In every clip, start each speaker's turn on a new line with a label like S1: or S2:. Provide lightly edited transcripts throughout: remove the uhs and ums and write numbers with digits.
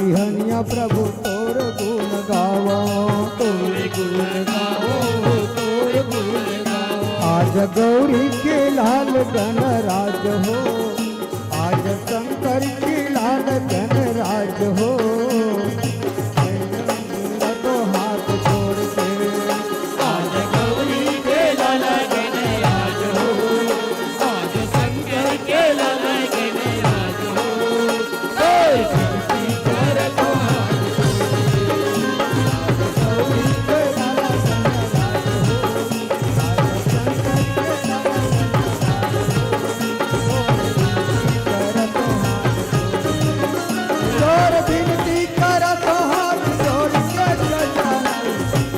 S1: बिहनिया प्रभु तोर गुण गावा,
S2: तोर गुण गाओ, तोर गुण गाओ।
S1: आज गौरी के लाल गणराज हो, आज शंकर के लाल गणराज हो। तो हाथ जोड़ के
S2: आज गौरी के लाल गणराज हो, आज शंकर के लाल गणराज हो। जय विनती करत हाथ
S1: गौरी के लाल गणराज हो, आज शंकर के लाल गणराज हो। जोर विनती करत हाथ जोड़ के गजानन,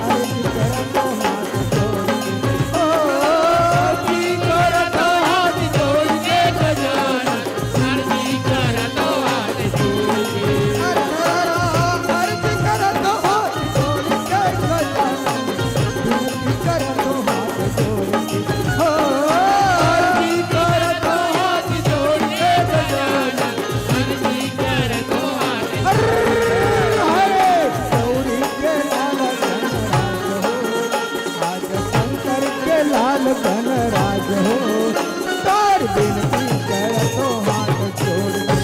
S1: अर्जी करत हाथ जोड़ के।
S2: आरती करत हाथ जोड़ के गजानन, आरती करत हाथ जोड़ के।
S1: अर्जी करत हाथ जोड़ के गजानन, विनती करत हाथ जोड़ के।
S2: आरती करत हाथ जोड़ के गजानन, आरती करत हाथ।
S1: हरे गौरी के लाल गणराज हो, आज शंकर के लाल गणराज हो। तार विनती करतो हाथ जोड़ के,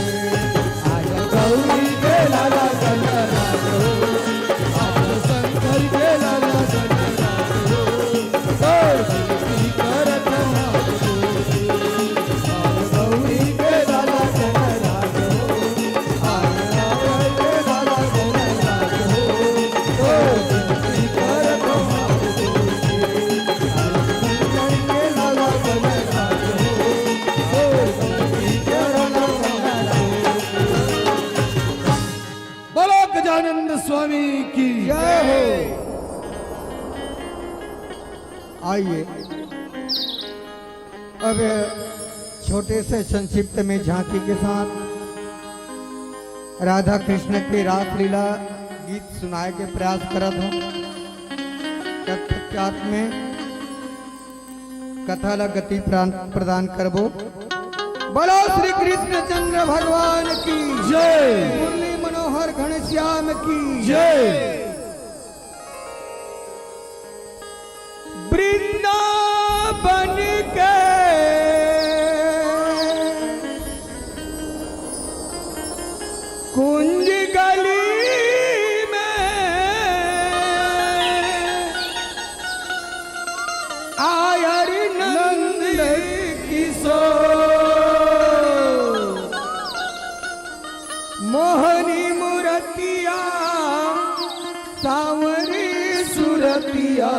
S1: आज गौरी के लाल गणराज हो, आज शंकर के लाल गणराज हो। तार विनती करतो हाथ जोड़ के, आज गौरी के लाल गणराज हो, आज शंकर के लाल गणराज हो। तार विनती करतो हाथ जोड़ के, आज शंकर के लाल गणराज हो, तार विनती करतो हाथ जोड़ के।
S3: बोलो गजानंद स्वामी की
S1: जय हो। आइए अब छोटे से संक्षिप्त में झांकी के साथ राधा कृष्ण की रास लीला गीत सुनाए के प्रयास करत हूँ। तत्पश्चात में कथा ला गति प्रदान करबो। बोलो श्री कृष्ण चंद्र भगवान की
S3: जय।
S1: मुरली मनोहर घनश्याम की
S3: जय।
S1: वृंदावन के कुंज गली में आयर नंद किशोर, मोहनी मूर्तिया सांवरी सुरतिया,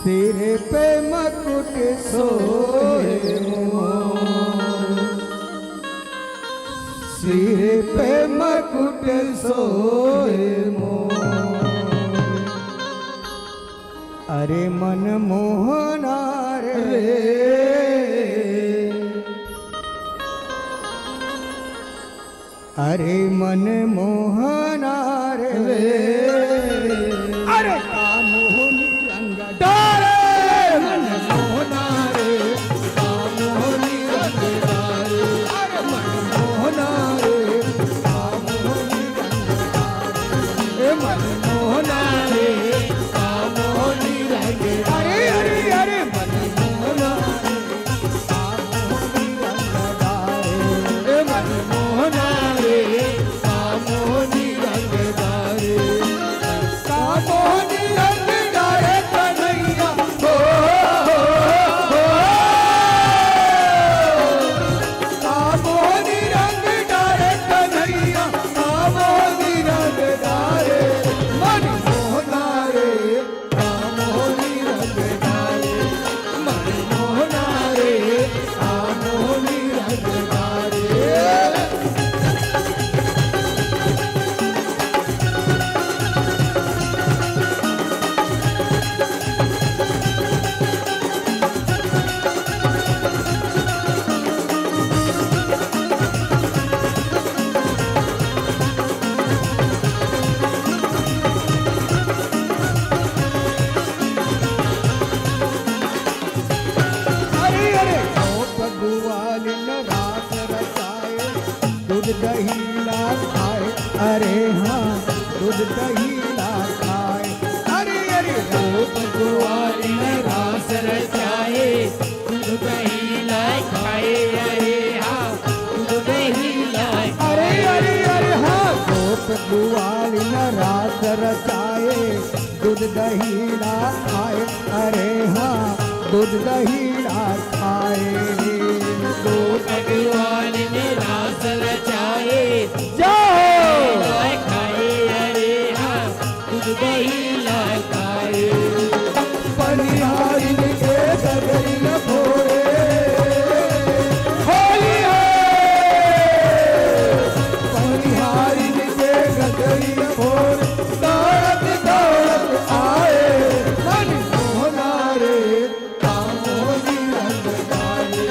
S1: सिर पे मकुट सोहे मोर, सिर पे मकुट सोहे मोर। अरे मन मोहना रे, अरे मन मोहना रे, अरे कामोहनी रंग डारे, मन मोहना रे, कामोहनी रंग डारे, अरे मन मोहना रे, कामोहनी रंग डारे, मन मोहना रे, कामोहनी रंग डारे, अरे अरे मन मोहना रे, कामोहनी रंग डारे, मन मोहना रे, कामोहनी रंग डारे। दूध दही ला खाए। अरे अरे
S2: गोप ग्वाल रास रचाए, दूध दही लाए खाए, अरे हाँ दूध दही लाए
S1: अरे अरे अरे हाँ गोप ग्वाल रास रचाए, दूध दही ला खाए। अरे हाँ दूध दही ला खाए।
S2: गोप ग्वाल रास रचाए,
S1: जाओ
S2: लाए खाए, अरे हाँ दूध दही लाए खाए।
S1: बनिहारिन के गगरी न भोरे, होली है बनिहारिन के गगरी न भोरे, दौड़त दौड़त आए मन मोहना रे कामोरी रंगदारे,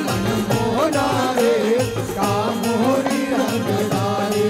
S1: मन मोहना रे कामोरी रंगदारे।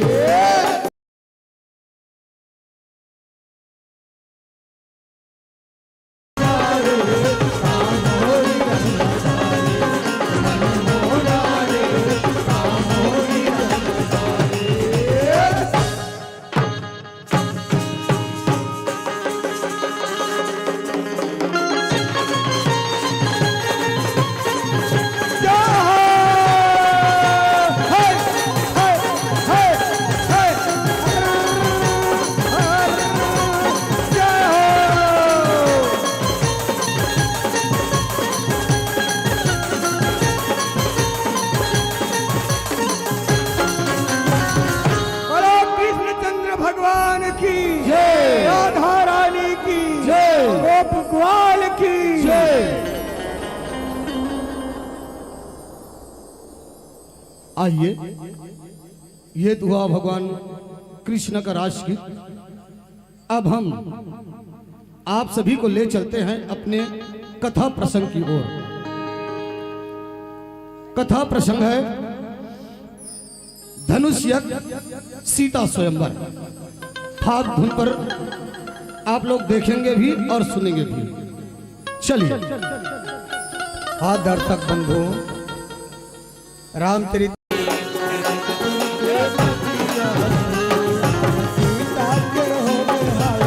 S1: बोलो कृष्णचंद्र भगवान की
S3: जय।
S1: राधा रानी की
S3: जय।
S1: गोप ग्वाल की
S3: जय। आइए, ये तो हुआ भगवान कृष्ण का रासगीत। अब हम आप सभी को ले चलते हैं अपने कथा प्रसंग की ओर। कथा प्रसंग है धनुष यज्ञ सीता स्वयंवर। फाग धुन पर आप लोग देखेंगे भी और सुनेंगे भी। चलिए।
S1: हाँ दर्शक बंधु, रामचरित सीता के हो गए हाय,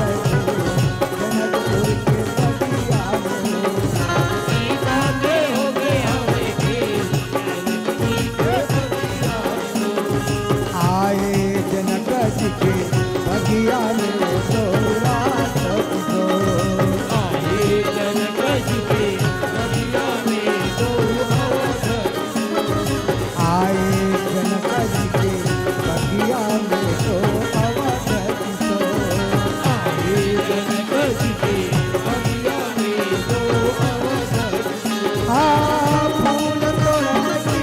S1: जनकपुर के पतिया में।
S2: सीता के हो गए हवे के,
S1: आए जनक जी के बगिया में तो रात को।
S2: आए जनक जी के बगिया में दो अवसर।
S1: आए जनक जी के बगिया में तो अवसर को।
S2: आए जनक जी के बगिया में दो अवसर।
S1: हाँ फूल तोड़ने की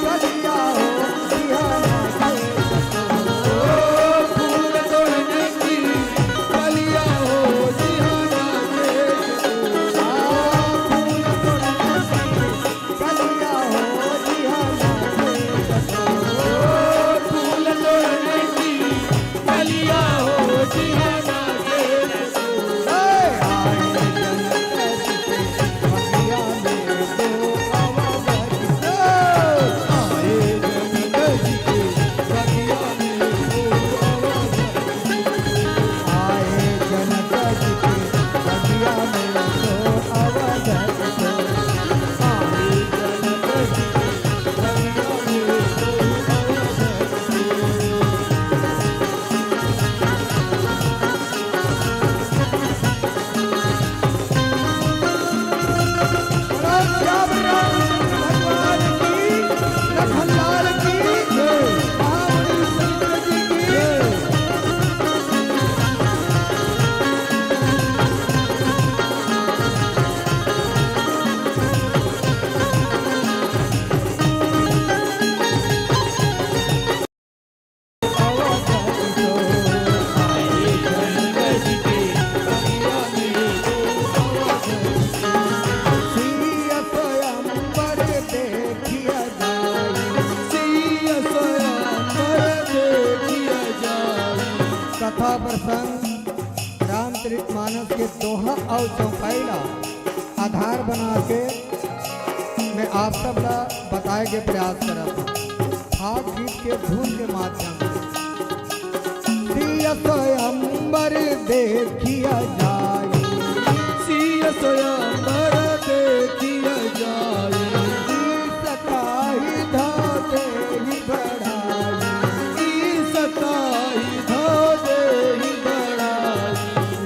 S1: कलिया हो बिहाना के।
S2: ओ फूल तोड़ने की कलिया हो जिहाना के।
S1: हाँ फूल तोड़ने की कलिया हो बिहाना के।
S2: ओ फूल तोड़ने की कलिया हो जिहाना के।
S1: आए जनक जी के बगिया में तो अवसर को।
S2: आए जनक जी के बगिया में दो अवसर।
S1: आए जनक जी के बगिया में तो अवसर को।
S2: आए जनक जी के बगिया में
S1: श्याम भगवान की, लखनलाल की, महाबली शंकर जी की। सिया स्वयंवर देखिया जाए। कथा प्रसंग रामचरितमानस के दोहा और चौपाइला आधार बना के मैं आप सब ला बताए के प्रयास करा था। फाग गीत के धुन के माध्यम से। सिया स्वयंवर देखिया जाए,
S2: सिय स्वयंवर देखिया जाए,
S1: सताई धाते ही बढ़ाई,
S2: सताई धोदे ही बढ़ाई,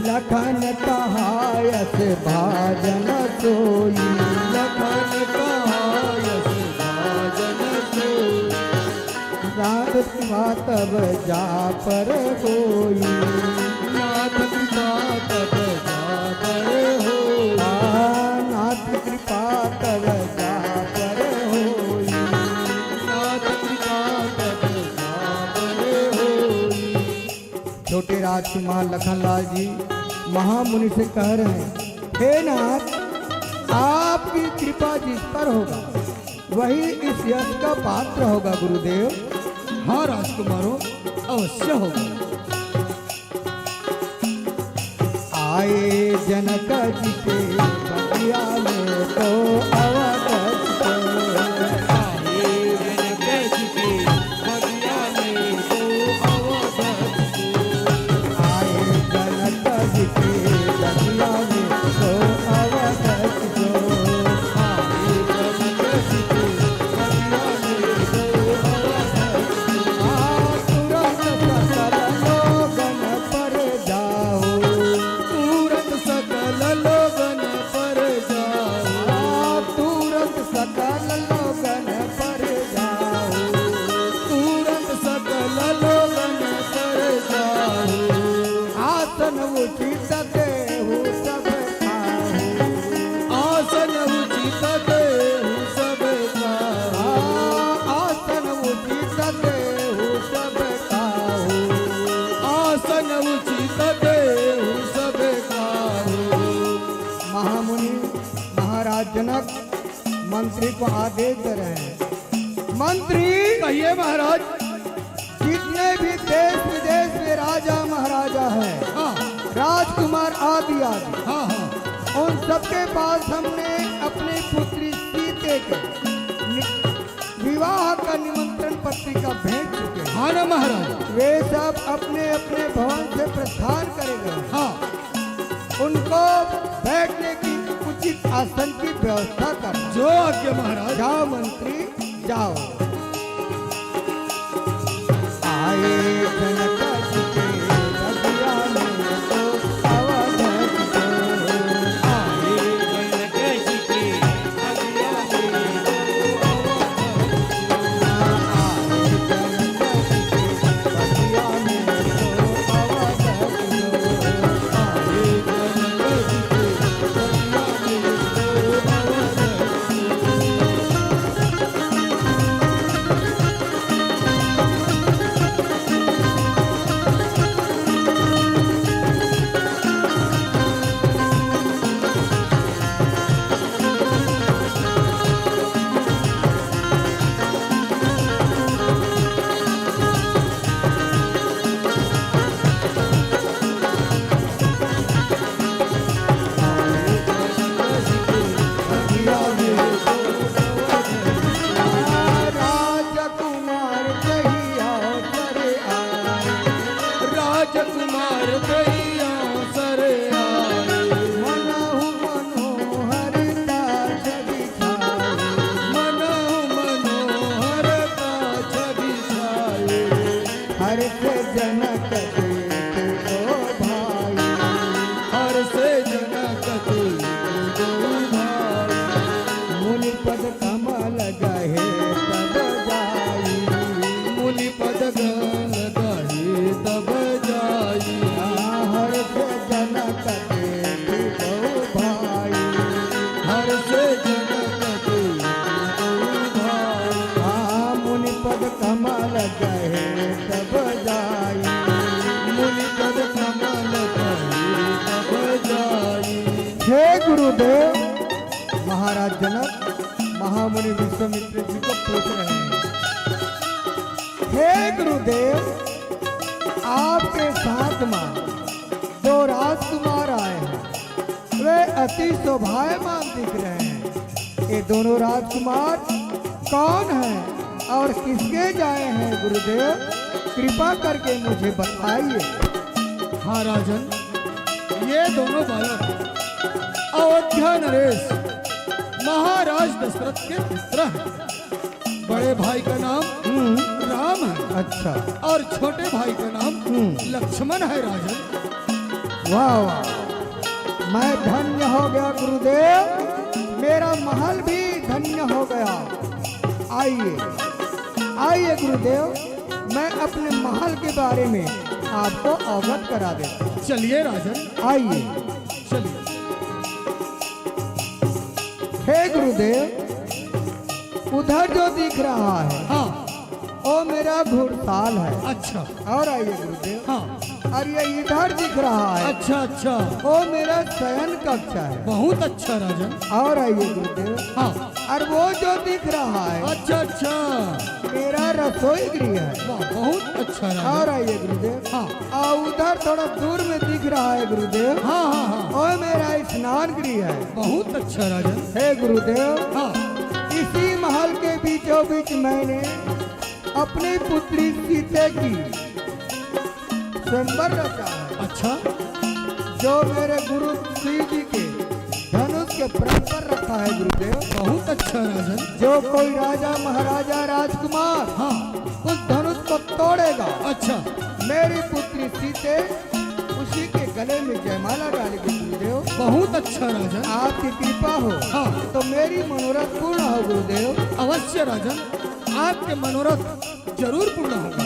S1: लखन कहायस भाजन सोई,
S2: लखन कहायस भाजन सोई,
S1: नाथ कृपा तब जा पर होई,
S2: नाथ कृपा तब जा पर हो,
S1: नाथ कृपा तब जा पर होई।
S2: नाथ कृपा तब जा पर होई।
S1: छोटे राजकुमार लखनलाल जी महामुनि से कह रहे हैं, हे नाथ, आपकी कृपा जिस पर होगा वही इस यश का पात्र होगा गुरुदेव।
S3: हाँ राजकुमारों, अवश्य होगा।
S1: आए जनक जी के बगिया में तो अवगत को,
S2: आए जनक जी के बगिया में तो अवगत को,
S1: आए जनक जी के बगिया में तो अवगत को,
S2: आए जनक जी के बगिया में तो अवगत को,
S1: तुरंत सकल लोगन पर जाओ,
S2: तुरंत सकल लोगन पर जाओ,
S1: तुरंत सकल लोगन पर जाओ,
S2: तुरंत सकल लोगन पर जाओ,
S1: आसन उचित देहु सब खाओ,
S2: आसन उचित देहु सब खाओ,
S1: आसन उचित देहु सब खाओ,
S2: आसन उचित देहु सब खाओ।
S1: महामुनि महाराज जनक मंत्री को आदेश दे रहे हैं, मंत्री
S3: कहिए महाराज।
S1: जितने भी देश विदेश में राजा महाराजा है,
S3: हाँ
S1: राजकुमार आदि आदि,
S3: हाँ हाँ,
S1: उन सबके पास हमने अपनी पुत्री सीते के विवाह का निमंत्रण पत्रिका भेज चुके हैं।
S3: हाँ ना महाराज।
S1: वे सब अपने अपने भवन से प्रस्थान करेंगे।
S3: हाँ
S1: उनको बैठने की उचित आसन की व्यवस्था करना।
S3: जो आज्ञा महाराज।
S1: जाओ मंत्री जाओ। आए जनक जी के बगिया में तो अवगत को,
S2: आए जनक जी के बगिया में तो अवगत को,
S1: आए जनक जी के बगिया में तो अवगत को,
S2: आए जनक जी के बगिया में तो
S1: राजकुमार कहिया करे आए,
S2: राजकुमार दैया सर आए,
S1: मनहु मनोहर ताज बिछाए,
S2: मनहु मनोहर ताज बिछाए,
S1: हर से जनक देते दो भाई,
S2: हर से जनक दो भाई,
S1: मुनि पद कमल गहे तब जाई,
S2: मुनि पद गल गहे तब जाई,
S1: हर से जनक देते दो भाई,
S2: हर से जनक दो भाई,
S1: मुनि पद कमल गहे तब जाई,
S2: मुनि पद कमल गहे तब जाई।
S1: हे गुरुदेव। महाराज जनक महामुनि विश्वामित्र जी को पूछ रहे हैं, हे गुरुदेव, आपके साथ में दो राजकुमार आए हैं, वे अति शोभायमान दिख रहे हैं। ये दोनों राजकुमार कौन हैं और किसके जाए हैं गुरुदेव? कृपा करके मुझे बताइए।
S3: हाँ राजन, ये दोनों बालक अयोध्या नरेश महाराज दशरथ के पुत्र हैं। बड़े भाई का नाम राम है
S1: अच्छा।
S3: और छोटे भाई का नाम लक्ष्मण है राजन।
S1: वाह वाह, मैं धन्य हो गया गुरुदेव, मेरा महल भी धन्य हो गया। आइए आइए गुरुदेव, मैं अपने महल के बारे में आपको अवगत करा देता हूँ।
S3: चलिए राजन,
S1: आइए।
S3: चलिए।
S1: हे गुरुदेव, उधर जो दिख रहा है
S3: हाँ।
S1: वो मेरा घुड़साल है।
S3: अच्छा।
S1: और आइए गुरुदेव,
S3: हाँ।
S1: और ये इधर दिख रहा है
S3: अच्छा अच्छा,
S1: वो मेरा शयन कक्ष है।
S3: बहुत अच्छा राजन।
S1: और आइए गुरुदेव,
S3: हाँ।
S1: और वो जो दिख रहा है
S3: अच्छा अच्छा,
S1: मेरा रसोई गृह है।
S3: वाह बहुत अच्छा राजन।
S1: और आइए गुरुदेव,
S3: हाँ।
S1: और उधर थोड़ा दूर में दिख रहा है गुरुदेव,
S3: हाँ हाँ हाँ,
S1: वो मेरा स्नान गृह है।
S3: बहुत अच्छा राजन।
S1: हे गुरुदेव,
S3: हाँ।
S1: इसी महल के बीचों बीच मैंने अपनी पुत्री सीते की स्वयंवर रचा है।
S3: अच्छा।
S1: जो मेरे गुरु श्री जी के धनुष के प्रण पर रखा है गुरुदेव।
S3: बहुत अच्छा राजन।
S1: जो कोई राजा महाराजा राजकुमार
S3: हाँ।
S1: उस धनुष को तोड़ेगा,
S3: अच्छा।
S1: मेरी पुत्री सीते उसी के गले में जयमाला डालेगी गुरुदेव।
S3: बहुत अच्छा राजन।
S1: आपकी कृपा हो
S3: हाँ।
S1: तो मेरी मनोरथ पूर्ण हो गुरुदेव।
S3: अवश्य राजन, आपके मनोरथ जरूर पूर्ण होगा।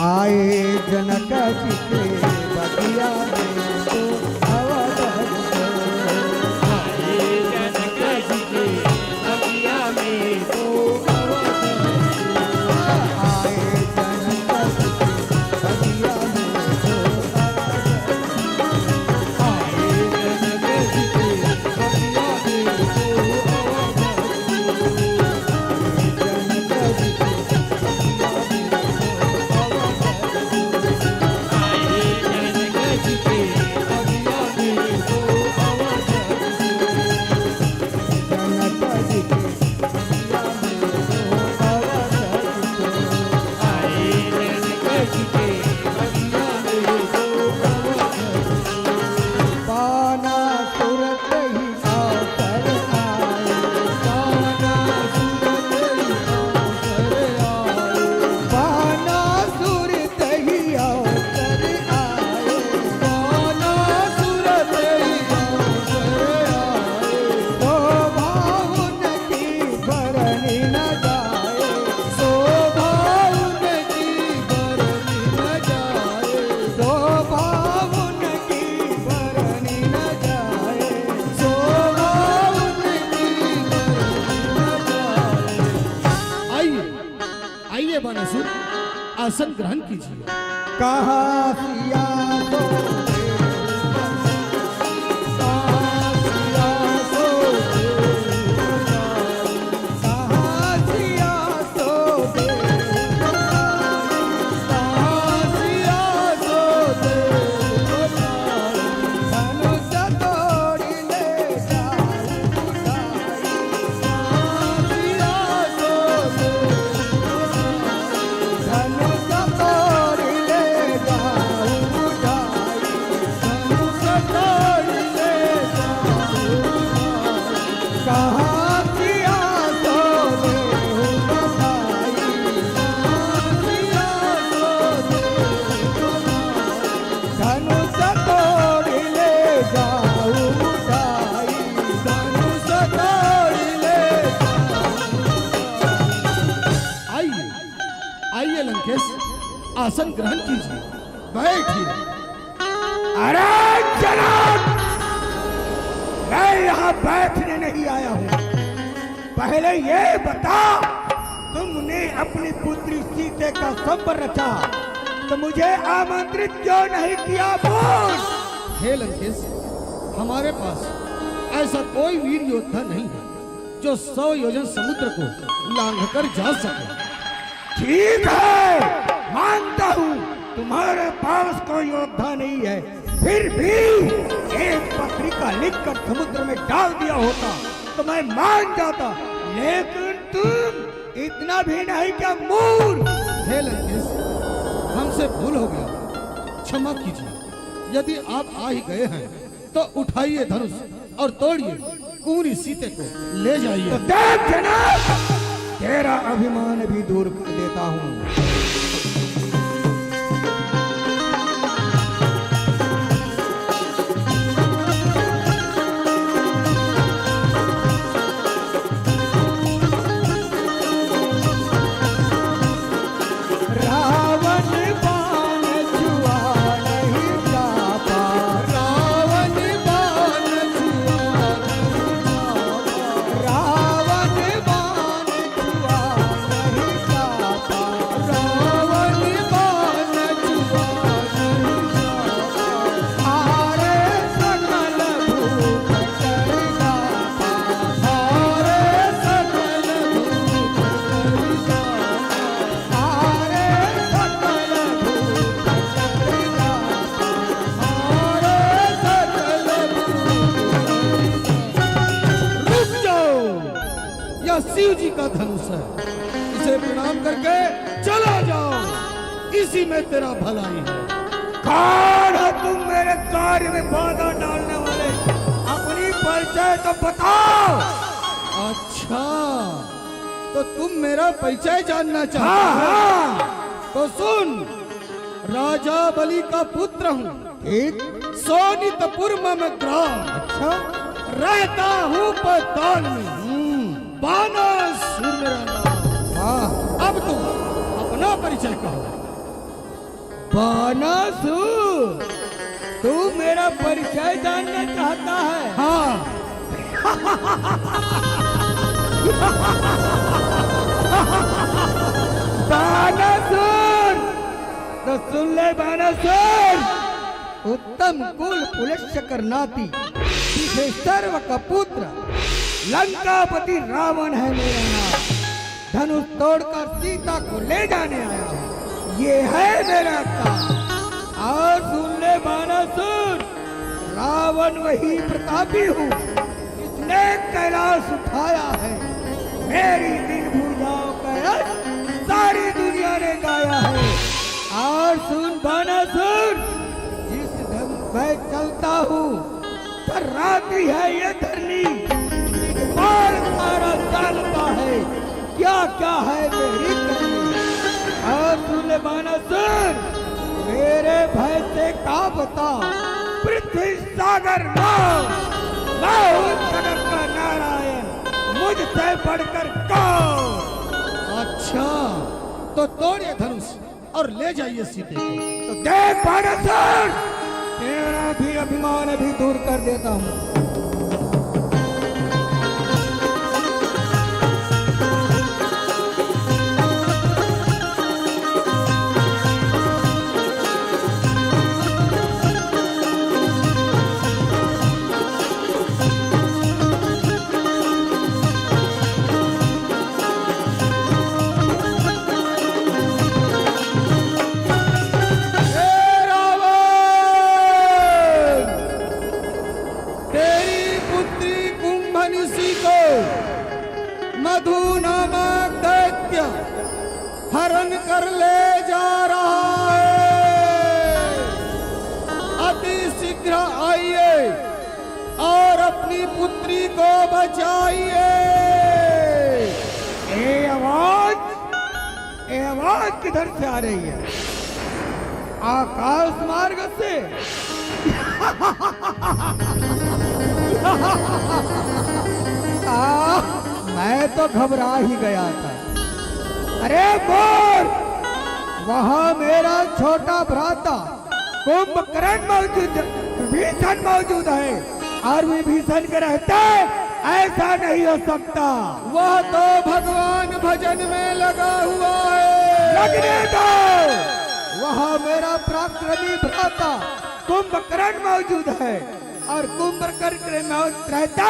S1: आए जनक जी के बगिया में तो अवधर
S2: आए जनक जी के बगिया में तो
S1: आए जनक जी के बगिया में तो
S2: आए जनक जी के बगिया में तो
S1: जनक जी के
S3: आसन ग्रहण कीजिए।
S1: कहाँ सिया तो
S3: आसन ग्रहण कीजिए, बैठिए।
S1: अरे जनाब, मैं यहाँ बैठने नहीं आया हूँ। पहले ये बता, तुमने अपनी पुत्री सीते का संबर रचा तो मुझे आमंत्रित क्यों नहीं किया? बोल।
S3: हे लंकेश, हमारे पास ऐसा कोई वीर योद्धा नहीं है जो 100 योजन समुद्र को लांघकर जा सके।
S1: ठीक है, मानता हूँ तुम्हारे पास कोई योद्धा नहीं है, फिर भी एक पत्रिका लिखकर समुद्र में डाल दिया होता तो मैं मान जाता, लेकिन तुम इतना भी नहीं क्या मूर्ख।
S3: हे लंकेश, हमसे भूल हो गया, क्षमा कीजिए। यदि आप आ ही गए हैं तो उठाइए धनुष और तोड़िए कुंवरी सीते को ले जाइए।
S1: तो देख जनाब, तेरा अभिमान भी दूर कर देता हूँ।
S3: शिव जी का धनुष है, इसे प्रणाम करके चला जाओ, इसी में तेरा भलाई है।
S1: कौन हो तुम मेरे कार्य में बाधा डालने वाले? अपनी परिचय तो बताओ।
S3: अच्छा, तो तुम मेरा परिचय जानना चाहते हो? तो सुन, राजा बलि का पुत्र हूँ,
S1: ठीक।
S3: सोनितपुर में ग्राम,
S1: अच्छा,
S3: रहता हूँ पाताल में, बानासुर मेरा नाम।
S1: हाँ,
S3: अब तुम अपना परिचय कहो।
S1: बानासुर, तू मेरा परिचय जानना चाहता है?
S3: हाँ।
S1: बानासुर, तो सुन ले बानासुर, उत्तम कुल पुलस्य करनाती सर्व का पुत्र लंकापति रावण है मेरा नाम। धनुष तोड़कर सीता को ले जाने आया हूँ, ये है मेरा काम। और सुन ले बानासुर, रावण वही प्रतापी हूँ, इसने कैलाश उठाया है। मेरी दिन भुजाओं का यश सारी दुनिया ने गाया है। और सुन बानासुर, जिस ढंग मैं चलता हूँ राती है ये धरनी, बाल सारा जानता है क्या क्या है मेरी करनी। और सुन ले बानासुर, मेरे भय से का बता, पृथ्वी सागर मैं हूँ जगत का नारायण, मुझसे बढ़कर कौन?
S3: अच्छा, तो तोड़िए धनुष और ले जाइए सीते को।
S1: तो देख बानासुर, तेरा भी अभिमान भी दूर कर देता हूँ।
S3: मधु नामक दैत्य हरण कर ले जा रहा है। अति शीघ्र आइए और अपनी पुत्री को बचाइए।
S1: ये आवाज किधर से आ रही है? आकाश मार्ग से। मैं तो घबरा ही गया था। अरे बोल, वहाँ मेरा छोटा भ्राता कुंभकर्ण मौजूद, विभीषण मौजूद है, और विभीषण के रहते ऐसा नहीं हो सकता।
S3: वह तो भगवान भजन में लगा हुआ है।
S1: लगने दो, वहाँ मेरा पराक्रमी भ्राता कुंभकर्ण मौजूद है, और कुंभकर्ण मौजूद रहता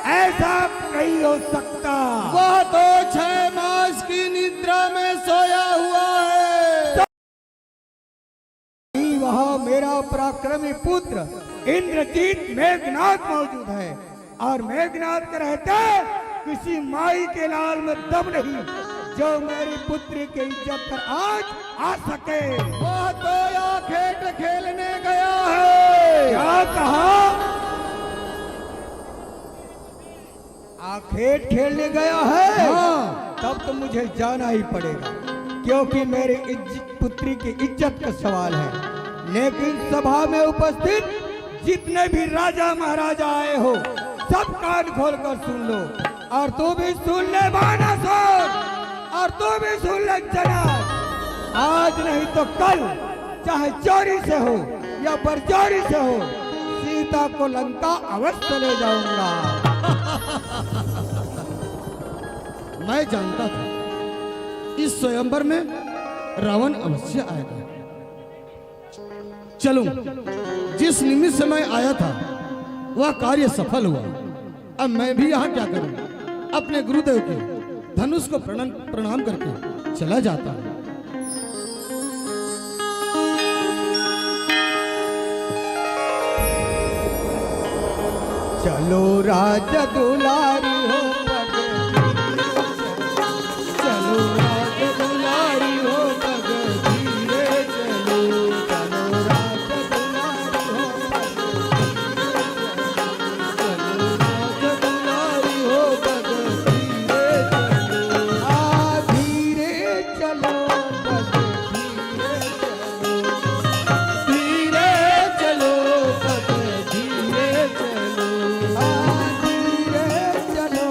S1: ऐसा नहीं हो सकता।
S3: वह तो 6 मास की निद्रा में सोया हुआ है।
S1: वहाँ मेरा पराक्रमी पुत्र इंद्रजीत मेघनाथ मौजूद है, और मेघनाथ के रहते किसी माई के लाल में दम नहीं, जो मेरी पुत्री की इज्जत पर आज आ सके।
S3: वो तो या खेत खेलने गया है।
S1: क्या कहा? आखेट खेलने गया है?
S3: हाँ।
S1: तब तो मुझे जाना ही पड़ेगा, क्योंकि मेरी पुत्री की इज्जत का सवाल है। लेकिन सभा में उपस्थित जितने भी राजा महाराजा आए हो, सब कान खोल कर सुन लो। और तू भी सुन ले बानासुर, और तू भी सुन ले जनक। आज नहीं तो कल, चाहे चोरी से हो या बरचोरी से हो, सीता को लंका अवश्य ले जाऊंगा।
S3: मैं जानता था इस स्वयंवर में रावण अवश्य आएगा। चलो, जिस निमित्त से मैं आया था वह कार्य सफल हुआ। अब मैं भी यहाँ क्या करूं? अपने गुरुदेव के धनुष को प्रणाम करके चला जाता हूं।
S1: चलो राजा दुलारी हो पग, चलो राजा दुलारी हो पग धीरे चलो, चलो राजा दुलारी हो पग, चलो राजा दुलारी हो पग धीरे चलो, धीरे चलो पग धीरे चलो, धीरे चलो पग धीरे चलो,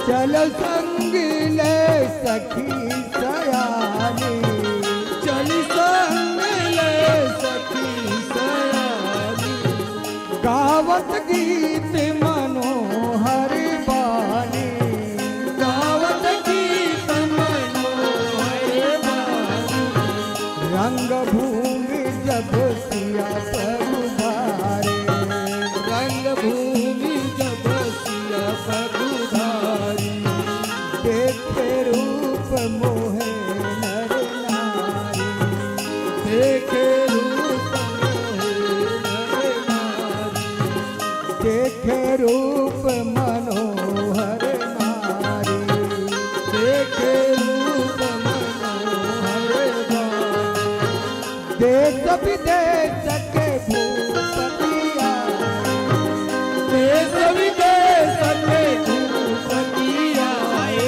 S1: चल संग ले सखी सयानी, चल संग ले सखी सयानी, गावत गीत मनोहर बानी, गावत गीत मनोहर बानी, रंग भूमि जब सिया पगुधारे, रंग भूमि जब सिया पगुधारे, देखे रूप मोहे नर नारी, देखे रूप मोहे नर नारी, देखे रूप मनोहर नारी, देखे रूप मनोहर नारी, देश विदेश के भूपति आए, देश विदेश के भूपति आए,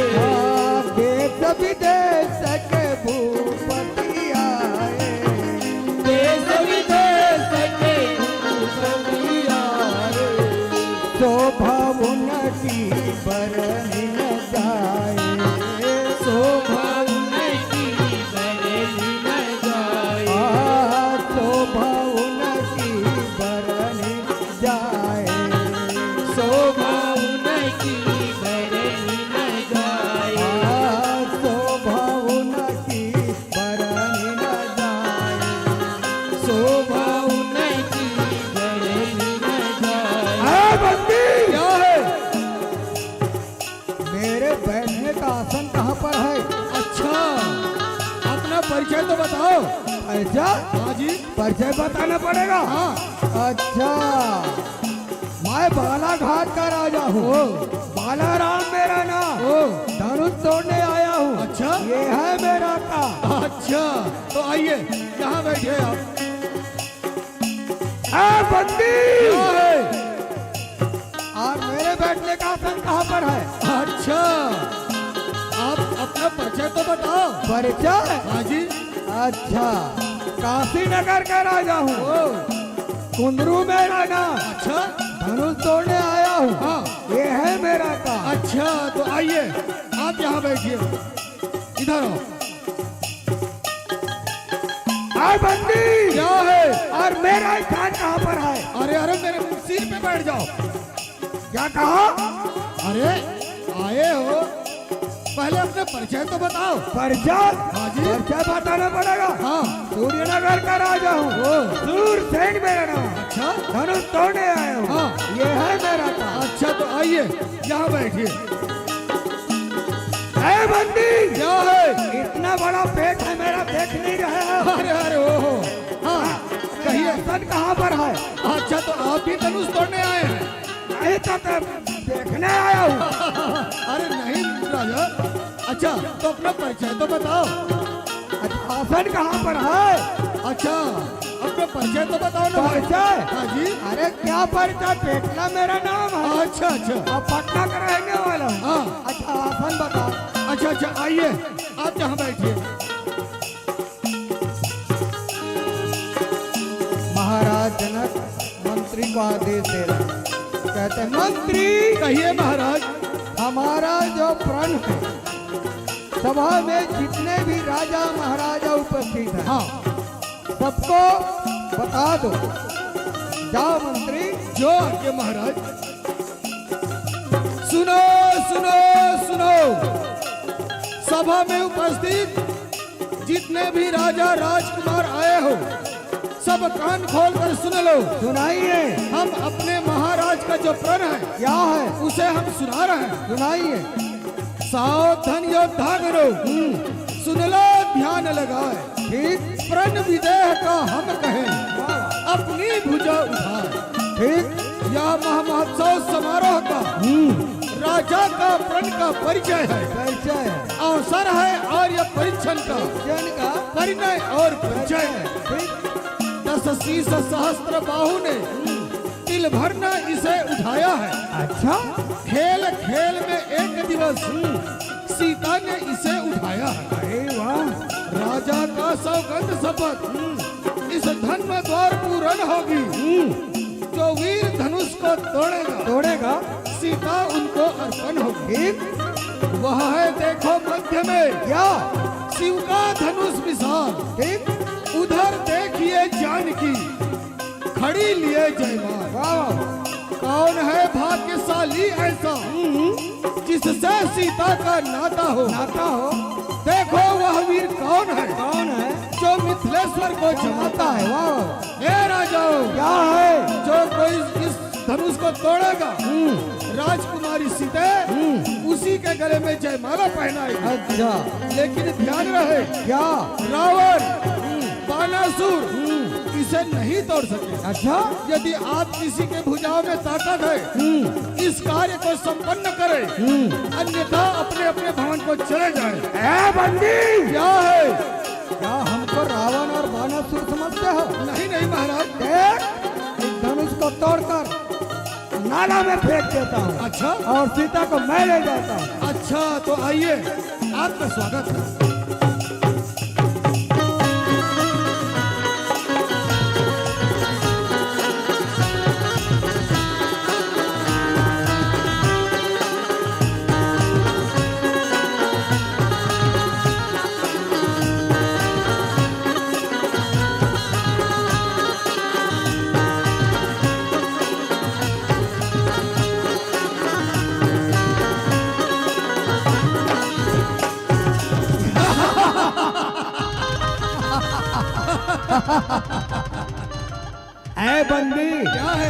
S1: देश विदेश के भूपति आए, देश विदेश के भूपति आए, शोभा उनकी बरनी न जाए, शोभा उनकी बरनी न जाए, शोभा उनकी बरनी जाए, शोभा उनकी बरनी न जाए, शोभा उनकी बरनी न जाए, शोभा उनकी बरनी न जाए। बंदी क्या है? मेरे बैठने का आसन कहाँ पर है?
S3: अच्छा, अपना परिचय तो बताओ।
S1: अच्छा,
S3: हाँ जी।
S1: परिचय बताना पड़ेगा।
S3: हाँ।
S1: अच्छा, मैं बालाघाट का राजा हूँ, बालाराम मेरा नाम, धनुष तोड़ने आया हूँ।
S3: अच्छा,
S1: ये है मेरा काम।
S3: अच्छा, तो आइए यहाँ बैठिए आप।
S1: बंदी
S3: क्या है?
S1: और मेरे बैठने का आसन कहाँ पर है?
S3: अच्छा, आप अपना परिचय तो बताओ।
S1: परिचय?
S3: हाँ जी।
S1: अच्छा, काशी नगर का राजा हूँ, कुंदरू मेरा नाम।
S3: अच्छा,
S1: धनुष तोड़ने आया हूँ।
S3: हाँ।
S1: ये है मेरा काम।
S3: अच्छा, तो आइए आप यहाँ बैठिए, इधर आओ।
S1: बंदी
S3: क्या है?
S1: और मेरा स्थान कहाँ पर है?
S3: अरे अरे, मेरे सिर पे बैठ जाओ।
S1: क्या कहा?
S3: अरे आए हो पहले अपने परिचय तो बताओ।
S1: परिचय?
S3: हाँ जी।
S1: परिचय बताना पड़ेगा।
S3: हाँ।
S1: सूर्यनगर का राजा हूँ, सूरसेन मेरा नाम।
S3: अच्छा,
S1: धनुष तोड़ने आया हूँ।
S3: हाँ।
S1: ये है मेरा काम।
S3: अच्छा तो आइए यहाँ बैठिए।
S1: है बंदी,
S3: क्या है?
S1: इतना बड़ा पेट है मेरा, देख नहीं रहे हो?
S3: अरे अरे ओहो, हाँ कहिए।
S1: सन कहाँ पर है?
S3: अच्छा तो आप भी धनुष तोड़ने आए हैं?
S1: नहीं तो देखने आया हूँ।
S3: अरे नहीं राजा। अच्छा तो अपना परिचय तो बताओ।
S1: अच्छा आसन कहाँ पर है?
S3: अच्छा अपना परिचय तो बताओ ना भाई।
S1: परिचय?
S3: हाँ जी।
S1: अरे क्या परिचय, पेटला मेरा नाम है।
S3: अच्छा अच्छा।
S1: अब पटना का रहने वाला हूँ।
S3: हाँ।
S1: अच्छा आसन बताओ।
S3: अच्छा अच्छा आइए आप जहाँ बैठिए।
S1: महाराज जनक मंत्री को आदेश दे रहे हैं। कहते हैं, मंत्री
S3: कहिए महाराज।
S1: हमारा जो प्रण है, सभा में जितने भी राजा महाराजा उपस्थित हैं,
S3: हाँ
S1: सबको बता दो। जाओ मंत्री।
S3: जो आज्ञा महाराज। सुनो सुनो सुनो, सभा में उपस्थित जितने भी राजा राजकुमार आए हो, सब कान खोल कर सुन लो।
S1: सुनाइए।
S3: हम अपने महाराज का जो प्रण है,
S1: क्या है?
S3: उसे हम सुना रहे हैं।
S1: सुनाइए।
S3: सावधान योद्धा करो, सुन लो ध्यान लगाए।
S1: ठीक
S3: प्रण विदेह का हम कहें, अपनी भुजा उठाए।
S1: ठीक।
S3: यह महामहोत्सव समारोह का राजा का प्रण का परिचय है।
S1: परिचय है।
S3: अवसर है आर्य परीक्षण का,
S1: जन का
S3: परिणय और परिचय है।
S1: ठीक।
S3: 10 शीश सहस्त्र बाहु ने तिल भरना इसे उठाया है।
S1: अच्छा।
S3: खेल खेल में एक दिवस सीता ने इसे उठाया है।
S1: अरे वाह।
S3: राजा का सौगंध शपथ, इस धन्य द्वार पूर्ण होगी। जो वीर धनुष को
S1: तोड़ेगा
S3: सीता उनको अर्पण होगी।
S1: ठीक।
S3: वह है देखो मध्य में
S1: क्या?
S3: शिव का धनुष विशाल।
S1: ठीक।
S3: उधर देखिए जानकी खड़ी लिए जयमाल।
S1: वाह।
S3: कौन है भाग्यशाली ऐसा जिससे सीता का नाता हो?
S1: नाता हो।
S3: देखो वह वीर कौन है
S1: कौन है?
S3: जो मिथिलेश्वर को जमाता है।
S1: वाह।
S3: हे राजाओं,
S1: क्या है?
S3: जो कोई इस धनुष को तोड़ेगा, राजकुमारी सीता उसी के गले में जयमाला पहनाएगी।
S1: अच्छा।
S3: लेकिन ध्यान रहे,
S1: क्या?
S3: रावण बानासुर इसे नहीं तोड़ सके।
S1: अच्छा।
S3: यदि आप किसी के भुजाओं में ताकत है, इस कार्य को संपन्न करें, अन्यथा अपने अपने भवन को चले जाएं।
S1: ए बंदी,
S3: क्या है?
S1: क्या हमको रावण और बानासुर समझते हो?
S3: नहीं नहीं महाराज।
S1: देख, इस धनुष को तोड़कर नाला में फेंक देता हूँ।
S3: अच्छा।
S1: और सीता को मैं ले जाता हूँ।
S3: अच्छा तो आइए, आपका स्वागत है।
S1: ऐ बंदी,
S3: क्या है?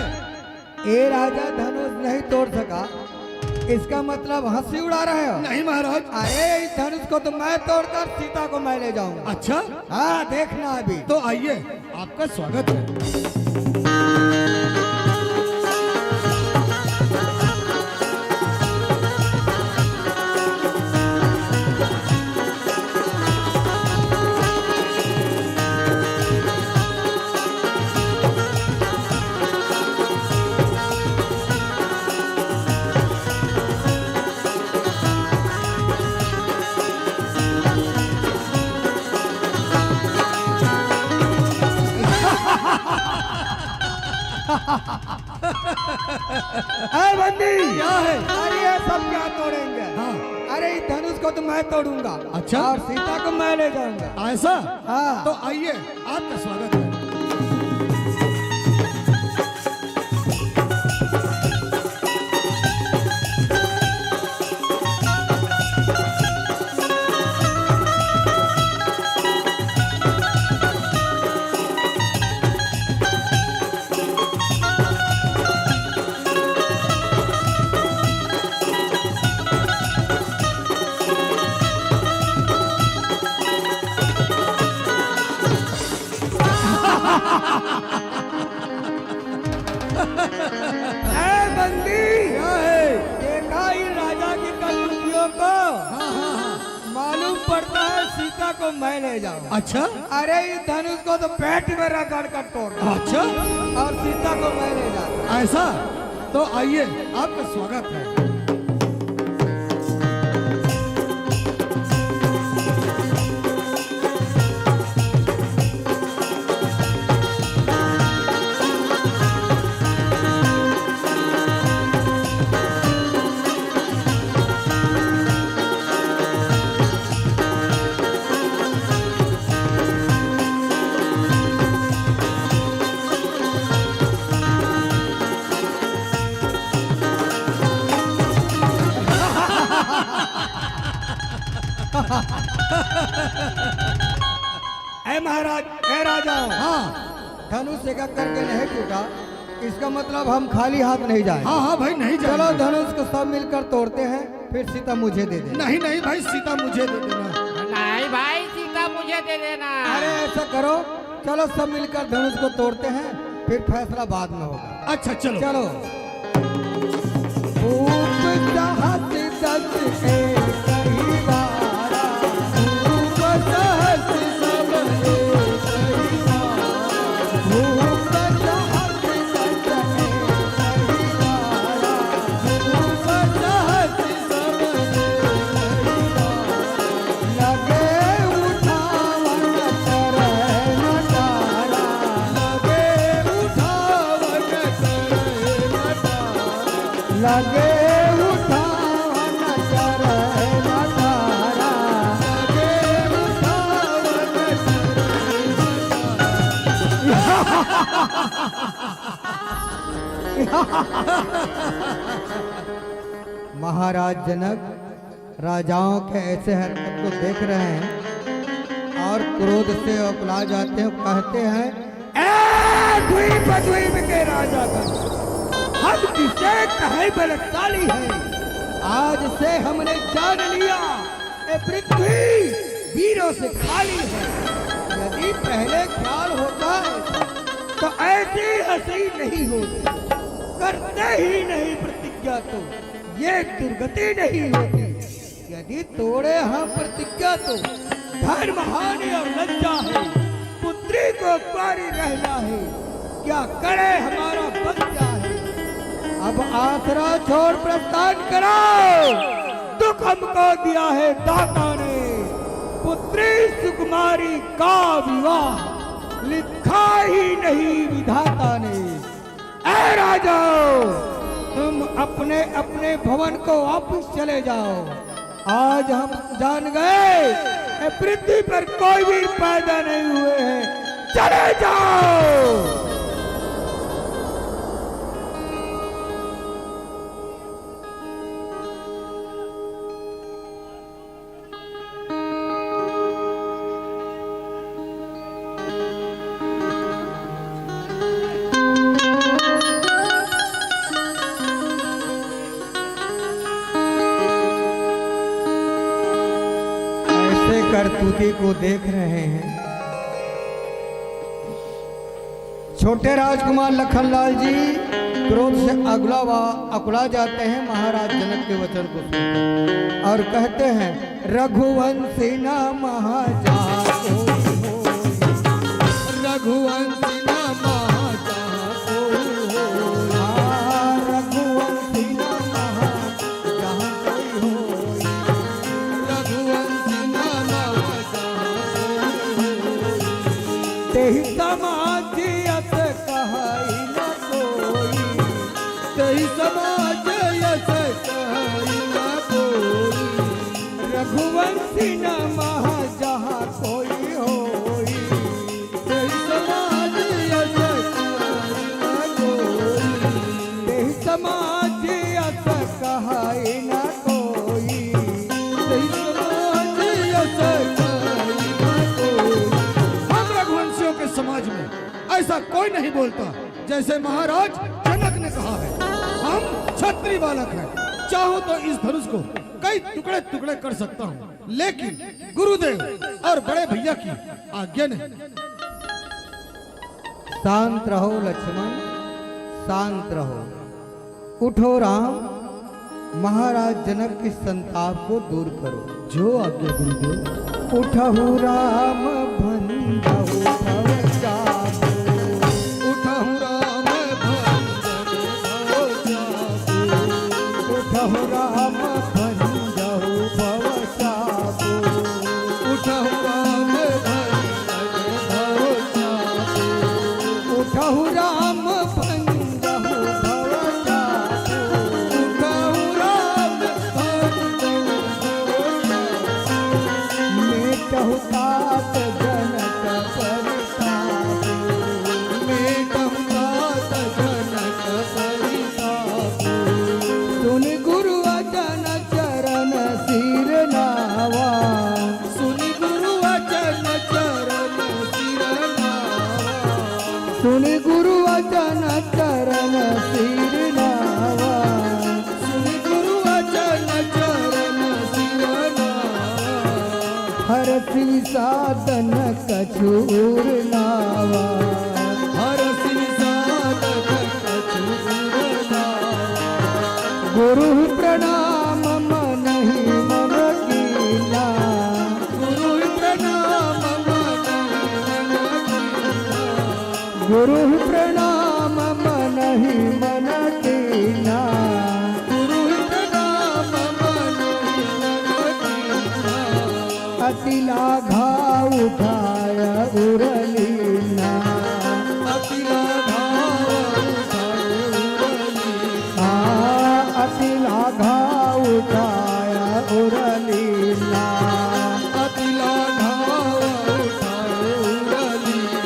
S1: ये राजा धनुष नहीं तोड़ सका, इसका मतलब हंसी उड़ा रहे हो?
S3: नहीं महाराज।
S1: अरे इस धनुष को तो मैं तोड़कर सीता को मैं ले जाऊंगा।
S3: अच्छा
S1: हाँ देखना अभी।
S3: तो आइए, आपका स्वागत है।
S1: ऐ बंदी,
S3: क्या है?
S1: अरे ये सब क्या तोड़ेंगे?
S3: हाँ।
S1: अरे इस धनुष को तो मैं तोड़ूंगा।
S3: अच्छा।
S1: और सीता को मैं ले जाऊंगा।
S3: ऐसा?
S1: हाँ।
S3: तो आइए, आपका स्वागत है।
S1: को मैं ले जाऊं।
S3: अच्छा
S1: अरे इस धनुष को तो पेट में रगड़ कर तोड़ दूं।
S3: अच्छा,
S1: और सीता को मैं ले जाऊं।
S3: ऐसा तो आइए, आपका स्वागत है।
S1: ऐ महाराज, ऐ राजा,
S3: हाँ
S1: धनुष एक एक करके नहीं टूटा, इसका मतलब हम खाली हाथ नहीं जाए।
S3: हाँ हाँ भाई, नहीं
S1: चलो
S3: जाएंगे।
S1: धनुष को सब मिलकर तोड़ते हैं, फिर सीता मुझे दे देना।
S3: नहीं नहीं भाई, सीता मुझे दे देना।
S2: नहीं भाई, सीता मुझे दे देना।
S1: अरे ऐसा करो, चलो सब मिलकर धनुष को तोड़ते हैं, फिर फैसला बाद में होगा।
S3: अच्छा चलो
S1: चलो। ऊप चाहत दस एक ही बारा, ऊप चाहत सब एक ही बारा, ऊप चाहत दस एक ही बारा, ऊप चाहत सब एक ही बारा, लगे उठावन करे न तारा, लगे उठावन करे न तारा, लगे उठावन करे न तारा, लगे उठावन करे न। महाराज जनक राजाओं के ऐसे हरकत को देख रहे हैं और क्रोध से उकला जाते हैं, कहते हैं, ए द्वीप के राजा का हम किसे कहे बलशाली है, आज से हमने जान लिया ये पृथ्वी वीरों से खाली है। यदि पहले ख्याल होता है तो ऐसी हंसी नहीं होती, करते ही नहीं प्रतिज्ञा तो ये दुर्गति नहीं होती। यदि तोड़े हम प्रतिज्ञा तो धर्म हानि और लज्जा है, पुत्री को कुंवारी रहना है, क्या करे हमारा बच्चा है। अब आसरा छोड़ प्रस्थान करो, दुख हमको दिया है दाता ने, पुत्री सुकुमारी का विवाह लिखा ही नहीं विधाता ने। ऐ राजा, तुम अपने अपने भवन को वापस चले जाओ। आज हम जान गए पृथ्वी पर कोई भी पैदा नहीं हुए हैं, चले जाओ। करतूती को देख रहे हैं। छोटे राजकुमार लखनलाल जी क्रोध से अकुला जाते हैं महाराज जनक के वचन को सुनकर और कहते हैं, रघुवंशी न महाजाको, रघुवंशी न महाजाको, रघुवंशी न महाजाको, रघुवंशी न तेहि समाजयत कहाई न कोई, तेहि समाजयत कहाई न कोई, रघुवंशी न महा जहाँ कोई होई, तेहि समाजयत कहाई न कोई, तेहि समाजयत कहाई न कोई, तेहि समाजयत कहाई न कोई।
S3: के समाज में ऐसा कोई नहीं बोलता जैसे महाराज जनक ने कहा है। हम क्षत्रिय बालक हैं, चाहूं तो इस धनुष को कई टुकड़े टुकड़े कर सकता हूं, लेकिन गुरुदेव और बड़े भैया की आज्ञा नहीं।
S1: शांत रहो लक्ष्मण, शांत रहो। उठो राम, महाराज जनक की संताप को दूर करो।
S3: जो आज्ञा गुरुदेव।
S1: उठहु राम भंजहु भव चापु।
S2: उठहु राम भंजन भव चापु।
S1: उठहु राम भंजहु भव चापु।
S2: उठहु राम भंजन भव चापु।
S1: उठहु राम भंजहु भव चापु।
S2: उठहु राम भंजन भव चापु।
S1: मेटहु तात जनक परितापु।
S2: मेटहु तात जनक परितापु।
S1: सुन गुरु वचन चरण सिर नावा।
S2: सुनि गुरु वचन चरण सिर नावा।
S1: सुन गुरु वचन चरण सिर नावा।
S2: सुनि गुरु वचन चरण सिर नावा।
S1: हरसि साधन कछूर नावा।
S2: हरसि साधन कछूर नावा।
S1: गुरु प्रणाम मनहि मन कीना।
S2: गुरु प्रणाम मन कीना।
S1: गुरु प्रणाम मनहि मन कीना।
S2: गुरु प्रणाम मन कीना।
S1: अति लाघा उठाय उरलीना।
S2: अति लाघा उठाय उरलीना।
S1: अति लाघा उठाय उरलीना।
S2: अति लाघा उठाय उरलीना।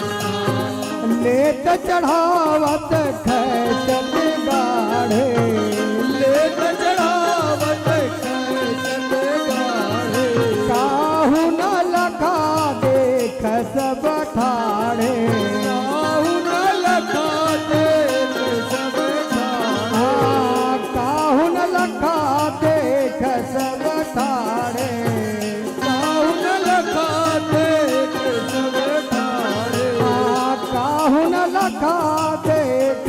S1: लेत चढ़ावत खैचत गाढ़े।
S2: लेत चढ़ावत खैचत गाढ़े।
S1: काहू न लखा देख सब ठाढ़े।
S2: काहू न लखा देख सब ठाढ़े।
S1: काहू न लखा देख सब ठाढ़े।
S2: काहू न लखा देख सब ठाढ़े।
S1: काहू न लखा देख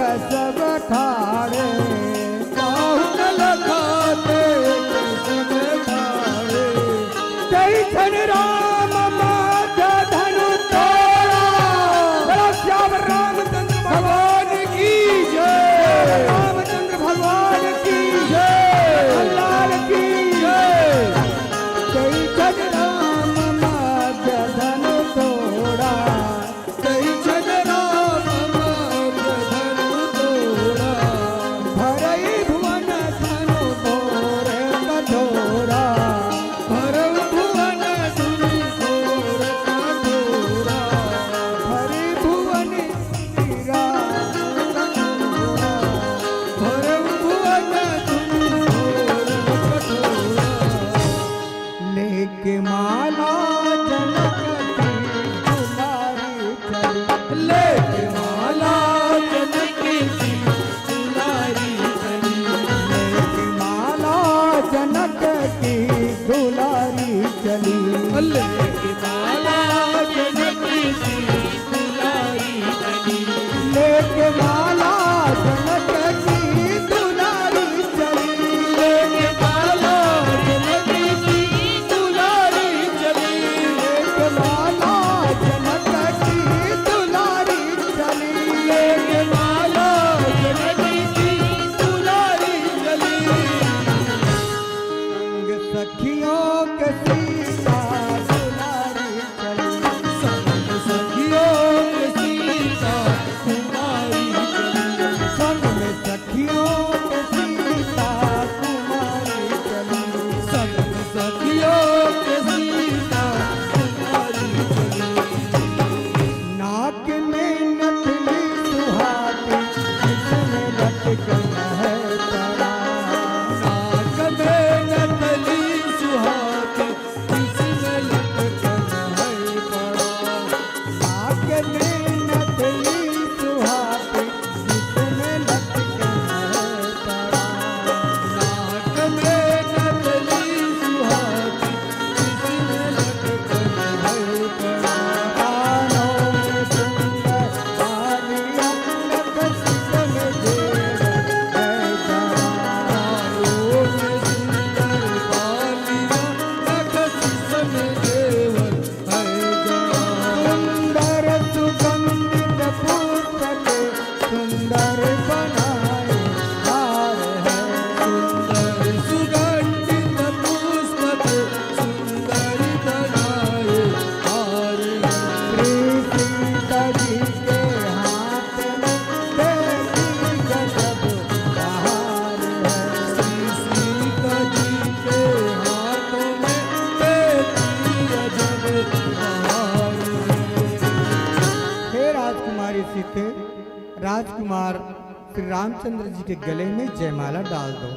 S1: रामचंद्र जी के गले में जयमाला डाल दो।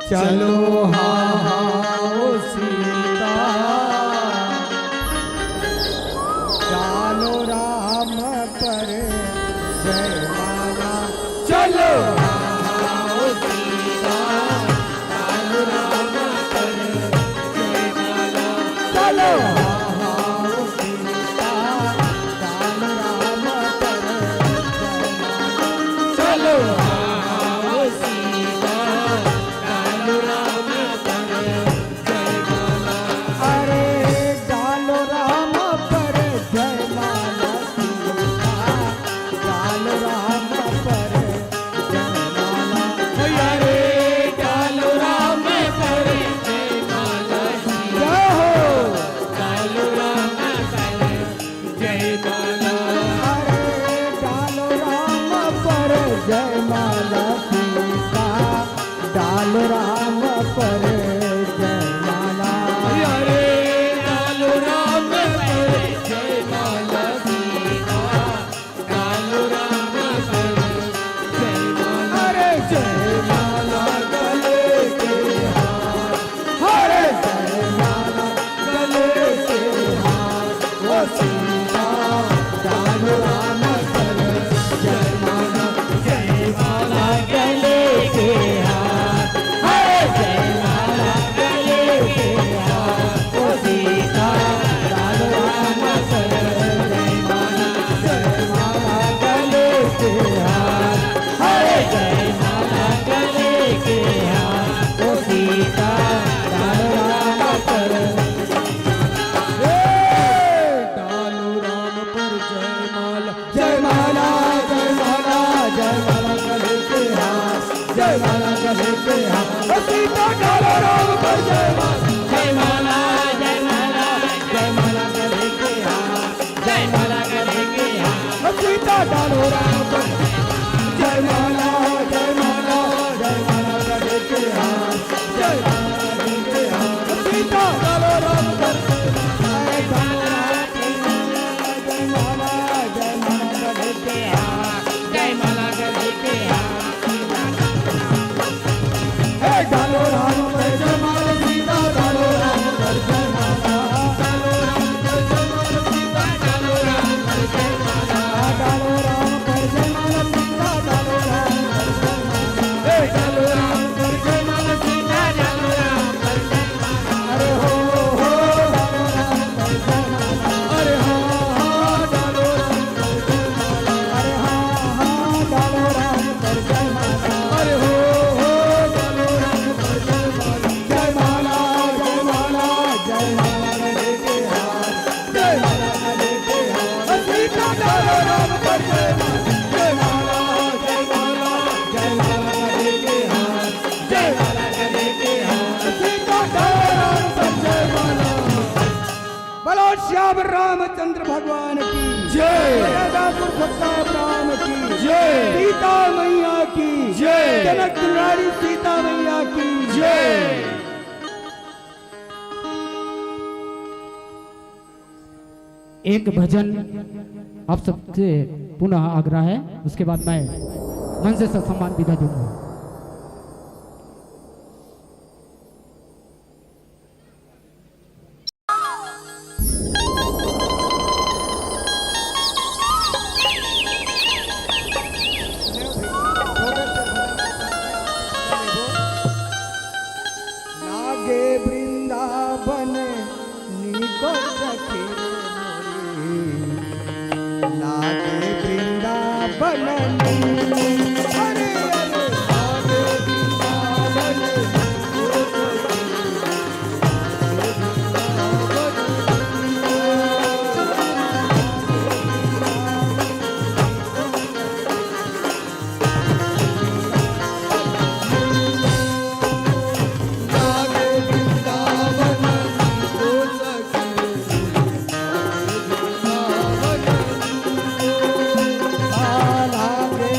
S3: चलो हाँ सीता,
S1: डालो राम पर जयमाला।
S2: चलो हाँ सीता, डालो राम पर जयमाला।
S1: चलो हाँ सीता, डालो राम पर जयमाला।
S2: चलो हाँ सीता, डालो राम पर जयमाला।
S1: अरे डालो राम पर जयमाला सीता, डालो राम पर जयमाला।
S2: भैया रे डालो राम पर जयमाला।
S1: जय हो।
S2: डालो राम पर जयमाला।
S1: अरे डालो राम पर जयमाला सीता, डालो राम पर जयमाला।
S2: भैया रे डालो राम पर जयमाला सीता, डालो राम पर जयमाला।
S1: अरे जयमाला गले के हार, अरे जयमाला गले के हार। वो सीता डालो राम पर जयमाला।
S2: जयमाला गले के हार,
S1: अरे जयमाला गले के हार। वो सीता डालो राम पर जयमाला। जयमाला गले के हार, अरे जयमाला गले के हार। वो सीता डालो राम पर।
S3: डालो राम पर जयमाला।
S1: जयमाला जयमाला जयमाला गले के हार, जयमाला गले के हार। वो सीता डालो राम पर जयमाला।
S2: जयमाला जयमाला
S1: जयमाला गले के हार,
S2: जयमाला गले के हार।
S1: वो सीता डालो राम पर। जयमाला जयमाला जयमाला गले के हार, जयमाला गले के हार। वो सीता डालो राम पर। अरे डालो राम पर जयमाला जयमाला गले के हार।
S2: जयमाला गले के हार।
S1: हे डालो राम पर जयमाला सीता, डालो राम पर जयमाला।
S2: डालो राम पर जयमाला सीता, डालो राम पर जयमाला।
S1: डालो राम पर जयमाला सीता, डालो राम पर जयमाला।
S2: हे डालो राम पर जयमाला सीता, डालो राम पर जयमाला।
S1: अरे हो डालो राम पर जयमाला।
S3: अरे हाँ डालो राम पर जयमाला।
S1: अरे हाँ डालो राम पर जयमाला।
S3: अरे हो डालो राम पर जयमाला।
S1: जयमाला जयमाला जयमाला गले के हार, जयमाला गले के हार। सीता डालो राम पर जयमाला। जयमाला जयमाला जयमाला गले के हार, जयमाला गले के हार। सीता डालो राम पर जयमाला। बोलो श्याम रामचंद्र भगवान की
S3: जय।
S1: राजा पुरुषोत्तम राम की
S3: जय।
S1: सीता मैया की
S3: जय।
S1: जनक रानी सीता मैया की
S3: जय।
S4: एक भजन आप सबसे पुनः आग्रह है, उसके बाद मैं मन से सम्मान विदा दूंगा।
S1: लागे वृंदावन निको सखी मोरी, लागे वृंदावन अरे अरे लागे वृंदावन निको सखी। लागे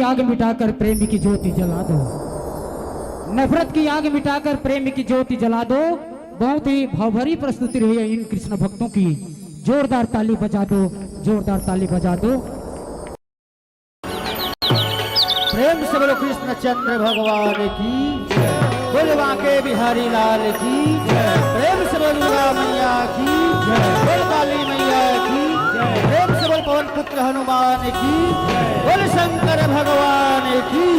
S4: आग मिटाकर प्रेम की ज्योति जला दो। नफरत की आग मिटाकर प्रेम की ज्योति जला दो। बहुत ही भावभरी प्रस्तुति रही है इन कृष्ण भक्तों की। जोरदार ताली बजा दो, जोरदार ताली बजा दो।
S2: प्रेम से बोलो कृष्ण चंद्र भगवान की बोल बांके बिहारी लाल की प्रेम से बोल दुर्गा मैया की बोल काली मैया की प्रेम से बोल पवन पुत्र हनुमान की बोल शंकर भगवान की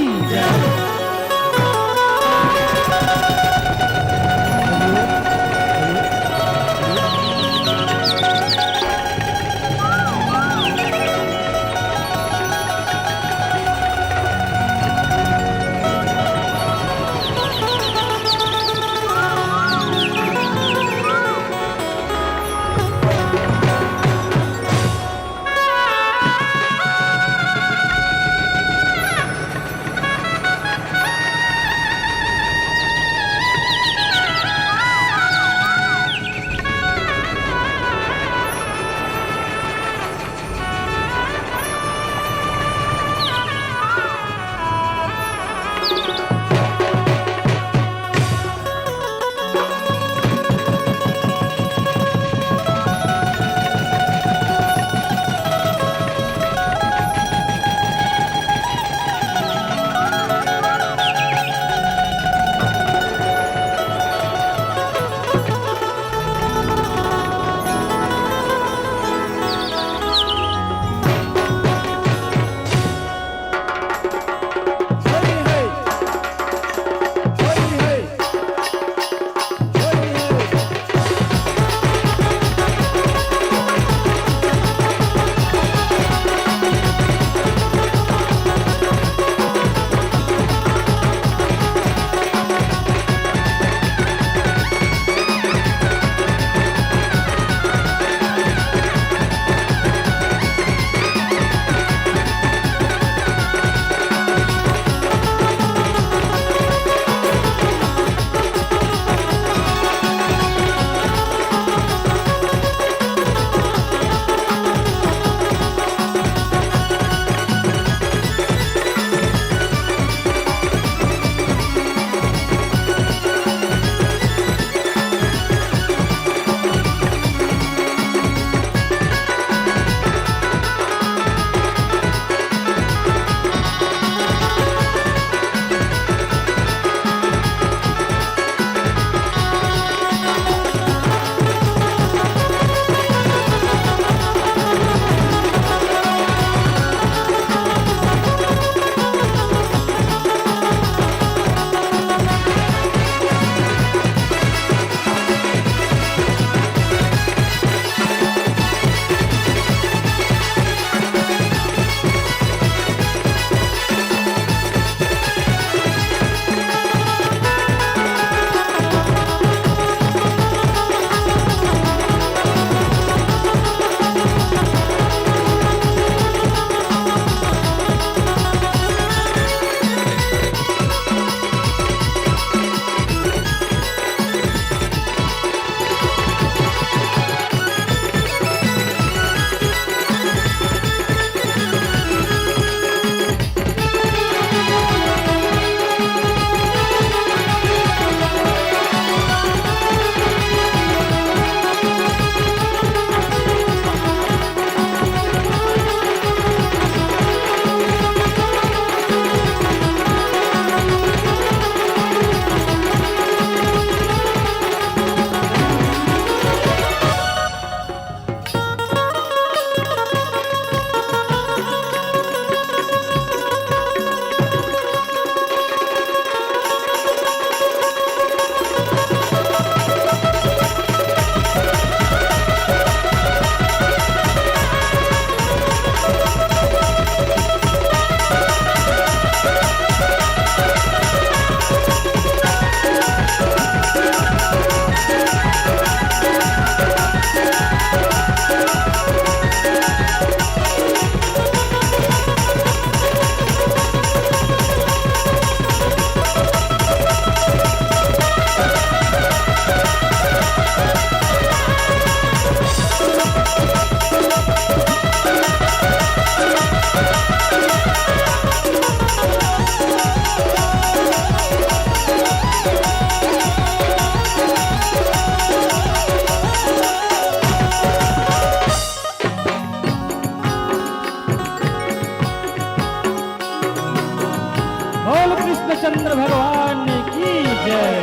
S2: बोल कृष्णचंद्र भगवान की जय।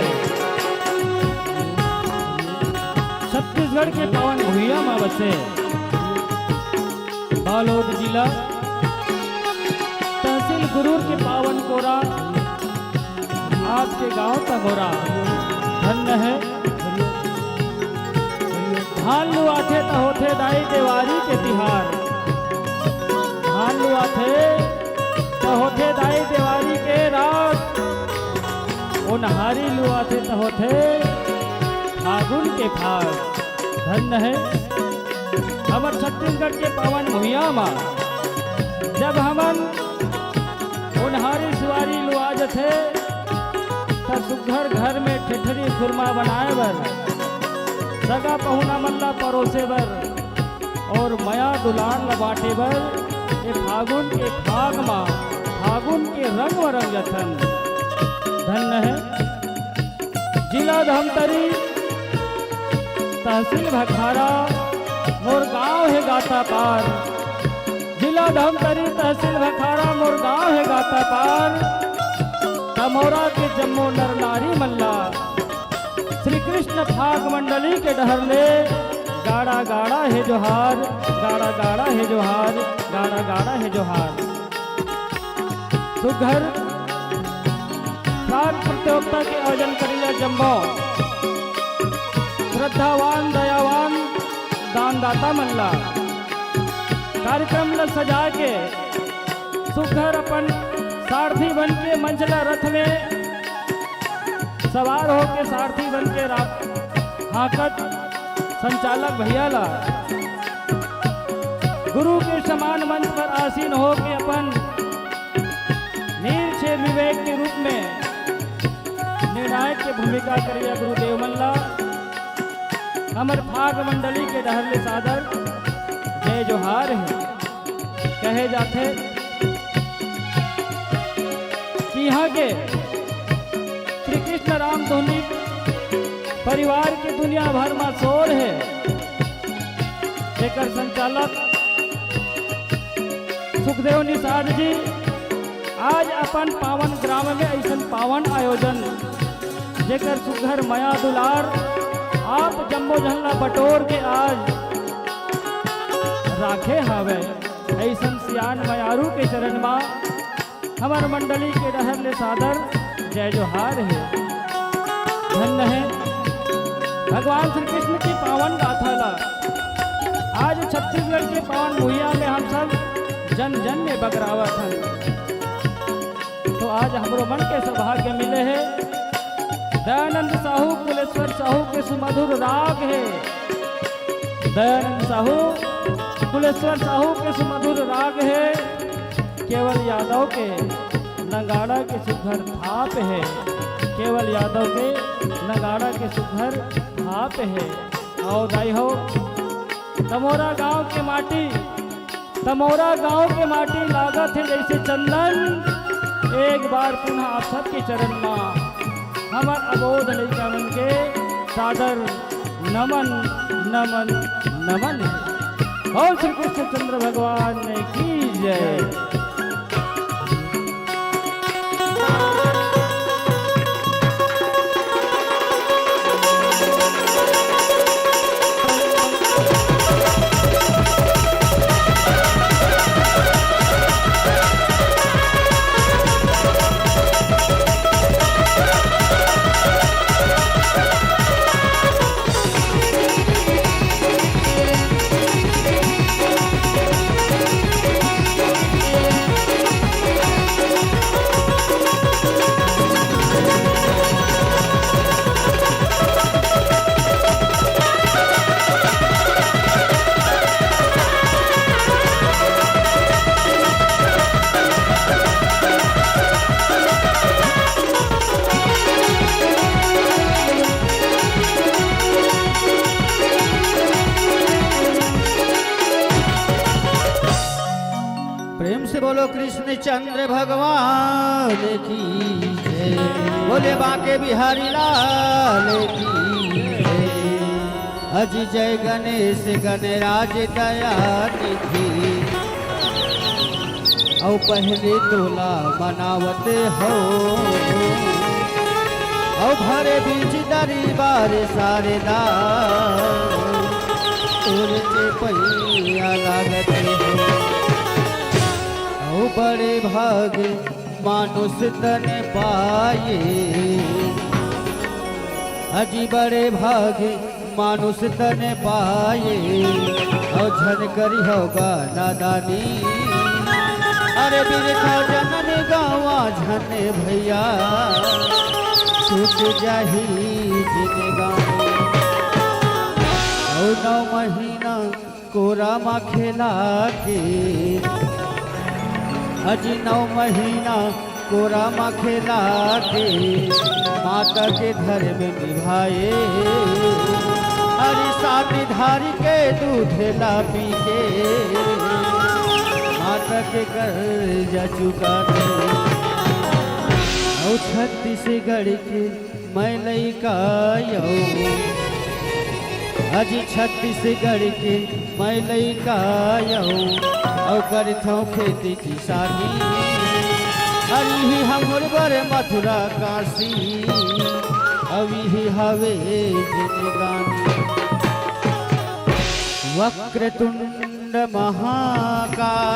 S2: छत्तीसगढ़ के पावन भूइया में बसे बालोद जिला तहसील गुरूर के पावन कोरा आपके गांव तगोरा धन्य है। धान लुआथे त होथे दाई देवारी के तिहार, धान लुआथे त होथे दाई देवारी के रात, ओ नहारी लुआथे त होथे फागुन के फाग। धन्य है हमर छत्तीसगढ़ के पावन भूइया में जब हमन उन्हारी सुवारी लुआज थे त सुघर घर में ठेठरी खुरमा बनाए बर सगा पहुना मल्ला परोसे बर और मया दुलान ल बाटे बर ये फागुन के फाग मा फागुन के रंग रंगथन। धन्य है जिला धमतरी तहसील भखारा मोर गांव है गाता पार, जिला धमतरी तहसील भखारा मोर गांव है गाता पार। तमोरा के जम्मो नर नारी मल्ला श्री कृष्ण फाग मंडली के डहरले गाड़ा गाड़ा है जोहार, गाड़ा गाड़ा है जोहार, गाड़ा गाड़ा है जोहार। सुघर फाग प्रतियोगिता के आयोजन करिया जम्मो श्रद्धावान दयावान दानदाता मल्ला कार्यक्रम ल सजा के सुघर अपन सारथी बन के मंचला रथ में सवार होके सारथी बन के हाकत संचालक भैया ला गुरु के समान मंच पर आसीन होके अपन नील छेद विवेक के रूप में निर्णायक की भूमिका करिया गुरुदेव मल्ला हमर फाग मंडली के डहरले सादर जय जोहार है। कहे जाते कि यहाँ के श्री कृष्ण राम धोनी परिवार की दुनिया भर में शोर है, जेकर संचालक सुखदेव निषाद जी आज अपन पावन ग्राम में ऐसा पावन आयोजन जेकर सुघर मया दुलार आप जम्मो झल्ला बटोर के आज राखे हवे। ऐसन सियान मयारू के चरण में हमार मंडली के डहरले सादर जय जोहार है। धन्य है भगवान श्री कृष्ण की पावन गाथा ला आज छत्तीसगढ़ के पावन भूइया में हम सब जन जन में बगरावत हैं। तो आज हमरो मन के सौभाग्य मिले हैं दयानंद साहू कुलेश्वर साहू के सुमधुर राग है, दयानंद साहू कुलेश्वर साहू के सुमधुर राग है, केवल यादव के नगाड़ा के सुघर थाप है, केवल यादव के नगाड़ा के सुघर थाप है। आओ दाई हो तमोरा गांव के माटी, तमोरा गांव के माटी लागत है जैसे चंदन। एक बार पुनः आप सबके चरण में हमार अबोध लड़का मन के सादर नमन नमन नमन। और श्री कृष्ण चंद्र भगवान की जय। बोलो कृष्ण चंद्र भगवान की जय, बोले बांके बिहारी लाल की जय। अज जय गणेश गणराज दया निधि, औ पहले तोला मनावते हो औ भरे बीच दरबार सारे उनके पैया लागते हो औ बड़े भाग मानुष तन पाए अजी बड़े भाग मानुष तन पाए और झन करी होगा नादानी अरे बिरखा जनन गावा झन भैया छूट जाही जिनगानी और 9 महीना कोरा मा खेला के अजी 9 महीना कोरा मा खेला के माता के धर्म निभाए अरे साथी धारी के दूध ला पी के माता के कर्जा चुकाते और 36गढ़ के मैं लइका अजी 36गढ़ के मैं लइका और करथो खेती किसानी अरे ही हमर बर मथुरा काशी अभी ही हवे जिनगानी वक्रतुंड महाकाय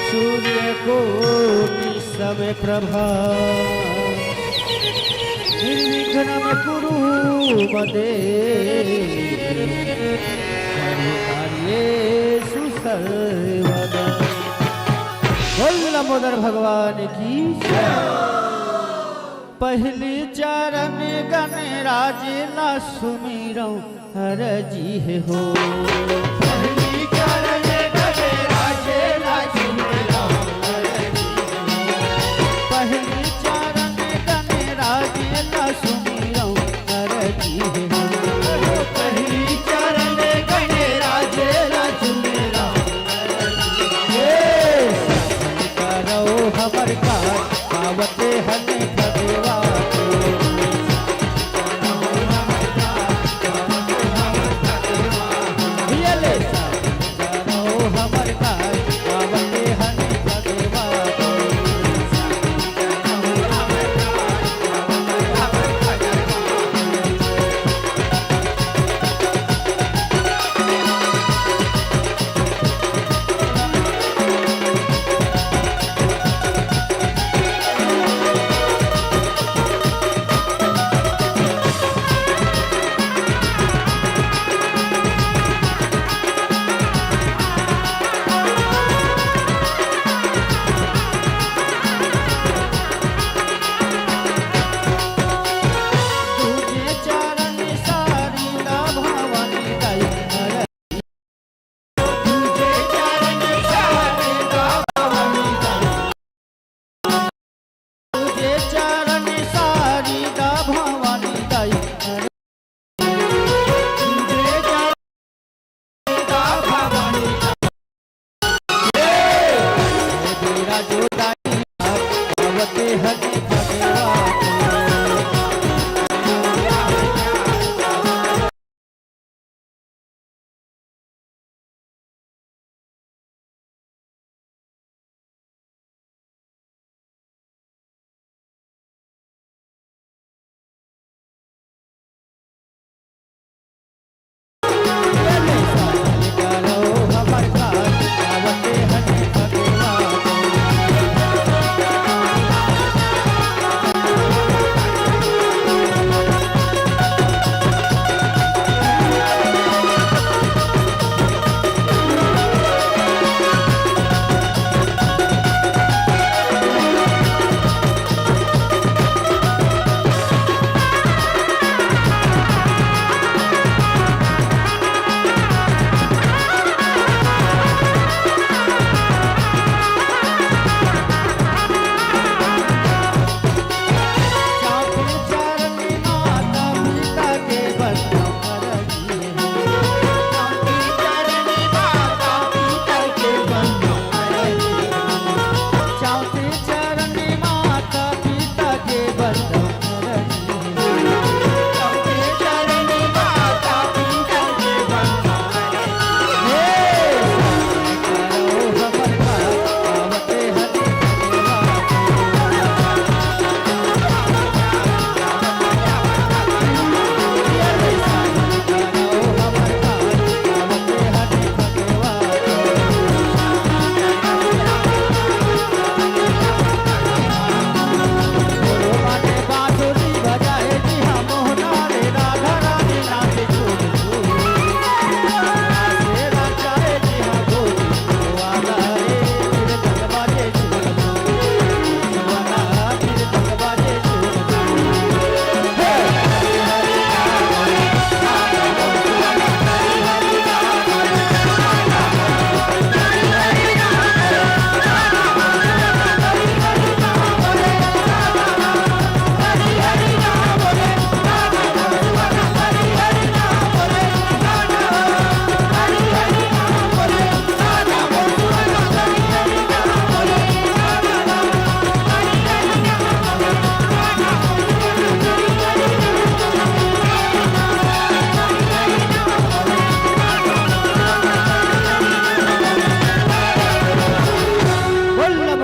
S2: सूर्य कोटि समय प्रभा निर्विघ्नं कुरु मदे कार्येषु सर्वदा। बोल लंबोदर भगवान की पहली चरण गणराज ला सुमिरो हर जी हो पहली चरण गणराज ला सुमिरो पहली चरण गणराज ला सुमिरो हर जी हो पहली चरण गणराज ला सुमिरो करो हमर कार पावते हने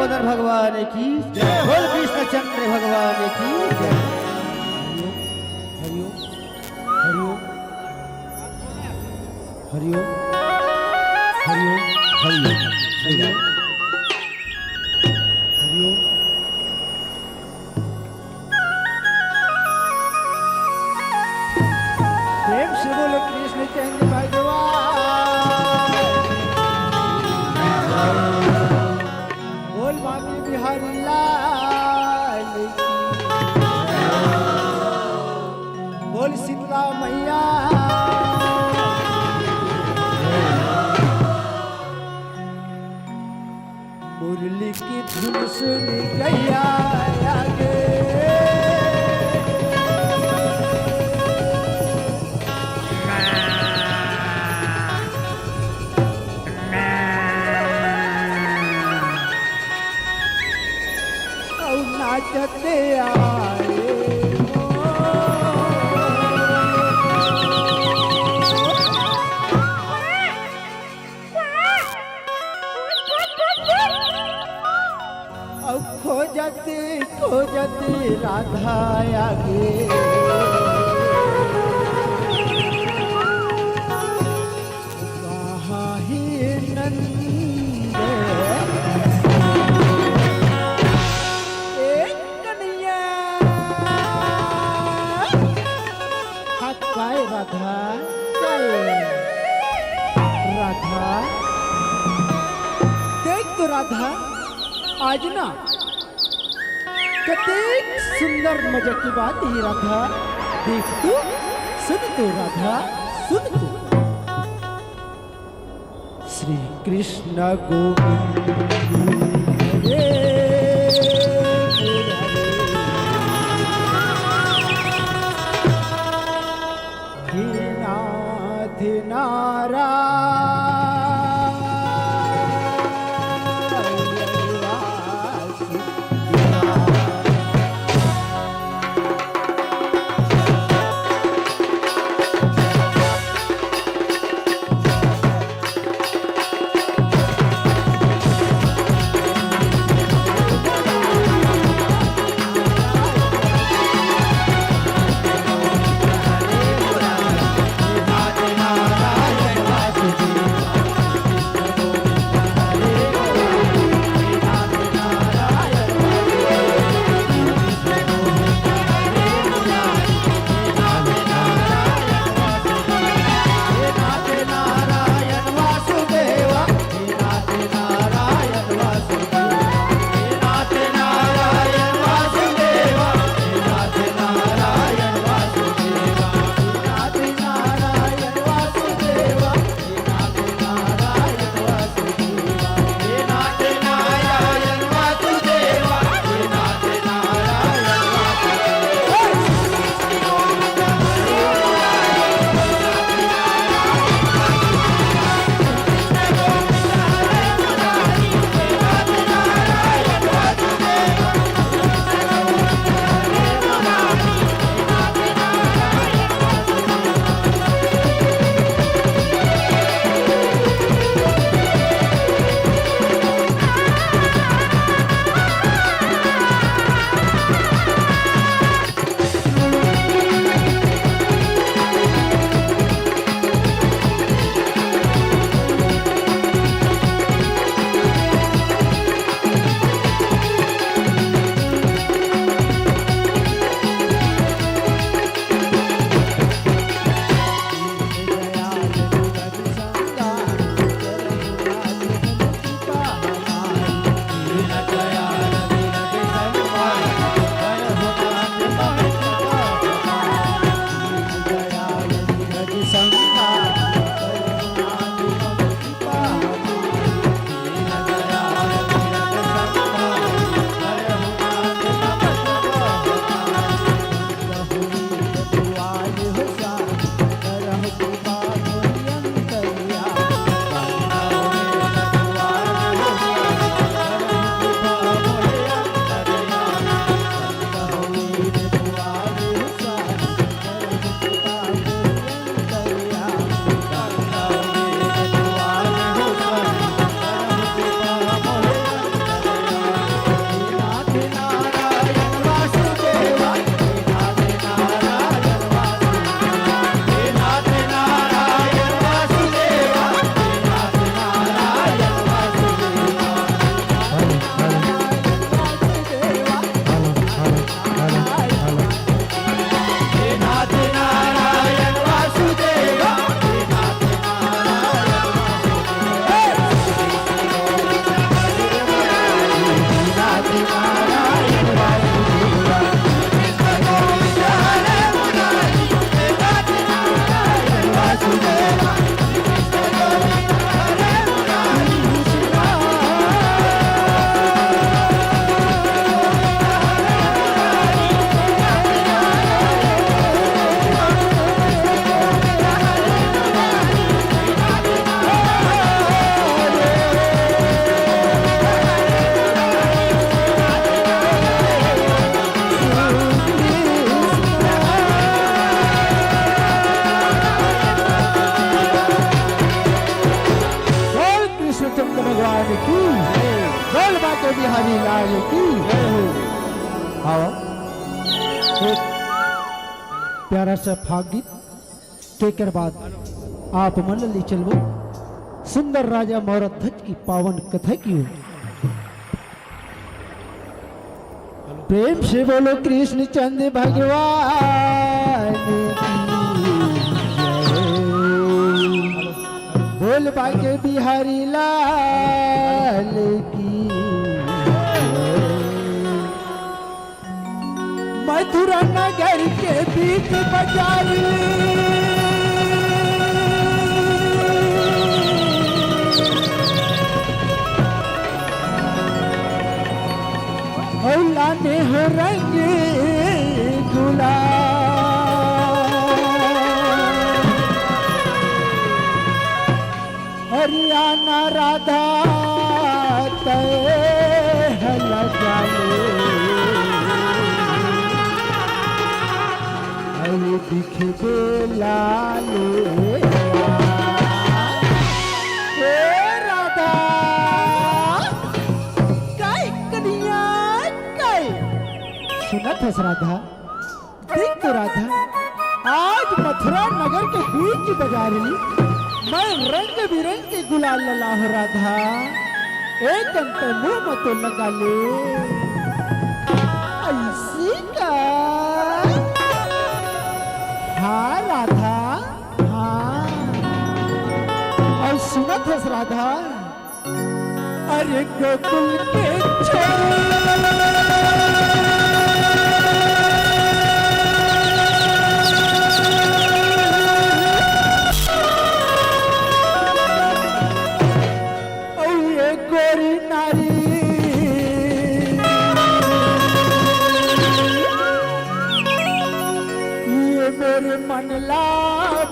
S2: दामोदर भगवान की बोल कृष्ण चंद्र भगवान की
S3: हरिओम हरिओम हरिओम हरिओम हरिओम हरिओम हरिओम
S2: प्रेम से बोलो कृष्ण चंद्र भगवान बोल बाबी बिहारी लाल की बोल शीतला मैया मुरली की धुन सुन गया आगे नाचते आए अब खोजते राधा आगे कहाँ ही नंद राधा राधा देख तो राधा आज ना कितनी सुंदर मजा की बात है राधा देख तू सुन तू राधा सुन तू श्री कृष्ण गोविंद नारा लाल की आओ एक प्यारा सा फाग गीत के बाद आप मन ली चलो सुंदर राजा मोहरत ध्वज की पावन कथा की प्रेम से बोलो कृष्ण चंद्र भगवान बोल बाके बिहारी लाल की मथुरा नगर के बीच बाजार लाने हो रंग गुलाल हरियाणा राधा तहला जाले अरे दिखे लाले राधा सुनत है राधा देख तो राधा आज मथुरा नगर के बीच बाजार ली मैं रंग बिरंग के गुलाल लला हो राधा एक अंत मुंह में तो लगा ले ऐसी का हाँ राधा हाँ और सुनत है राधा अरे गोकुल के मन ला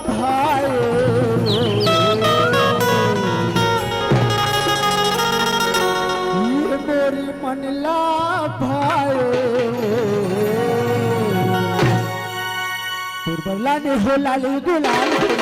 S2: भाए ये मेरी मन ला भाए तुरबला ने हो लाल गुलाल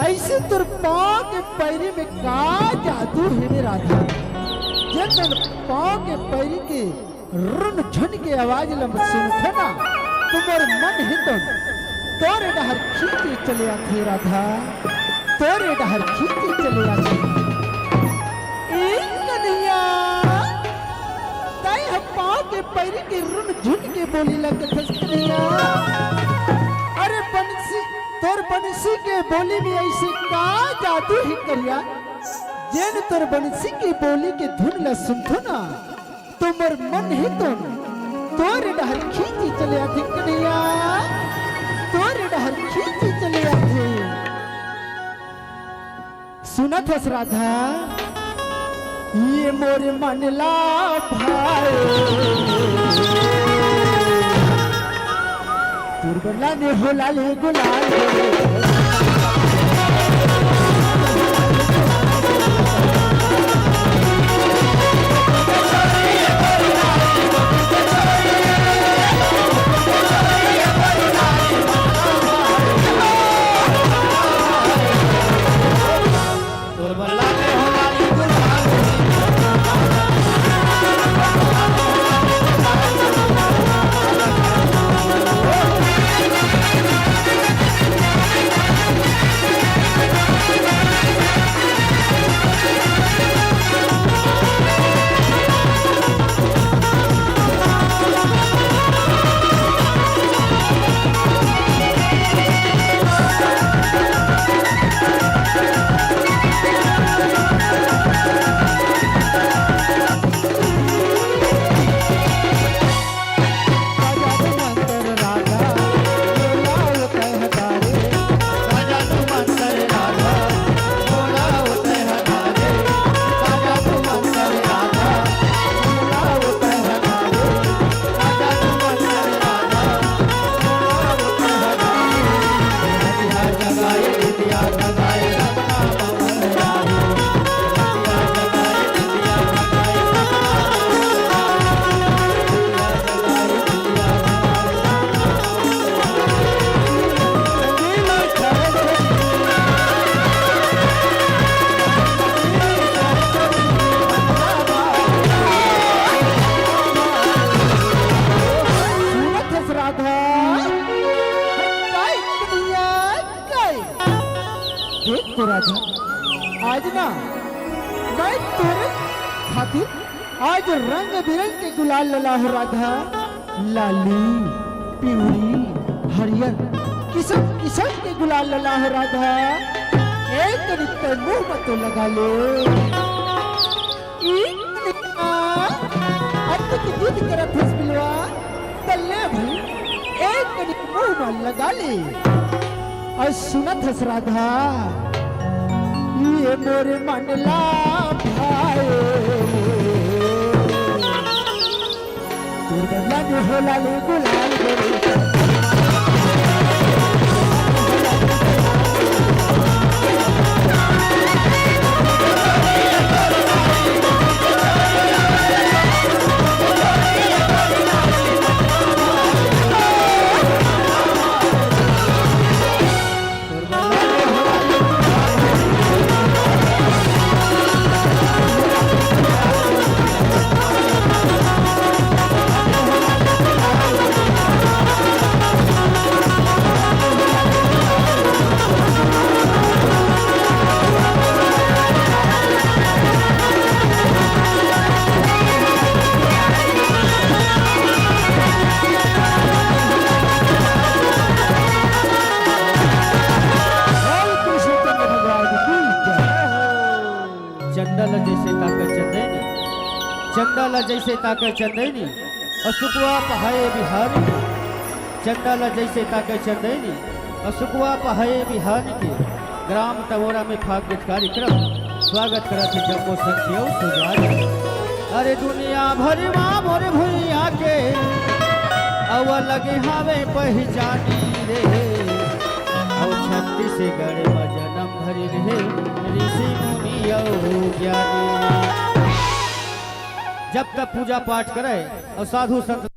S2: ऐसे तुर पाँव के पैरी में का जादू है रे राधा। जे तन पाँव के पैरी के रुन झुन के आवाज लम सुनथे ना तुम्हारे मन हितन तोरे डहर खींचे चले आथे राधा, तोरे डहर खींचे चले आथे। कन्हैया ताई हम पाँव के पैरी के रुन झुन के बोली लग कन्हैया। अरे बंसी तोर बंसी के बोली में ऐसे का जादू ही करिया जेन तोर बंसी की बोली के धुन ल सुनथो ना तुमर मन ही तुम तोर डहर खींची चले आथे कन्हैया, तोर डहर खींची चले आथे। सुनत हस राधा ये मोर मन ला भाई तुरबला ने होला ले गुलाल राधा आज ना मैं तोरे खातिर आज रंग बिरंग के गुलाल लला हो राधा। लाली पिवरी हरियर किस्म किस्म के गुलाल लला हो राधा। एक नित्य मुंह मत तो लगा ले अब की दूध करा फस बिलवा तल्ले भाई एक नित्य मुंह में लगा ले। और सुनत हस राधा ये मोरे मन ला भाई तुरबला ने होला ले गुलाल गोरी चंडाला जैसे ताके चंदैनी असुकवा पहाए बिहारी चंडाला जैसे ताके चंदैनी असुकवा पहाए बिहारी के ग्राम टवोरा में फागुन कार्यक्रम स्वागत करत जम्मू संख्यो सुजारी। अरे दुनिया भर मां मोर भुइया के अव लगे हावे पहचानी रे और छत्तीसगढ़ में जन्म धरी रहे ऋषि मुनि और ज्ञानी। जब तक पूजा पाठ करे और साधु संत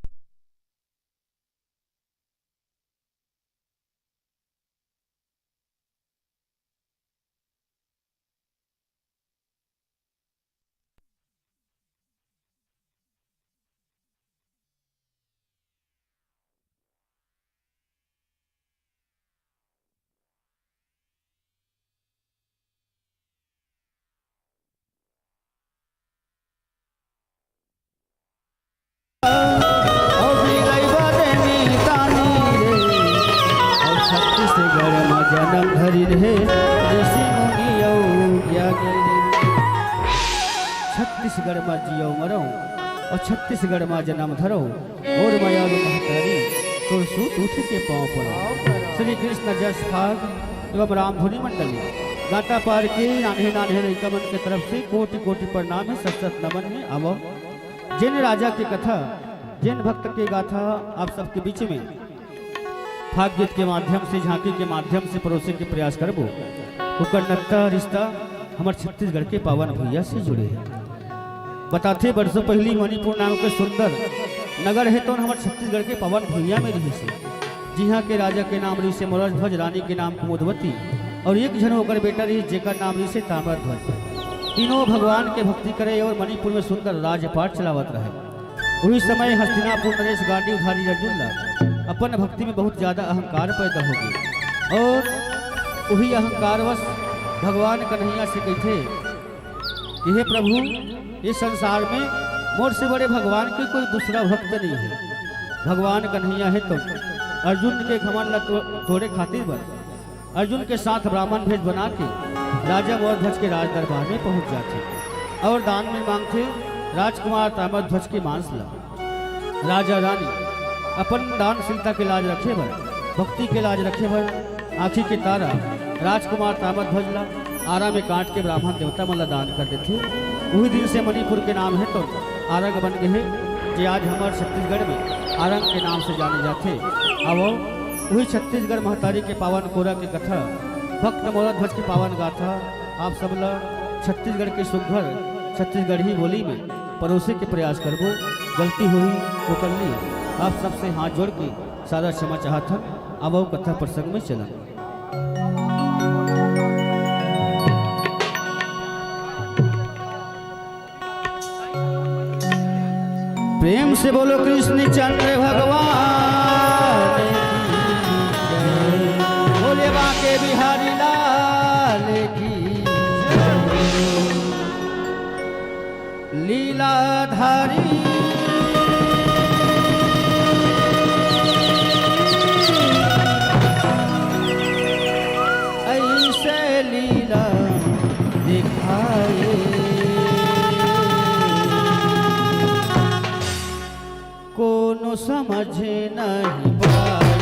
S2: हरि रहे ऋषि मुनि और ज्ञानी। छत्तीसगढ़ में जियो मरो और छत्तीसगढ़ में जन्म धरो और माया महतारी तोर सूत उठ के पाँव पड़ो। श्री कृष्ण जस भाग एवं रामधुनी मंडली गाता पार के नान्हे नान्हे रईकमन के तरफ से कोटि कोटि प्रणाम है, सत सत नमन है। अब जिन राजा की कथा जिन भक्त की गाथा आप सबके बीच में फाग गीत के माध्यम से झांकी के माध्यम से परोसे के प्रयास करबो। ओकर नक्ता रिश्ता हमारे छत्तीसगढ़ के पावन भैया से जुड़े हैं। बताते वर्षों पहली मणिपुर नाम के सुंदर नगर है तो हमारे छत्तीसगढ़ के पावन भैया में रही से, जी हाँ के राजा के नाम रही से मोरध्वज, रानी के नाम कुमुदवती और एक जन होकर बेटा रही जेकर नाम रही से ताम्रध्वज। तीनों भगवान के भक्ति करे और मणिपुर में सुंदर राजपाट चलावत रहे। उसी समय हस्तिनापुर नरेश गांडी उधारी अर्जुन अपन भक्ति में बहुत ज्यादा अहंकार पैदा हो गई और वही अहंकारवश भगवान कन्हैया से कहते कि हे प्रभु इस संसार में मोर से बड़े भगवान के कोई दूसरा भक्त नहीं है। भगवान कन्हैया है तो अर्जुन के घमंड तोड़े खातिर बन अर्जुन के साथ ब्राह्मण भेष बना के राजा मोरध्वज के राज दरबार में पहुंच जाते और दान में मांगते राजकुमार ताम्रध्वज के मांस ला। राजा रानी अपन दानशीलता के लाज रखे भर भक्ति के लाज रखे भर आँखी के तारा राजकुमार ताम्रध्वज ला आरा में काट के ब्राह्मण देवता मला दान कर देते। वही दिन से मणिपुर के नाम है तो आरंग बन गए जो आज हमारे छत्तीसगढ़ में आरंग के नाम से जाने जाते। अब वही छत्तीसगढ़ महतारी के पावन कोरा की कथा भक्त मोरध्वज की पावन गाथा आप सब ला छत्तीसगढ़ के सुघर छत्तीसगढ़ी बोली में परोसे के प्रयास करबो। गलती हुई तो कर ली आप सबसे हाथ जोड़ के सारा क्षमा चाहता। अब वो कथा प्रसंग में चला। प्रेम से बोलो कृष्ण चंद्र भगवान बोले बाके बिहारी लाल की लीलाधारी ऐसे लीला दिखाए कोनो समझ नहीं पाए।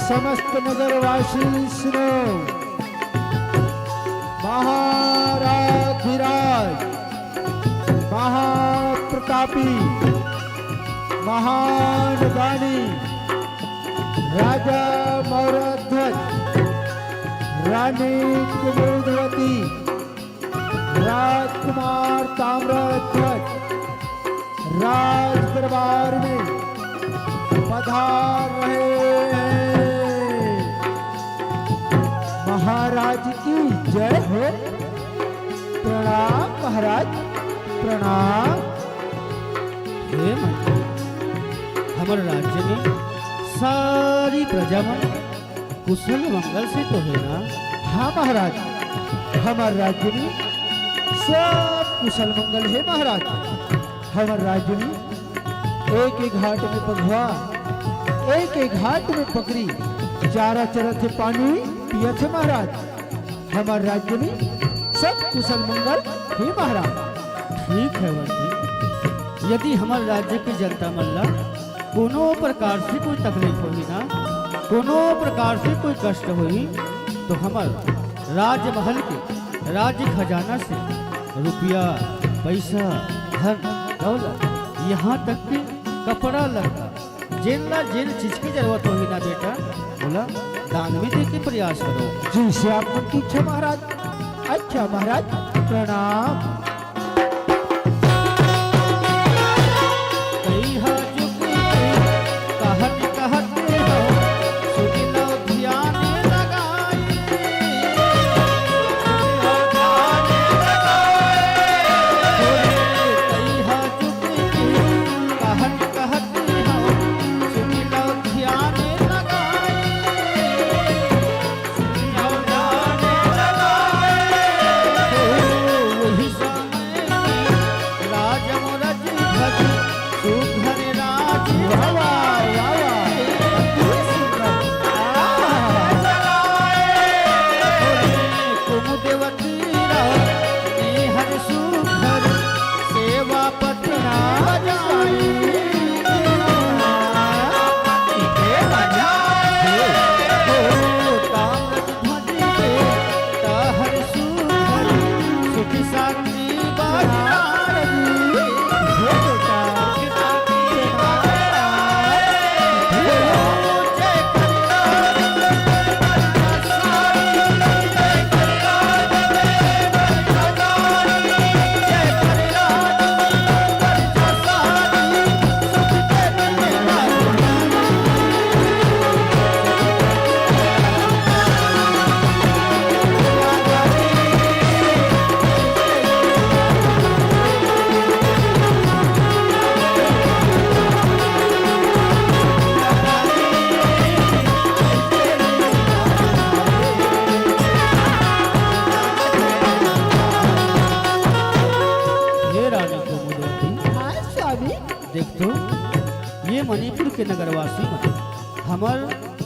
S5: समस्त नगरवासी सुनो। महाराधिराज महाप्रतापी महान दानी राजा मोरध्वज रानी कुमुदवती राजकुमार ताम्रध्वज राज दरबार में पधार रहे हैं। महाराज की जय हो। प्रणाम महाराज प्रणाम।
S2: हे मंत्री हमारे राज्य में सारी प्रजा मन कुशल मंगल से तो है ना?
S5: हाँ महाराज हमारे राज्य में सब कुशल मंगल है महाराज। हमारे राज्य में एक एक घाट में बघवा, एक एक घाट में बकरी, चारा चरत है पानी पियत है महाराज। हमार राज्य में सब कुशल मंगल हे महाराज।
S2: ठीक है वंशी, यदि हमारे राज्य की जनता मल्ला कोनो प्रकार से कोई तकलीफ होगी ना, कोनो प्रकार से कोई कष्ट होगी, तो हमार राजमहल के राज्य खजाना से रुपया पैसा धन दौलत यहाँ तक कि कपड़ा लड़का जेल जेल चीज की जरूरत होगी ना बेटा, बोला दान भी दे के प्रयास करो।
S5: जी से आपकी इच्छा महाराज। अच्छा महाराज प्रणाम।
S2: देख तो ये मणिपुर के नगरवासी मन हमर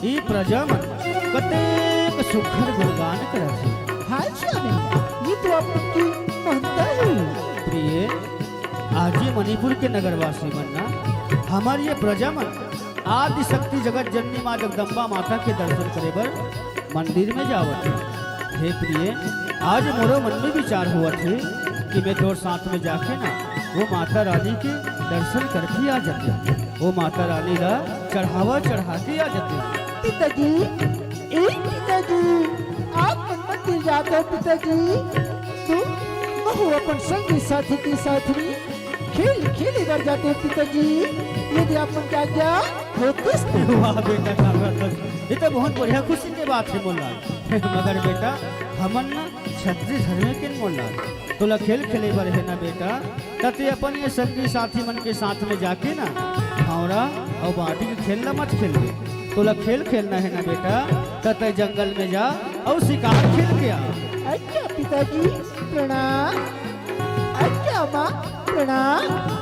S2: ई प्रजा मन कतेक सुखर गुणगान करत है।
S5: हाँ स्वामी, ये तो आपकी महत्ता है।
S2: प्रिय, आज ये मणिपुर के नगरवासी मन ना हमार ये प्रजा मन आदि शक्ति जगत जननी माँ जगदम्बा माता के दर्शन करे बर मंदिर में जावत है। हे प्रिय, आज मोरो मन में विचार हुआ थे कि मैं तोर साथ में जाके ना वो माता रानी के दर्शन करके आ जाते, वो माता रानी का चढ़ावा चढ़ा के आ जाते।
S5: पिताजी, पिताजी, आप मंदिर जाते हो पिताजी, तो बहु अपन संगी साथी के साथ में खेल कर जाते हो पिताजी, यदि आप क्या क्या होते।
S2: वाह बेटा, ये तो बहुत बढ़िया खुशी की बात है मोल्ला। मगर बेटा हमन ना छत्री धर्म के मोल्ला तोला खेल खेले बर है ना बेटा, तते अपन ये संगी साथी मन के साथ में जाके ना हौरा और बाटी के खेलना मत खेल, तोला खेल खेलना है ना बेटा, तते जंगल में जा और शिकार खेल के आ।
S5: अच्छा पिताजी प्रणाम। अच्छा माँ प्रणाम।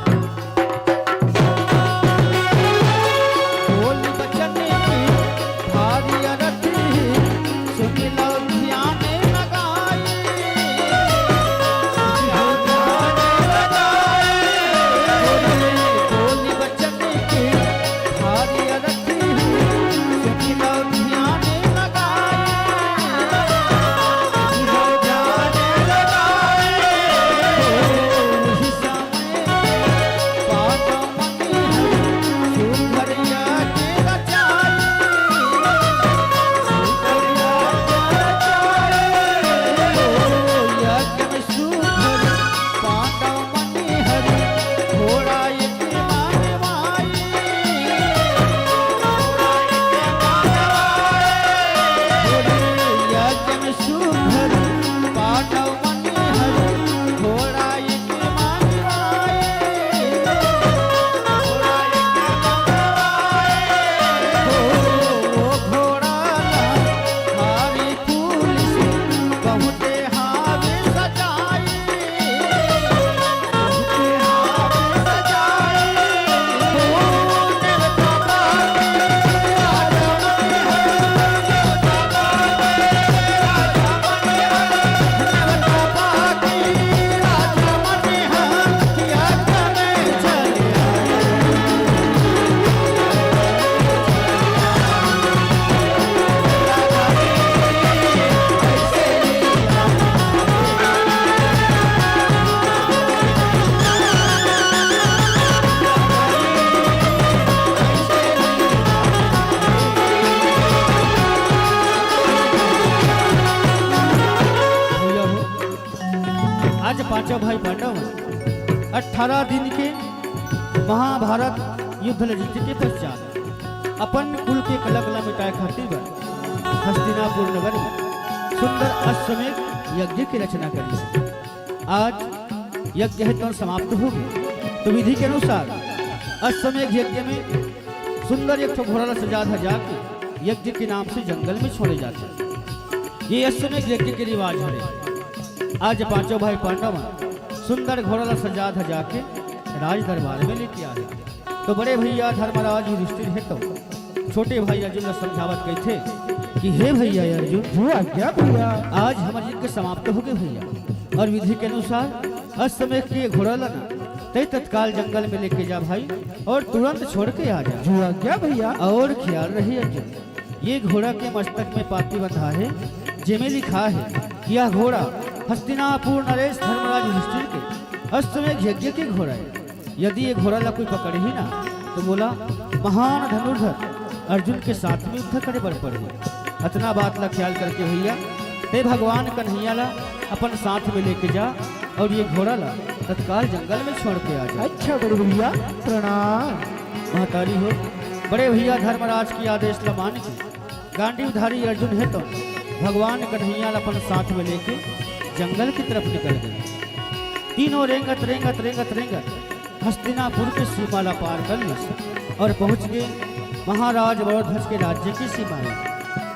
S2: पांचों भाई पांडव 18 दिन के महाभारत युद्ध जीत के पश्चात अपन कुल के कलकला मिटाए खातिर पर हस्तिनापुर नगर में सुंदर अश्वमेध यज्ञ की रचना करी। आज यज्ञ हेतु समाप्त हो गई तो विधि के अनुसार अश्वमेध यज्ञ में सुंदर एक घोड़ा सजा धजा के यज्ञ के नाम से जंगल में छोड़े जाते हैं। ये अश्वमेध यज्ञ के रिवाज है। आज पांचों भाई पांडव सुंदर घोड़ा सजा धजा के राज दरबार में लेके आ गए तो बड़े भैया धर्मराज युधिष्ठिर है तो छोटे भाई अर्जुन ने समझावत गए थे कि हे भैया अर्जुन,
S5: हुआ क्या भैया?
S2: आज हमारे यज्ञ समाप्त हो गए भैया, और विधि के अनुसार अश्वमेध के घोड़ा लगा तय तत्काल जंगल में लेके जा भाई और तुरंत छोड़ के आ जा।
S5: हुआ क्या भैया?
S2: और ख्याल रही अर्जुन, ये घोड़ा के मस्तक में पाती बंधा है जिसमें लिखा है कि यह घोड़ा हस्तिनापुर नरेश धर्मराज युधिष्ठिर के अश्वमेध यज्ञ के घोड़ा है। यदि ये घोड़ा ला कोई पकड़े ही ना तो बोला महान धनुर्धर अर्जुन के साथ में युद्ध करे बड़ पड़े। इतना बात ला ख्याल करके भैया ते भगवान कन्हैया ला अपन साथ में लेके जा और ये घोड़ा ला तत्काल जंगल में छोड़ के आ जा।
S5: अच्छा बड़े भैया, प्रणाम।
S2: महतारी हो बड़े भैया धर्मराज की आदेश ला मान के गांडीवधारी अर्जुन है तो भगवान कन्हैया ला अपन साथ में लेके जंगल की तरफ निकल गए। तीनों रेंगत रेंगत रेंगत रेंगत हस्तिनापुर के सीमा ला पार कर ली और पहुंच गए महाराज वरध्वज के राज्य की सीमा में।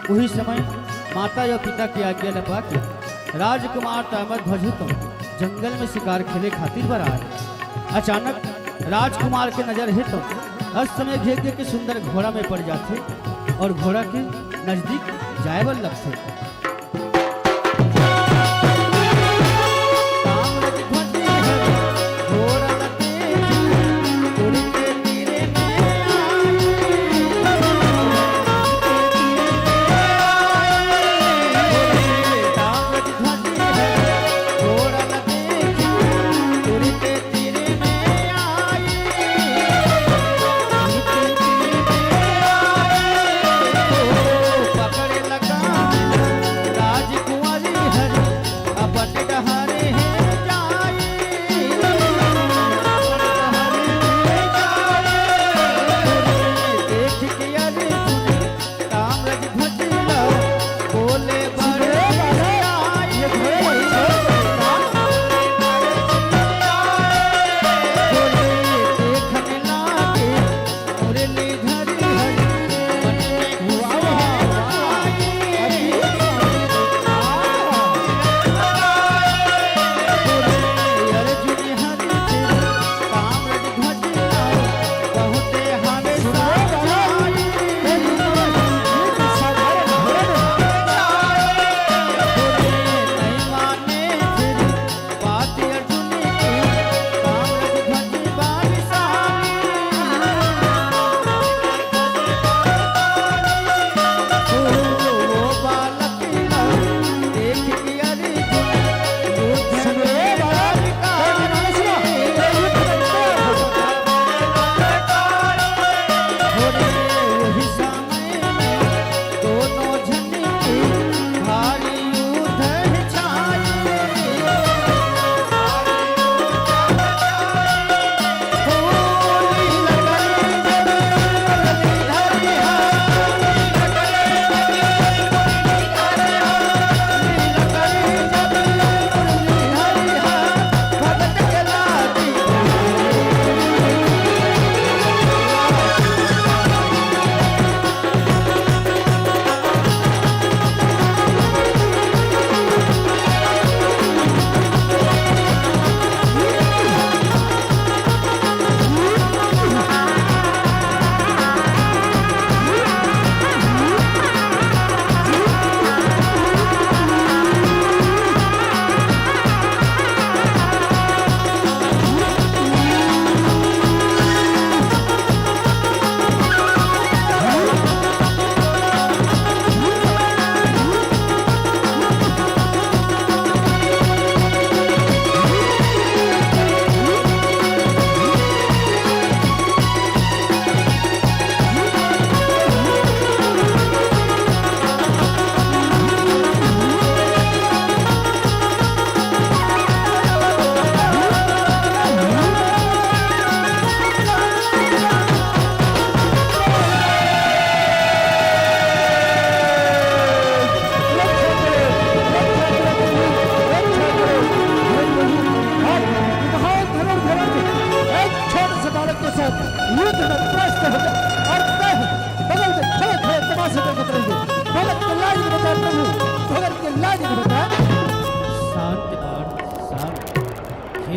S2: वही समय माता या पिता की आज्ञा न पाके राजकुमार ताम्रध्वज तो जंगल में शिकार खेले खातिर पर आए। अचानक राजकुमार के नजर है तो अश्वमेध यज्ञ के सुंदर घोड़ा में पड़ जाते और घोड़ा के नजदीक जाए बल लगते।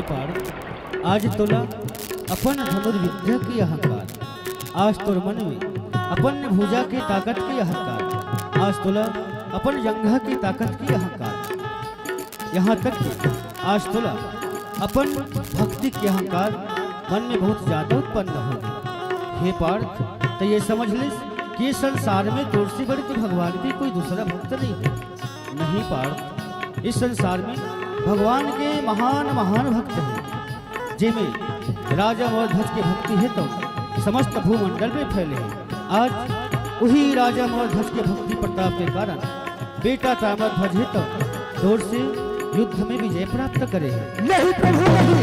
S2: पार आज तोला अपन धनुर्विद्या की अहंकार, आज तोर मन में अपन भुजा की ताकत की अहंकार, आज तोला अपन जंघा की ताकत की अहंकार, यहाँ तक कि आज तोला अपन भक्ति की अहंकार मन में बहुत ज्यादा उत्पन्न होगी। हे पार्थ, तो ये समझ ले कि इस संसार में तोर से बढ़ के भगवान की कोई दूसरा भक्त नहीं है। नहीं पार्थ, इस संसार में भगवान के महान महान भक्त हैं, जिनमें राजा मौध्वज की भक्ति है तो समस्त भूमंडल में फैले हैं। आज वही राजा मौध्वज के भक्ति प्रताप के कारण बेटा ताम्रध्वज है तो तोर से युद्ध में विजय प्राप्त करे हैं।
S5: नहीं प्रभु नहीं,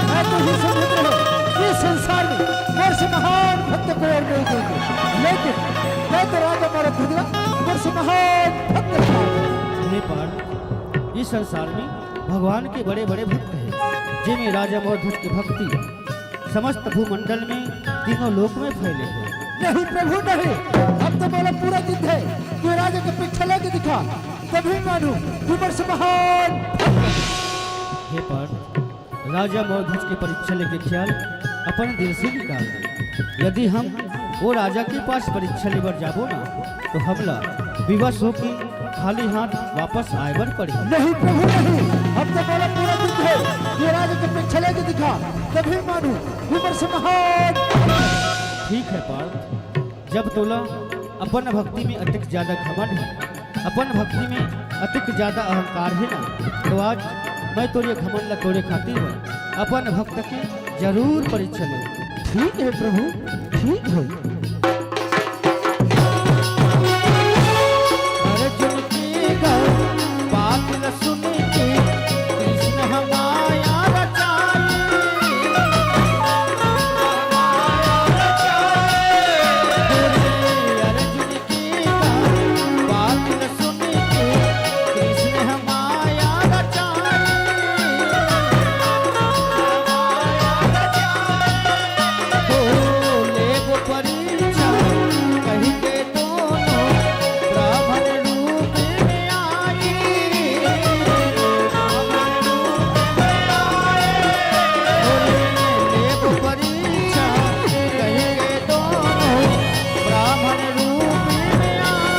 S5: मैं तो ही समुद्र हूँ इस संसार में मेरे से महान भक्त को और नहीं देंगे, लेकिन मैं तो राजा मारा खुदरा मेरे से महान भक्त था।
S2: हे पार्थ, इस संसार में भगवान के बड़े बड़े भक्त हैं, जिनमें राजा मौध्वज की भक्ति समस्त भूमंडल में तीनों लोक में फैले हैं।
S5: नहीं प्रभु नहीं, अब तो मेरा पूरा जिद है कि राजा के पीछे लेके दिखा, तभी मानू तू मेरे से महान।
S2: हे पार्थ, राजा मौध्वज की परीक्षा लेके ख्याल अपन दिल से निकाल दे। यदि हम वो राजा के पास परीक्षा लेकर जाबो ना तो हमला विवश होके खाली हाथ वापस आए बर पड़ी।
S5: नहीं प्रभु नहीं, अब तो मेरा पूरा जिद है कि राजा के पीछे लेके दिखा, तभी मानू तू मेरे से महान।
S2: ठीक है पार्थ, जब तोला अपन भक्ति में अतिक ज्यादा घमंड है, अपन भक्ति में अतिक ज्यादा अहंकार है ना, तो आज मैं तोरे घमंड ला तोरे खातिर अपन भक्त की जरूर परीक्षा ले।
S5: ठीक है प्रभु, ठीक है।
S2: अर्जुन की बात न सुन के कृष्ण हमाया रचाए, अर्जुन की बात न सुन के कृष्ण हमाया रचाए, ले वो परीक्षा कहीं के दोनों ब्राह्मण रूप में आई, ले वो परीक्षा कहीं के दोनों ब्राह्मण रूप में आई,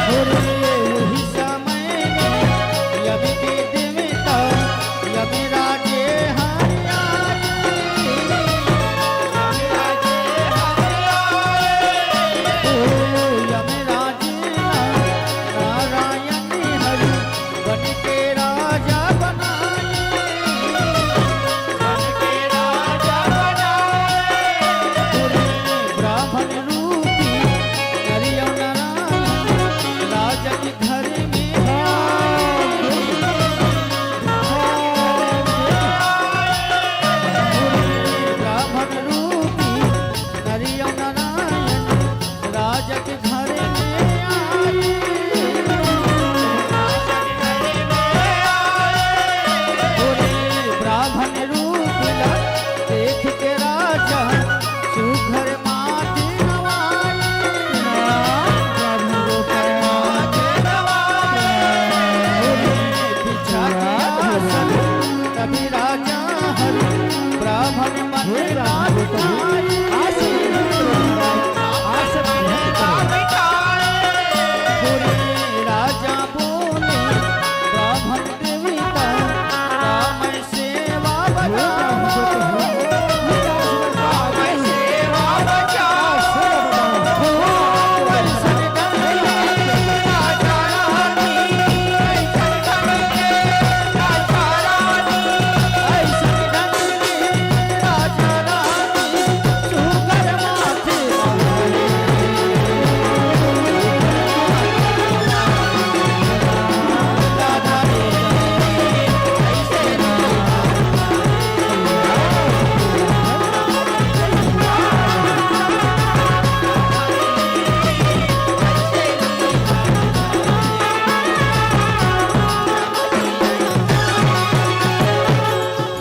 S2: वही समय में यमी की देवता यमी राजे नारायण हरि बन के राजा बनाए, ब्राह्मण रूपी नरियो नारायण राजा के घर में ब्राह्मण रूपी नरियो नारायण राजा के घर में आए, ब्राह्मण रूप देख के राजा सुघर माथे नवाए, बिछा के आसन तभी राजा हरि ब्राह्मण मन राजा बोले ब्राह्मण देवता राम सेवा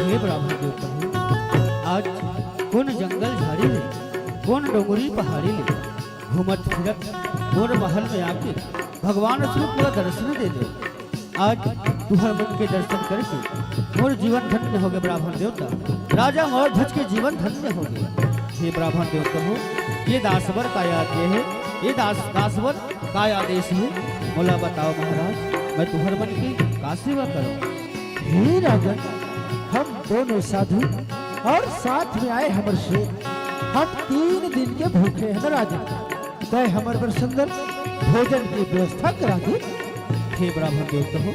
S2: हे ब्राह्मण देवता हो, आज कौन जंगल झाड़ी ले, कौन डोंगरी पहाड़ी ले, घूमत फिरत मोर महल में आके भगवान स्वरूप का दर्शन दे दो। आज तुहर मन के दर्शन करके मोर जीवन धन्य हो गए ब्राह्मण देवता। राजा मौर्धज के जीवन धन्य हो गए। हे ब्राह्मण देवता हो, ये दासवर का आदेश है, ये दासवर का आदेश है। बोला बताओ महाराज, मैं तुहर मन की का सेवा करूं?
S5: हे राजन, हम दोनों साधु और साथ में आए हमर शेर, हम 3 दिन के भूखे हैं राजन। तय हमर पर सुंदर भोजन की व्यवस्था करा दे।
S2: हे ब्राह्मण देवता हो,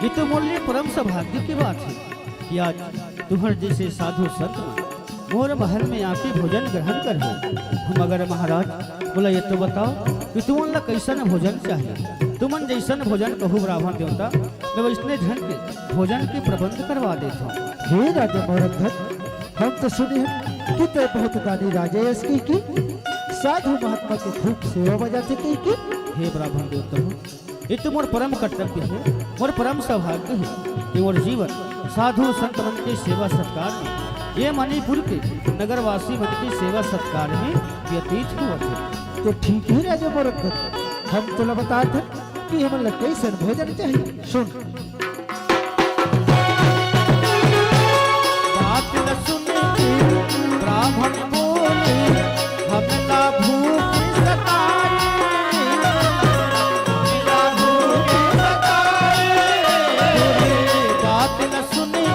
S2: ये तो मोर लिए परम सौभाग्य की बात है कि आज तुम्हारे जैसे साधु संत मोर महल में आके भोजन ग्रहण कर हम। अगर महाराज बोला ये तो बताओ कि तुमन ला कैसन भोजन चाहिए? तुमन जैसन भोजन कहू ब्राह्मण देवता, मैं वैसने ढंग के भोजन के प्रबंध करवा देता हूँ।
S5: हे राजा मौर्धज, हम तो सुने हैं कि तय बहुत दानी राजा है इसकी की साधु महात्मा की खूब सेवा बजाते की।
S2: हे ब्राह्मण देवता हो, ये तो मोर परम कर्तव्य है, मोर परम सौभाग्य है कि मोर जीवन साधु संत मन के सेवा सत्कार में, ये मणिपुर के नगरवासी मन की सेवा सत्कार में व्यतीत हुआ थे।
S5: तो ठीक ही राजा मौर्धज, हम तो बता थे कि हमें लग कैसन भोजन चाहिए। सुन
S2: बात न सुने ब्राह्मण बोले, हमला भूख सताए, हमला भूख सताए। बात न सुने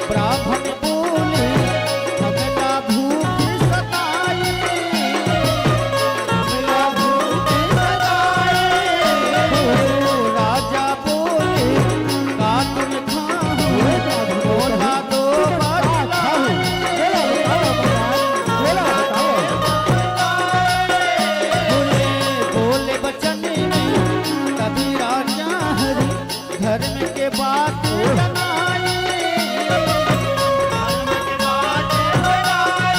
S2: ब्राह्मण बोले, हमला भूख सताए, हमला भूख सताए। राजा बोले का तुम खाओ, बोला दो बोले बचन में कभी राजा हरि धर्म के बात बनाए, धर्म के बात बनाए।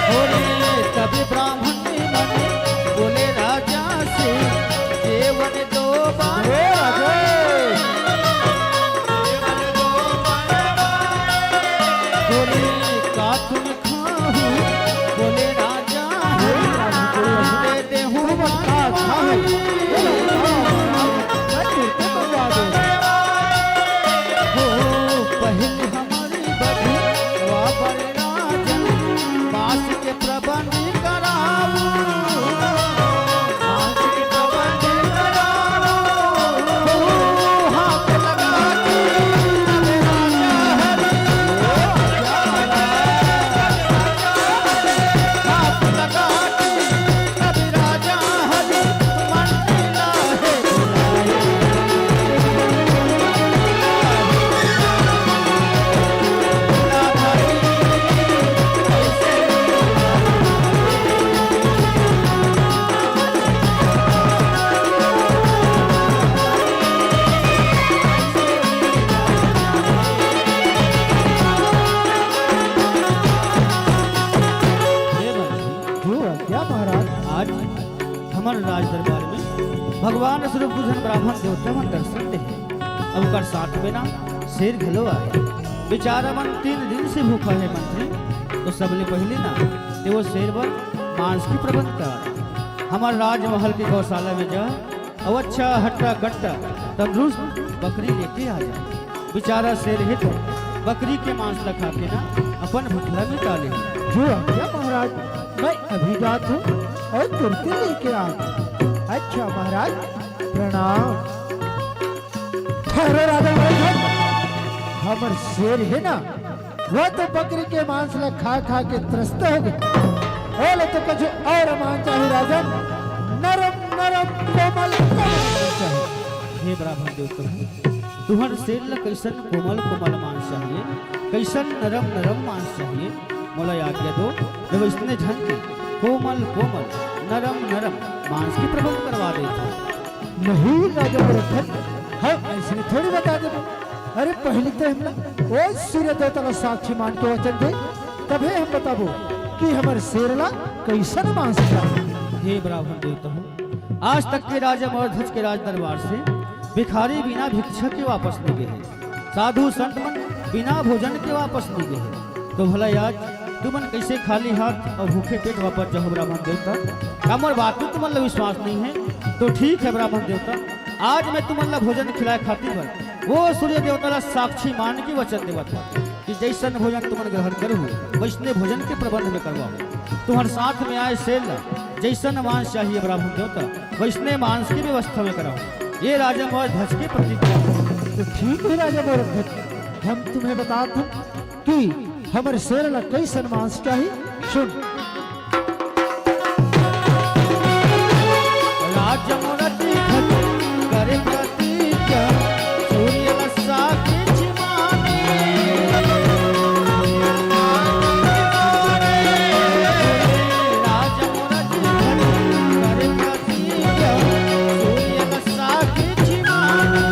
S2: बोले कभी ब्राह्मण मन बोले राजा से केवल 2 बार, बोले का तुम खाओ, बोले राजा दे दे हूँ हो पहले हमारी बधी वापर राजन, बास के प्रबंध कराओ, बास के प्रबंध कराओ। हाथ लगा के राजा हरि, हाथ लगा के कभी राजा हरि मंडला है
S5: क्या महाराज?
S2: आज हमारे राज दरबार में भगवान स्वरूप बुझन ब्राह्मण देवता मन दर्शन दे। अब कर साथ में ना शेर घलो आए। बेचारा मन 3 दिन से भूखा है मंत्री, तो सबले पहले ना ते वो शेर पर मांस की प्रबंध कर हमारे राजमहल के गौशाला में जा और अच्छा हट्टा कट्टा तंदुरुस्त बकरी लेके आ जा। बेचारा शेर है तो बकरी के मांस ला खा के ना अपन भूखला मिटा ले।
S5: जो क्या महाराज, मैं अभी जात हूँ और तुरंत लेके आ। अच्छा महाराज, प्रणाम। अरे राजा मौर्धज, हमर शेर है ना, वो तो बकरी के मांस ला खा खा के त्रस्त हो गए। ओले तो कुछ और मांस चाहिए राजा, नरम नरम कोमल कोमल चाहिए।
S2: हे ब्राह्मण देवता, तुम्हारे शेर ला कैसन कोमल कोमल मांस चाहिए, कैसन नरम नरम मांस चाहिए? मोला आज्ञा दो, जब इसने ढंग के कोमल कोमल नरम नरम मांस की प्रबंध करवा देता।
S5: नहीं राजा मौर्धज, हम ऐसे थोड़ी बता देंगे। अरे पहले तो हम वो सूर्य देवता का साक्षी मान के वचन दे, तभी हम बताबो कि हमारे शेरला कैसन मांस चाहिए।
S2: हे ब्राह्मण देवता हो, आज तक के राजा मौर्धज के राज दरबार से भिखारी बिना भिक्षा के वापस नहीं गए, साधु संत मन बिना भोजन के वापस नहीं गए। तो भला आज तुमन कैसे खाली हाथ और भूखे पेट वापस जाओ ब्राह्मण देवता? हमार बात में तुमन विश्वास नहीं है तो ठीक है ब्राह्मण देवता, आज मैं तुमला भोजन खिलाए खातिर बा वो सूर्य देवता ला साक्षी मान के वचन देवत बा कि जैसन भोजन तुमन ग्रहण करू वैसने भोजन के प्रबंध में करवाओ। तुम्हार साथ में आए सेल जैसन मांस चाहिए ब्राह्मण देवता वैसने मांस की व्यवस्था में कराओ। ये राजा मोहर ध्वज की प्रतिज्ञा है।
S5: तो ठीक है राजा मोरध्वज, हम तुम्हें बताते कि हमारे शेर ला कैसन मांस चाहिए। सुन
S2: राजा मोहर ध्वज करे प्रतिज्ञा सूर्य ला साक्षी माने राजा मोहर ध्वज करे प्रतिज्ञा सूर्य ला साक्षी माने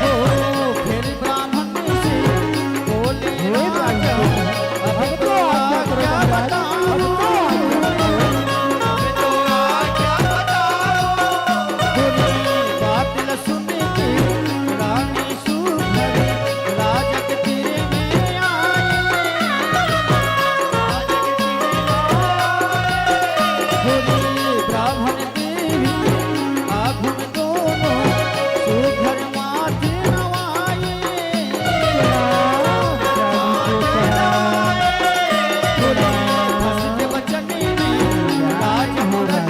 S2: हो फिर ब्राह्मण से बोले राजा अब तो क्या बताऊं बात न सुने के रानी सुधर राजा के तीरे में आए ब्राह्मण देवी आभूम दोनों सुधर माथे नवाए हंसते बचने में राज मुरत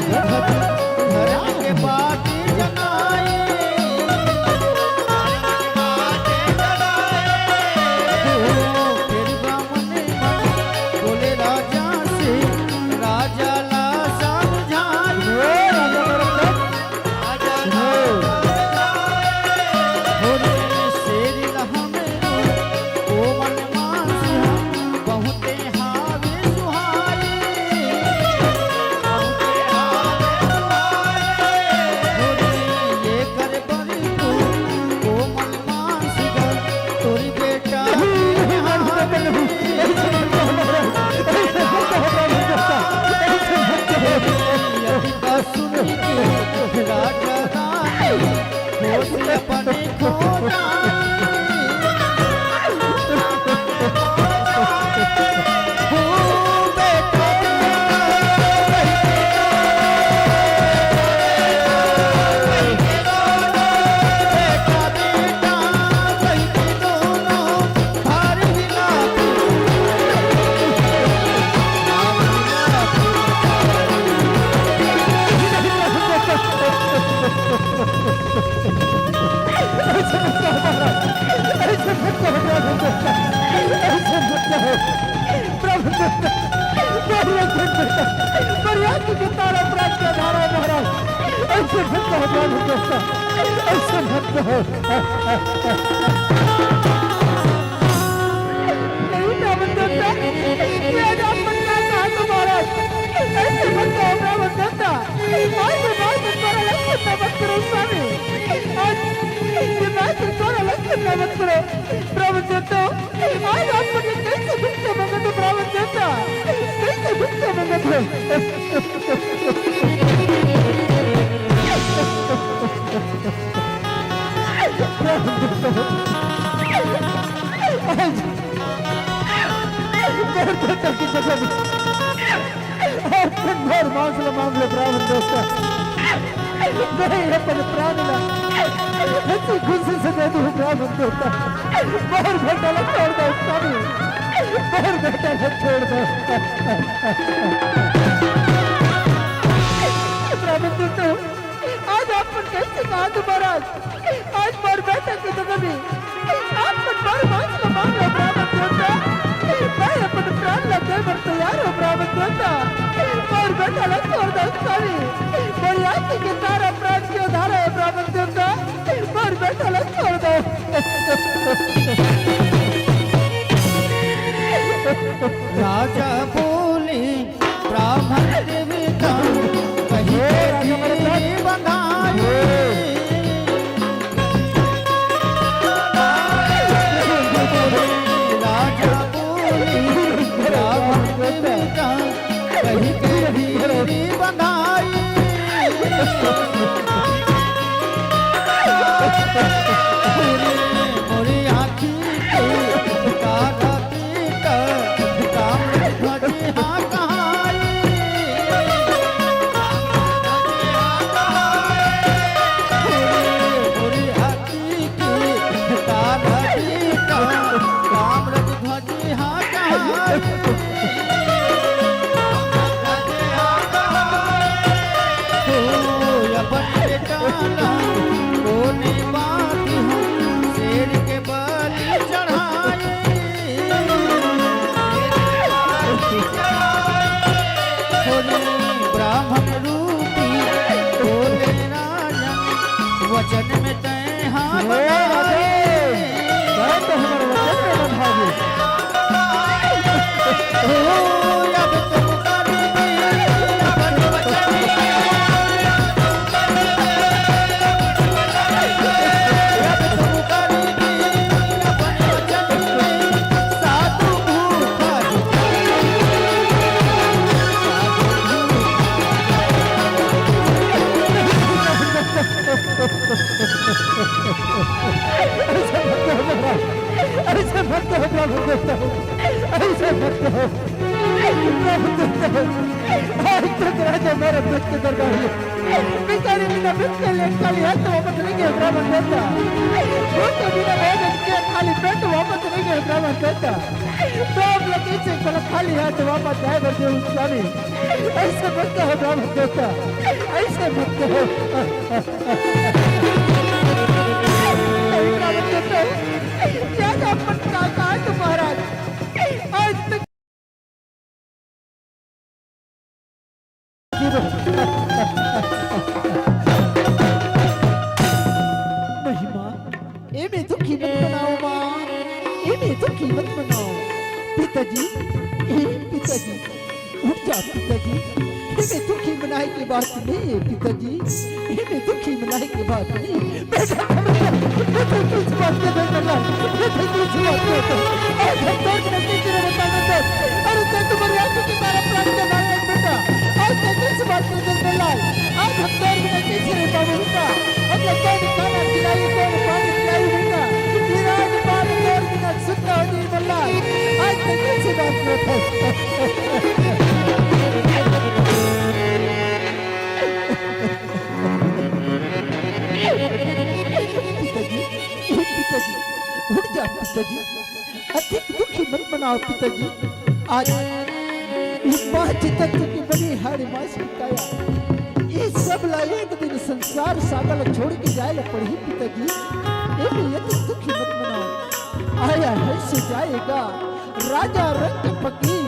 S2: घर के बात जनाए फिर ब्राह्मण ने बोले राजा से राजा ला समझाए राजा ला बोले शेर लहा मेरो कोमल मांस बहुते हावे सुहाए बहुते हावे बोले ये कर बड़ी तू कोमल मांस गर तोरी बेटा के हाथ का सुन के राजा रानी होश अपने खो
S5: मामले ब्राह्मण दोस्त प्राणिला गुस्से से दे दूं ब्राह्मण दोस्त बाहर बेटा लग छोड़ दो बाहर बेटा लग छोड़ दो ब्राह्मण दोस्त आज आपन कैसे कहा तुम्हारा आज बार बेटा की जगह भी आपन बार मांस का मामला ब्राह्मण दोस्त मैं अपन प्राण लगे पर तैयार हो ब्राह्मण दोस्त और बेटा लग छोड़ दो सारी बड़ी आंखी के तारा प्राण की उधार है ब्राह्मण देवता और बेटा लग छोड़ दो
S2: राजा बोले ब्राह्मण देवता कहीं बंधाए राजा बोले ब्राह्मण देवता कहीं कहीं बंधाई मोरी आँखी के तारा पीता काम ध्वज हाँ कहाई ब्राह्मण रूपी बोले राजन वचन में तय हाथ बनाए।
S5: तो हमारे वचन में बंधावे।
S2: अब तुम करोगे अपन वचन साधु भूखा
S5: ऐसे मत कहो प्रभु देवता, ऐसे मत कहो प्रभु देवता। आज तक राजा मेरे मृत के दरबार में बेचारे बिना मृत के लेट खाली हाथ वापस नहीं गए ब्राह्मण देवता। भूखे बिना भोजन के खाली पेट वापस नहीं गए ब्राह्मण देवता। तो आप लोग इसे चलो खाली हाथ वापस जाए बरदेव स्वामी। ऐसे मत कहो ब्राह्मण देवता, ऐसे मत कहो। ब्राह्मण देवता क्या पटना काट महाराज आज तक नहीं माँ, इन्हें तो कीमत बनाओ माँ, इन्हें तो कीमत बनाओ। पिताजी, पिताजी उठ जा पिताजी, इन्हें दुखी मनाए की बात नहीं है पिताजी, इन्हें दुखी मनाए की बात नहीं है। बेटा कुछ बात के दर करना, बेटा कुछ बात के दर। आज हम दर्द में किसी ने बताना दर्द, अरे तो तुम्हारी आंखों की तारा प्राप्त करना है बेटा। आज तो किस बात के दर करना, आज हम दर्द में किसी ने बाबू बेटा, अपना कौन खाना खिलाई कौन पानी पिलाई बेटा, विराज मान दर्द में सुनना हो नहीं बल्ला। आज तो किसी बात में फंस पिताजी उठ जा पिताजी, अधिक दुखी मत बनाओ पिताजी। आज इस पांच तत्व की बनी हाड़ी मास बिताया, ये सब ला एक दिन संसार सागल छोड़ के जाए ला पड़ी पिताजी। ये भी अधिक दुखी मत बनाओ। आया है से जाएगा राजा रंग फकीर,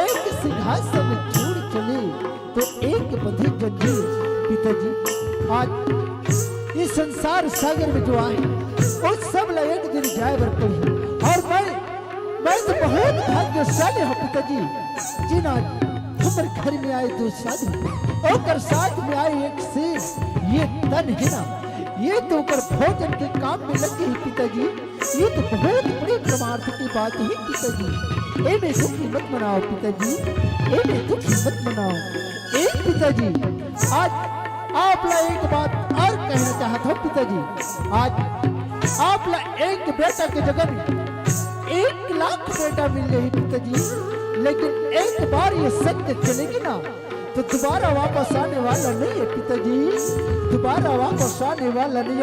S5: एक सिंहासन छोड़ चले तो एक बंधी जंजीर। पिताजी आज इस संसार सागर में जो आए उस सब ला एक दिन जाए बर पड़ी। और मैं तो बहुत भाग्यशाली हूँ पिताजी, जिन आज हमारे घर में आए दो साधु और साथ में आए एक शेर। ये तन है ना, ये तो कर भोजन के काम में लगे ही पिताजी। ये तो बहुत बड़ी परमार्थ की बात है पिताजी। ए में दुखी मत मनाओ पिताजी, ए में दुखी मत मनाओ। एक पिताजी आज आप ला एक बात और कहना चाहता हूँ पिताजी। आज आप ला एक बेटा के जगह में 1 लाख बेटा मिल गई पिताजी, लेकिन एक बार ये सत्य चलेगी ना तो दोबारा वापस आने वाला नहीं है पिताजी, दोबारा वापस आने वाला नहीं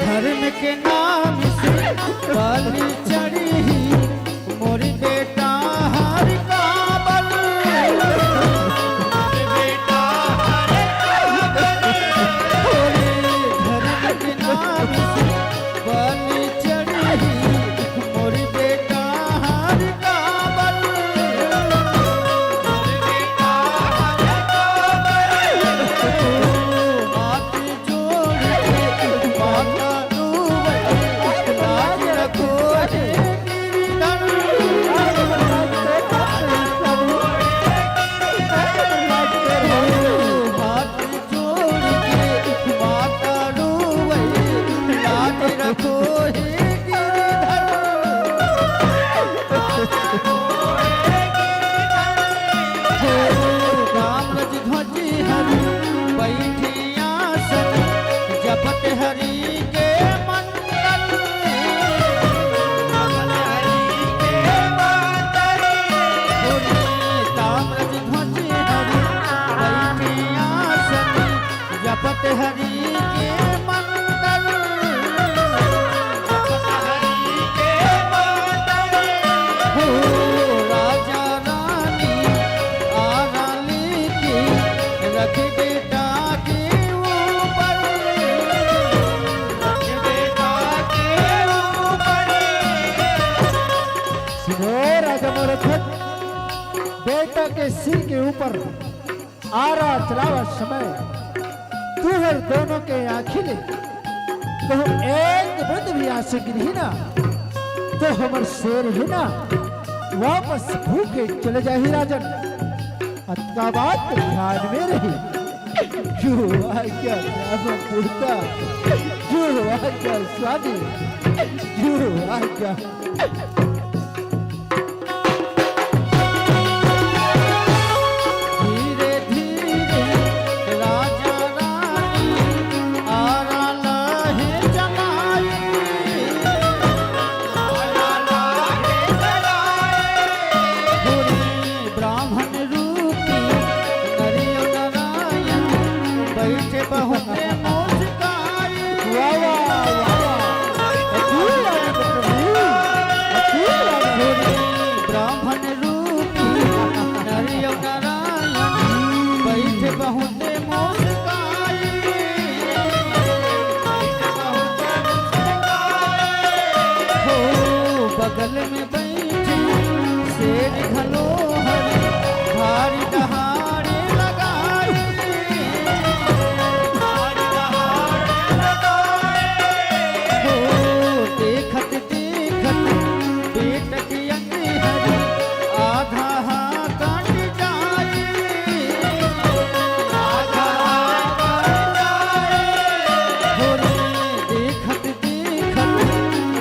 S2: धर्म के नाम से बलि चढ़ी मोरी बेटा हर काबल। बेटा धर्म के नाम से बलि चढ़ी मोरी बेटा हर काबल। हाथ जोड़ माता
S5: के सिर के ऊपर आरा चलावा समय तुहर दोनों के आखिले तो एक वृद्ध भी आंसू गिरी ना तो हमर शेर है ना वापस भूखे चले जाही राजन। अतका बात तो ध्यान में रही जो आज्ञा रामा पूर्ता जो आज्ञा स्वामी जो आज्ञा।
S2: बगल में बैठे शेर घलो हर भारी दहाड़े लगाए हो देखत देखत पेट की अंगहरी आधा हाँ काट जाए आधा काट जाए हो देखत देखत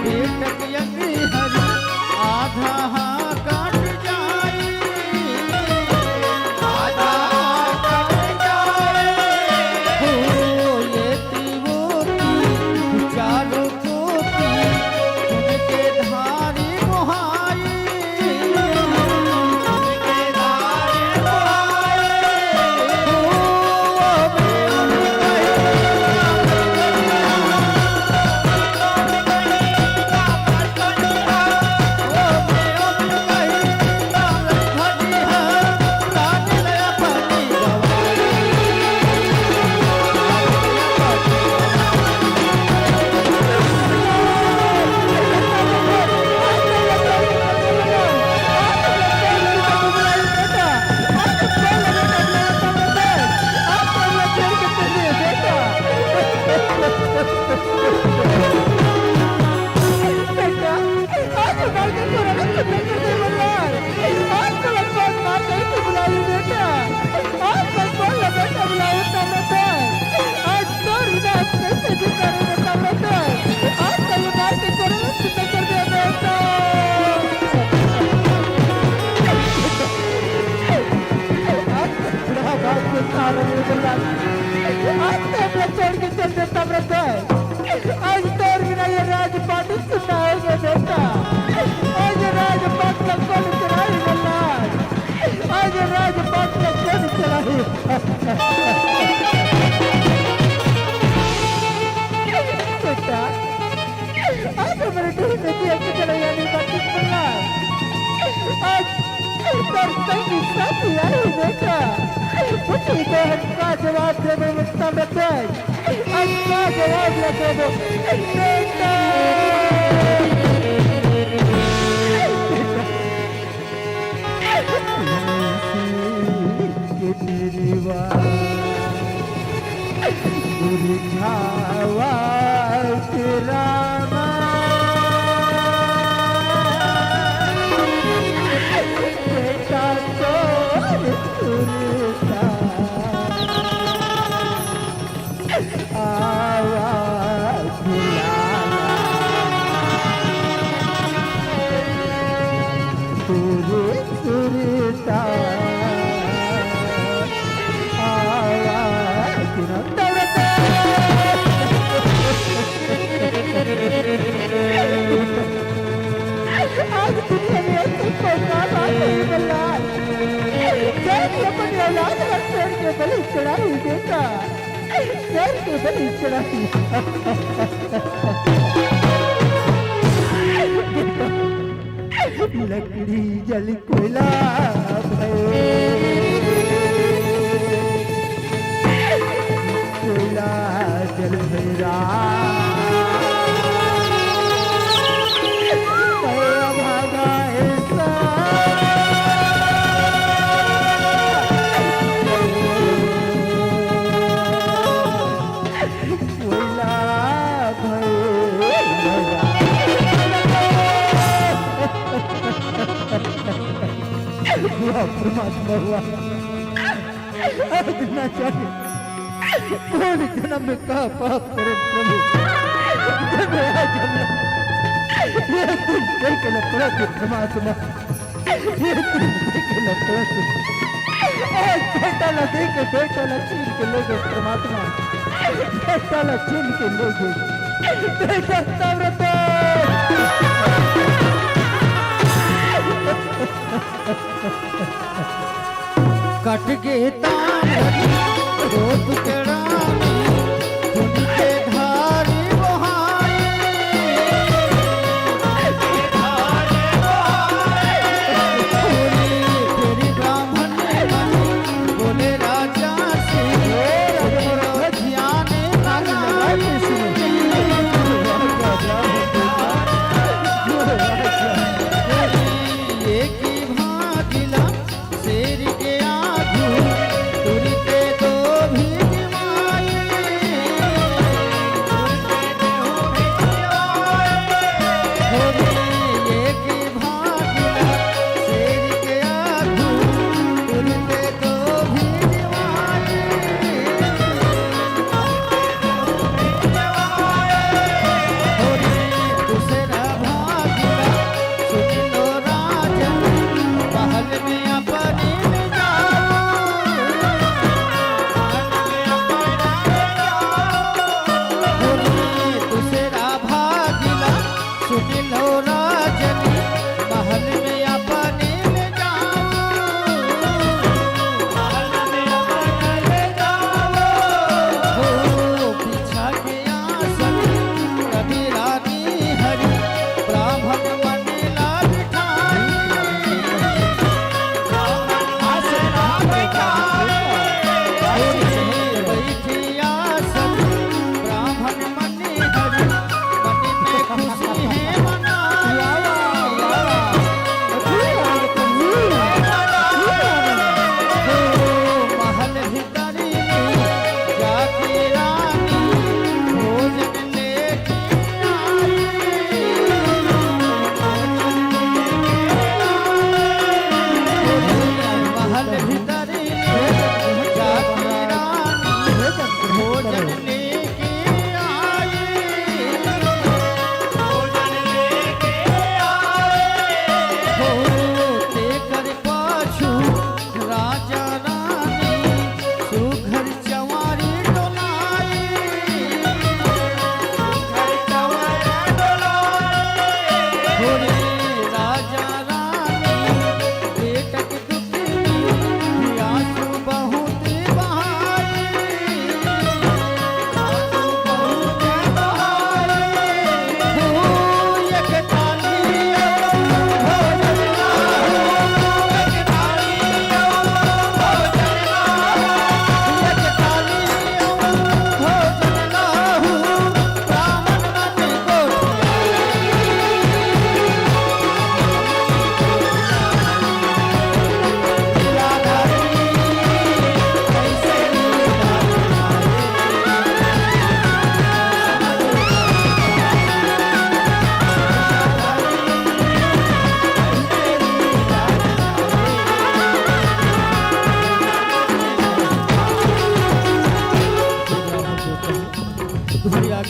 S2: पेट की अंगहरी आधा हाँ काट जाए आधा काट जाए हो ये तीवोती चारों पोती उनके धारी मुहाई उनके धारी मुहाई हो छोड़ के चल देता व्रत आज तोर बिना ये राजपाट सुनाएंगे बेटा आज राजपाट का कौन चलाई बल्ला आज राजपाट का कौन चलाई बेटा आज मेरे दिल में दिया कि चलाई यानी बात बल्ला आज तोर संगी साथी आई बेटा मुझे तो का जवाब दे दो मुझका बेटा का जवाब दे दो बेटा तेरी बात बुझावा तेरा बेटा तो सुनता आवाज सुरता आज दुनिया में ऐसी कोई बात नहीं मिला जैसे अपनी औलाद का शेर के बलि चढ़ाई बेटा शेर के बलि चढ़ाई लकड़ी जल कोयला कोयला जल मेरा भागा ऐसा
S5: परमात्मा हुआ आज न जाने कौन जन्म में कहा पाप करे प्रभु जब आज ये दिन देख लपड़ा के परमात्मा ये दिन देख लपड़ा के आज बेटा ला दे के बेटा ला छीन के ले गए परमात्मा बेटा ला छीन के ले गए बेटा तवरत
S2: कट के तामरती दो टुकड़ा उनके धारी बहाए तेरी ब्राह्मण बोले राजा से ध्यान एक भागिला शेर के आगू तुरते दो भी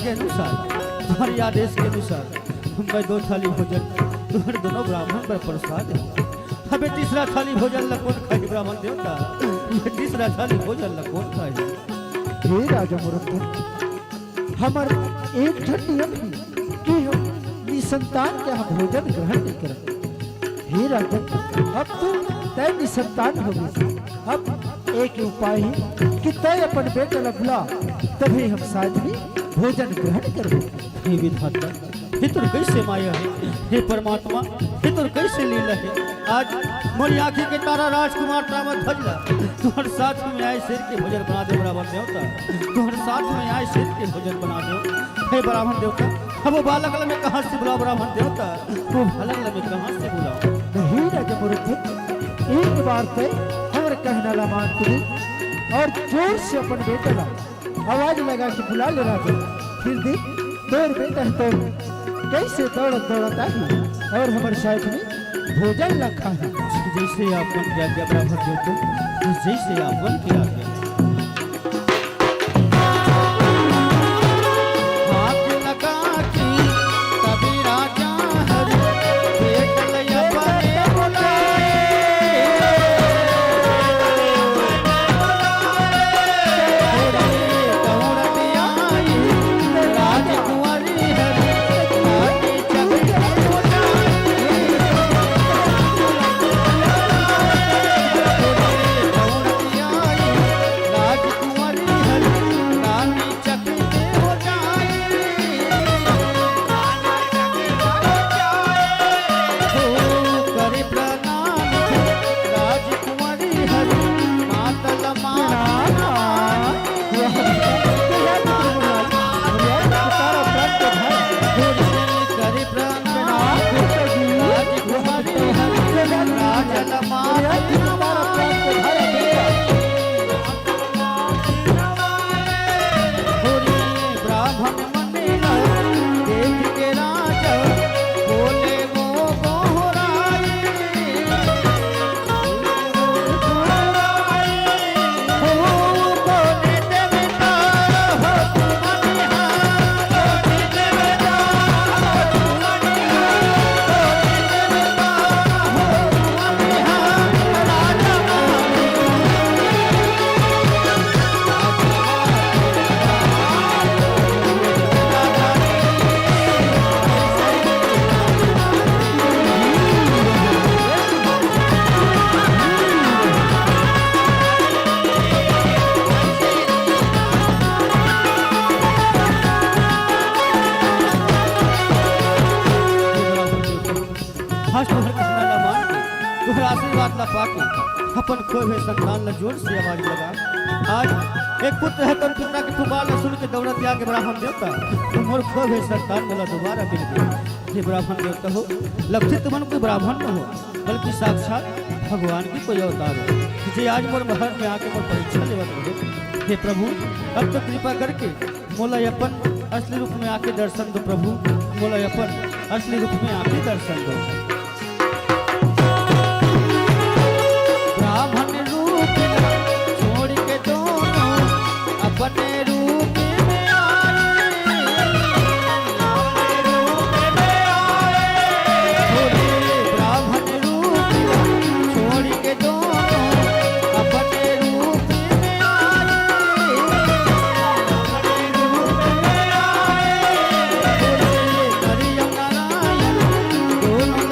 S2: तुम्हारी आदेश के अनुसार मैं 2 थाली भोजन तुम्हारे दोनों ब्राह्मण पर प्रसाद है। हमें तीसरा थाली भोजन ला कौन खाए ब्राह्मण देवता? ये तीसरा थाली भोजन ला कौन खाए?
S5: हे राजा मुरंदन हमार एक झट नियम ही कि हम निसंतान के हम भोजन ग्रहण नहीं करें। हे राजा अब तो तय निसंतान हो गई। अब एक उपाय है कि तय अपन बेटा ला बुला तभी हम साथ में भोजन ग्रहण करें।
S2: हे विधाता, हे तुर कैसे माया है? हे परमात्मा, हे तुर कैसे लीला है? आज मोरी आँखी के तारा राजकुमार तामत भजला तुम्हारे साथ में आए शेर के भोजन बना दे ब्राह्मण देवता। तुम्हारे साथ में आए शेर के भोजन बना दो हे ब्राह्मण देवता। अब वो बालक में कहाँ से बुलाओ ब्राह्मण देवता? वो बालक में कहाँ से बुलाओ?
S5: नहीं राजा मुरंदन एक बार तय हमारे कहना ला मान तुझे और जोर से अपन बेटा ला आवाज लगा के बुला ले राजा। फिर देख तोर बेटा तो कैसे दौड़ता ही और हमारे साथ में भोजन रखा है।
S2: जैसे आपन की आज्ञा ब्राह्मण देवता, जैसे आपन की आज्ञा। हाथ लगा के कभी राजा हरि देख लिया बने बुलाए। दौड़त आई राजकुंवरी हरि आगे चल राजकुमारी हरि रानी चकित हो जाए। करे प्रणाम राजकुमारी हरि मातल माता करे प्रणाम राजकुमारी हरि राजल माता ब्राह्मण मनेला देख के राजा बोले वो गोहराई। हो बोले देवता हो तुम निहार, बोले देवता हो तुम निहार, बोले देवता हो तुम निहार। राजा हस्त भर कृष्णा न मान के तुहरा आशीर्वाद न पाके अपन खोए हुए संतान न जोर से आवाज लगा। आज एक पुत्र है तन पिता के पुकार न सुन के दौड़त आ के ब्राह्मण देवता तुम्हारे खोए हुए संतान मला दोबारा मिल गए। ये ब्राह्मण देवता हो लक्षित मन कोई ब्राह्मण न हो बल्कि साक्षात भगवान की कोई अवतार हो जे आज मोर महल में आके मोर परीक्षा लेवत रहे। हे प्रभु अब तो कृपा करके मोला अपन असली रूप में आके दर्शन दो। प्रभु मोला अपन असली रूप में आके दर्शन दो। ब्राह्मण रूप छोड़ के दोनों अपने रूप में आए। ब्राह्मण रूप छोड़ के दोनों अपने रूप में आए। हरियम नारायण दोनों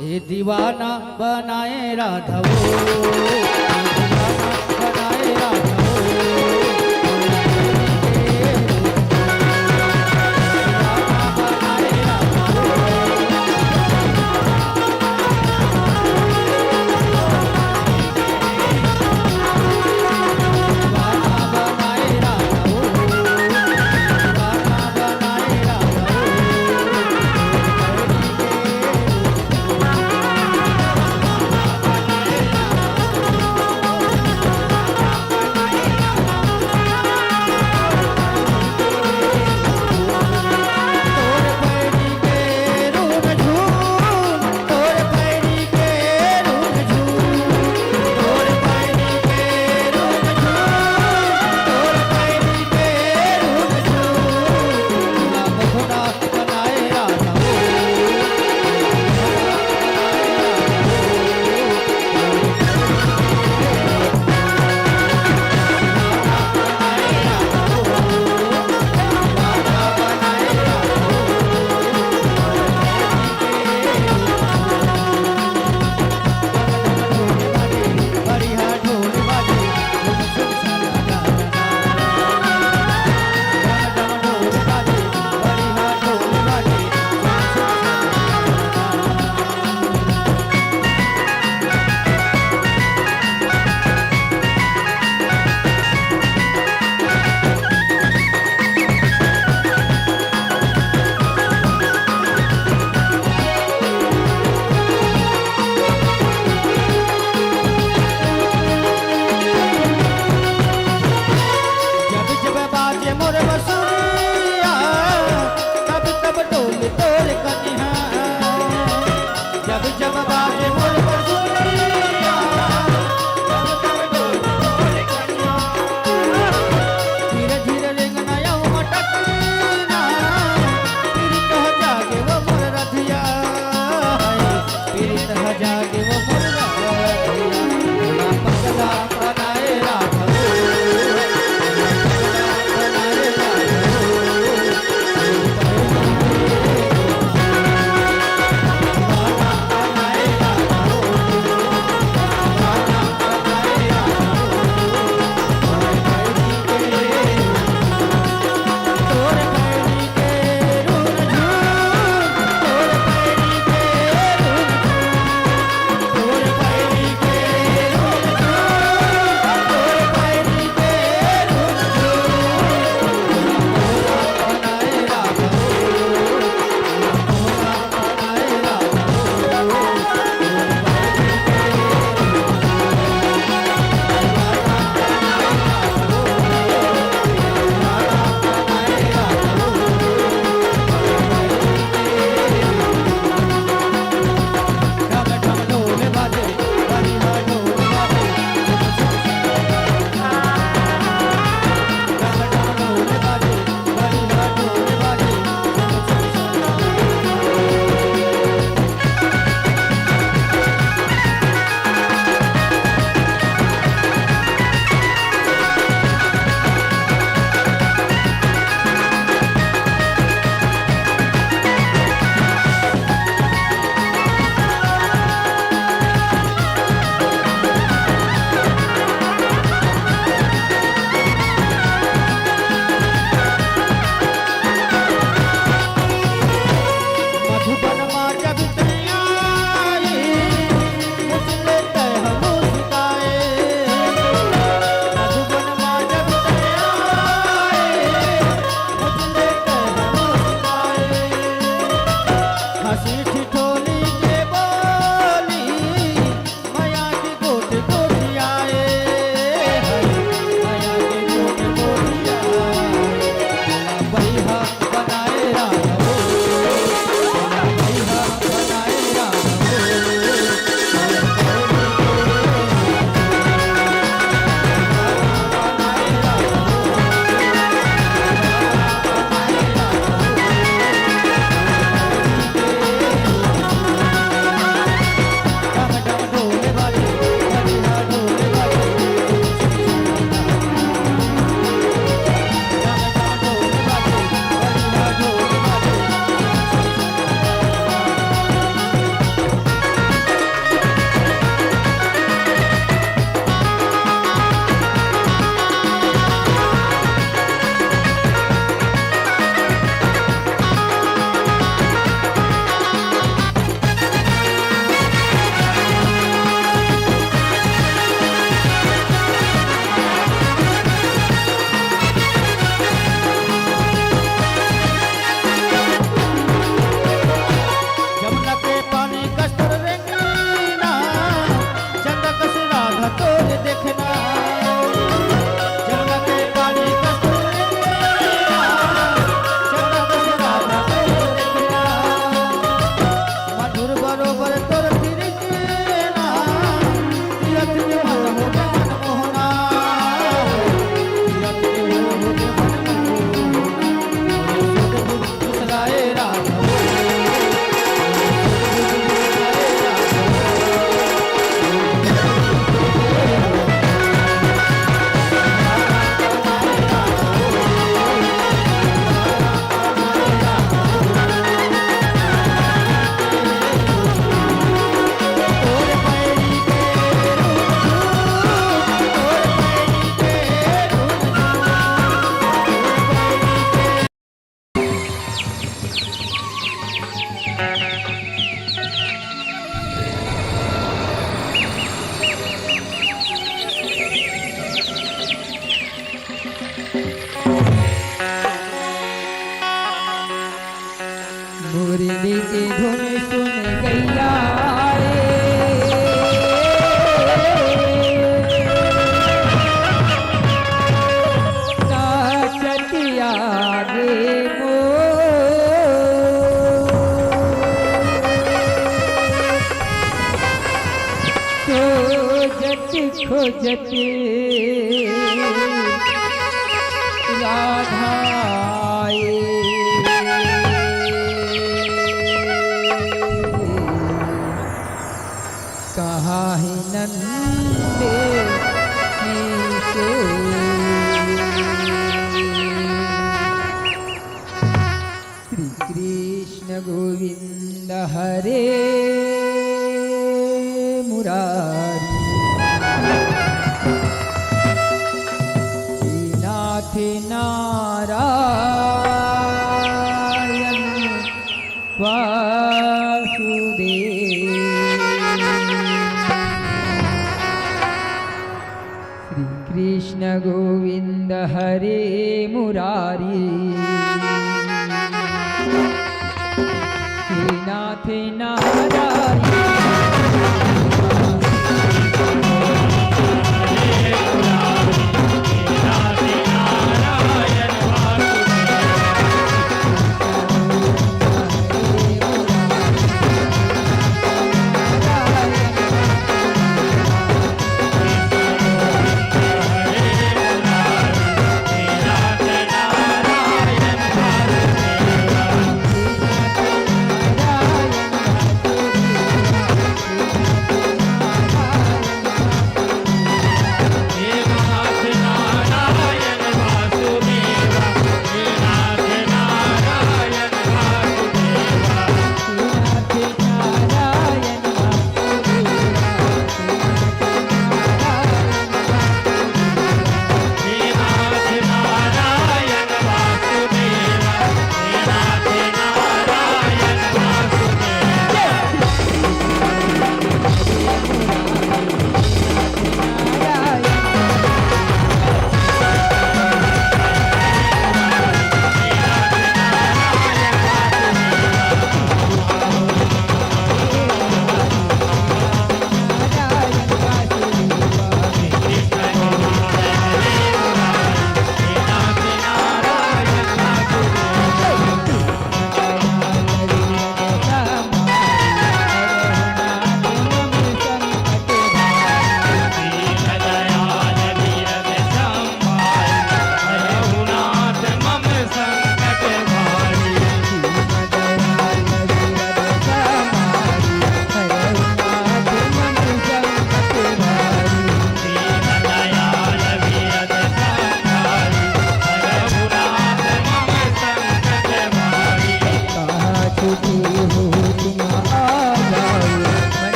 S2: ये दीवाना बनाए राधवो, ये दीवाना बनाए राधवो।
S5: दीवाना खोजते राधा कहा है नंदे श्री कृष्ण गोविंद हरे मुरारी नाथ नारायण वासुदेव श्री कृष्ण गोविंद हरे मुरारी हे नाथ नारायण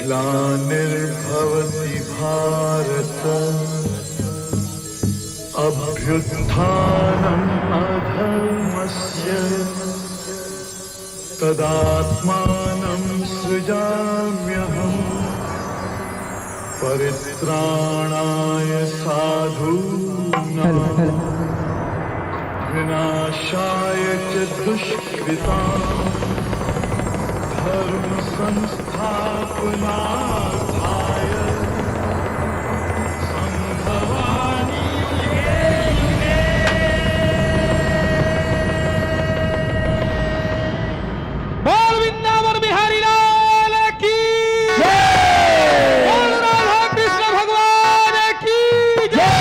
S6: ग्लानिर्भवति भारत अभ्युत्थानम् अधर्मस्य तदात्मानं सृजाम्यहम् परित्राणाय साधूनां विनाशाय च दुष्कृतां धर्म संस्थापनार्थाय संभवामि
S2: बोल वृंदावन बिहारी लाल की जय, बोल राधा कृष्ण भगवान की जय।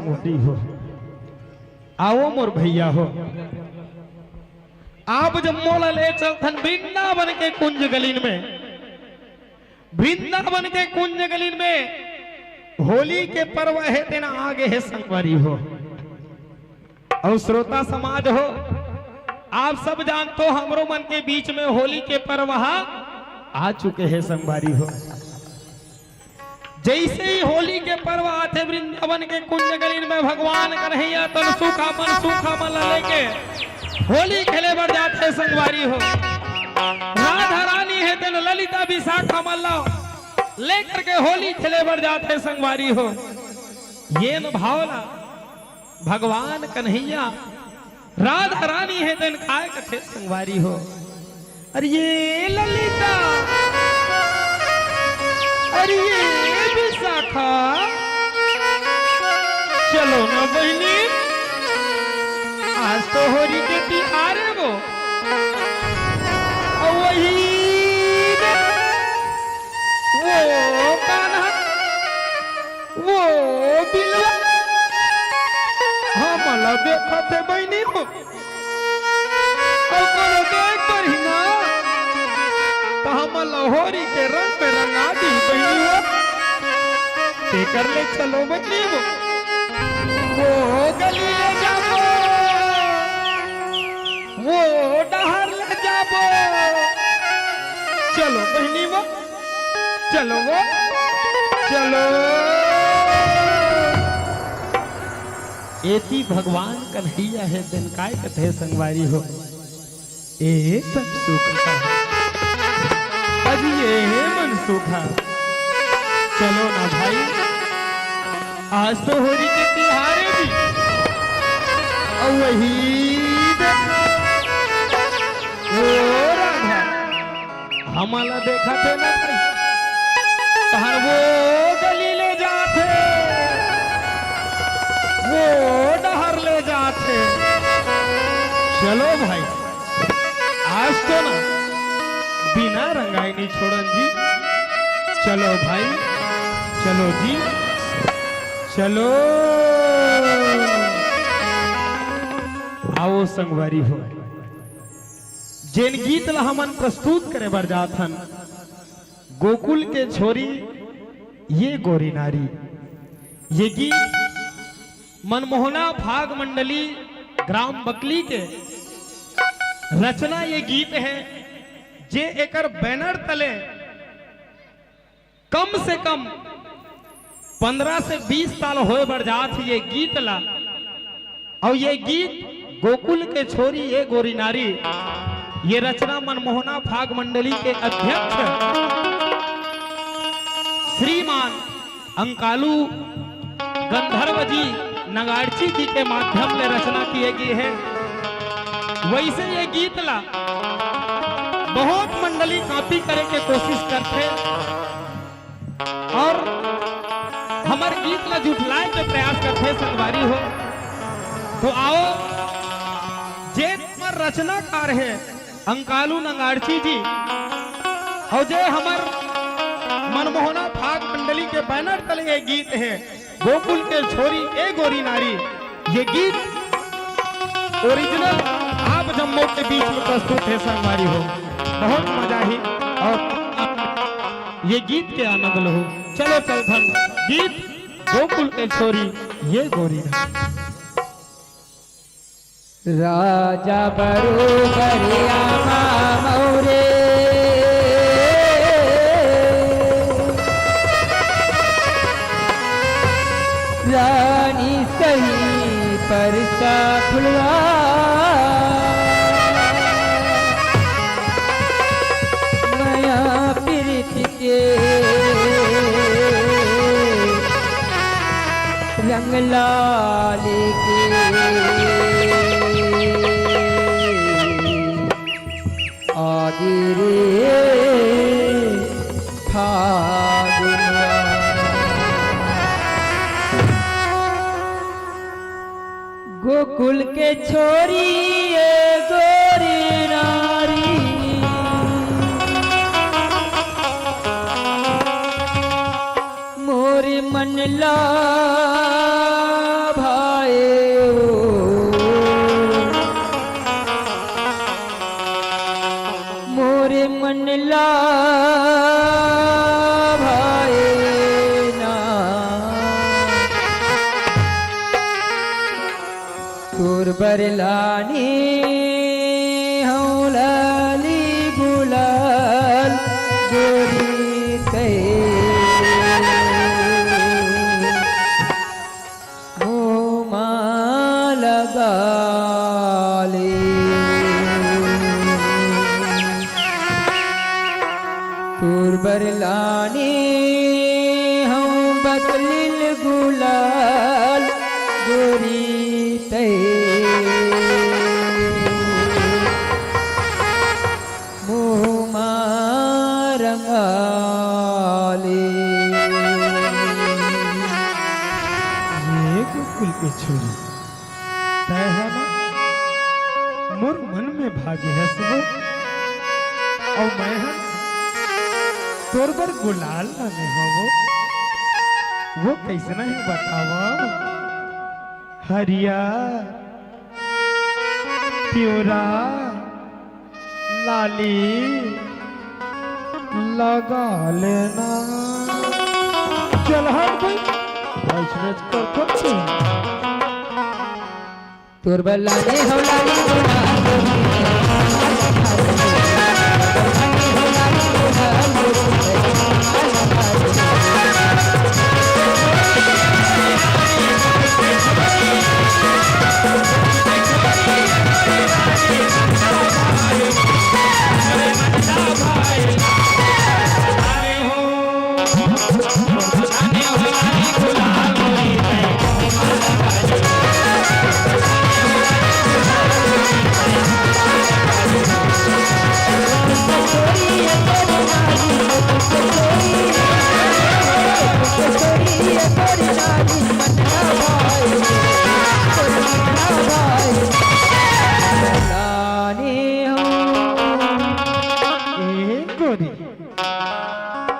S7: संगवारी हो, आओ मोर भैया हो, आप जब मोला ले चलथन वृंदावन के कुंज गलीन में, वृंदावन के कुंज गलीन में होली के पर्व है तेना आगे है संगवारी हो। और श्रोता समाज हो, आप सब जानते हो हमरो मन के बीच में होली के पर्व आ चुके हैं संगवारी हो। जैसे ही होली के पर्व आते वृंदावन के कुंज गलीन में भगवान कन्हैया तन सूखा मन लेके होली खेले बढ़ जाते संगवारी हो। राधा रानी है तेन ललिता विशाखा मल्ला लेकर के होली खेले बढ़ जाते संगवारी हो। ये न भावना भगवान कन्हैया राधा रानी है तेन काय कथे संगवारी हो। अरे ये ललिता, अरे ये विशाखा, चलो ना बहनी, आज तो होली के त्योहार है वो। और वही वो कान्हा, वो बिलवा हमला देखा थे बहनी हो। और कोनो देख पर ही ना तो हमला होली के रंग में रंगा दी बहनी हो। ते कर ले चलो बहनी वो गली ले जाओ, वो डहर ले जाओ, चलो बहनी वो, चलो वो, चलो। एती भगवान कन्हैया है दिन काय कथे संगवारी हो। ए तन सुखा अजी ये मन सुखा, चलो ना भाई, आज तो होली के त्योहार भी। और वही वो राधा हमारा देखा थे ना तहर वो गली ले जाते, वो डहर ले जाते। चलो भाई, आज तो ना बिना रंगाई नहीं छोड़न जी। चलो भाई, चलो जी, चलो। आओ संगवारी हो, जेन गीत ला हमन प्रस्तुत करे बर जाथन, गोकुल के छोरी ये गोरी नारी। ये गीत मनमोहना भाग मंडली ग्राम बकली के रचना ये गीत है। जे एकर बैनर तले कम से कम 15 से 20 साल होए बढ़ जात ये गीत ला। और ये गीत गोकुल के छोरी ये गोरी नारी, ये रचना मनमोहना भाग मंडली के अध्यक्ष श्रीमान अंकालू गंधर्व जी नगाड़ची जी के माध्यम से रचना किए गई है। वैसे ये गीत ला बहुत मंडली कॉपी करे के कोशिश करते और हमारे गीत ला जुटलाए के प्रयास करते संगवारी हो। तो आओ, जे हमार रचनाकार है अंकालू नगाड़ची जी, और जे हमार मनमोहना भाग मंडली के बैनर तले ये गीत है गोकुल के छोरी ए गोरी नारी। ये गीत ओरिजिनल आप जम्मू के बीच में प्रस्तुत है संगवारी हो। बहुत मजा ही और ये गीत के आनंद लो। चलो चलथन गीत गोकुल के छोरी ये गोरी नारी।
S5: राजा बरोबर आमा मौरे, रानी सही परसा फुलवा, माया प्रीत के रंग लाल के आगे रे फागुनवा। गोकुल के छोरी ये गोरी नारी, मोरी मन ला ला भाई ना तोर बरलानी हौलाली गुलाल गोरी ते मुँह लगा ले तोर बरलानी हम बकलिल गुलाल गोरी ते मुँह रंगाले
S7: ये गोकुल के छोरी तय है ना मोर मन में भागे है सुबह और मैं है तोर पर गुलाल लाने हो वो कैसे नहीं बतावा हरिया प्योरा लाली लगा लेना चल हट भाई वैष्णव कर कुछ
S5: तोर बरलानी हौलाली गुलाल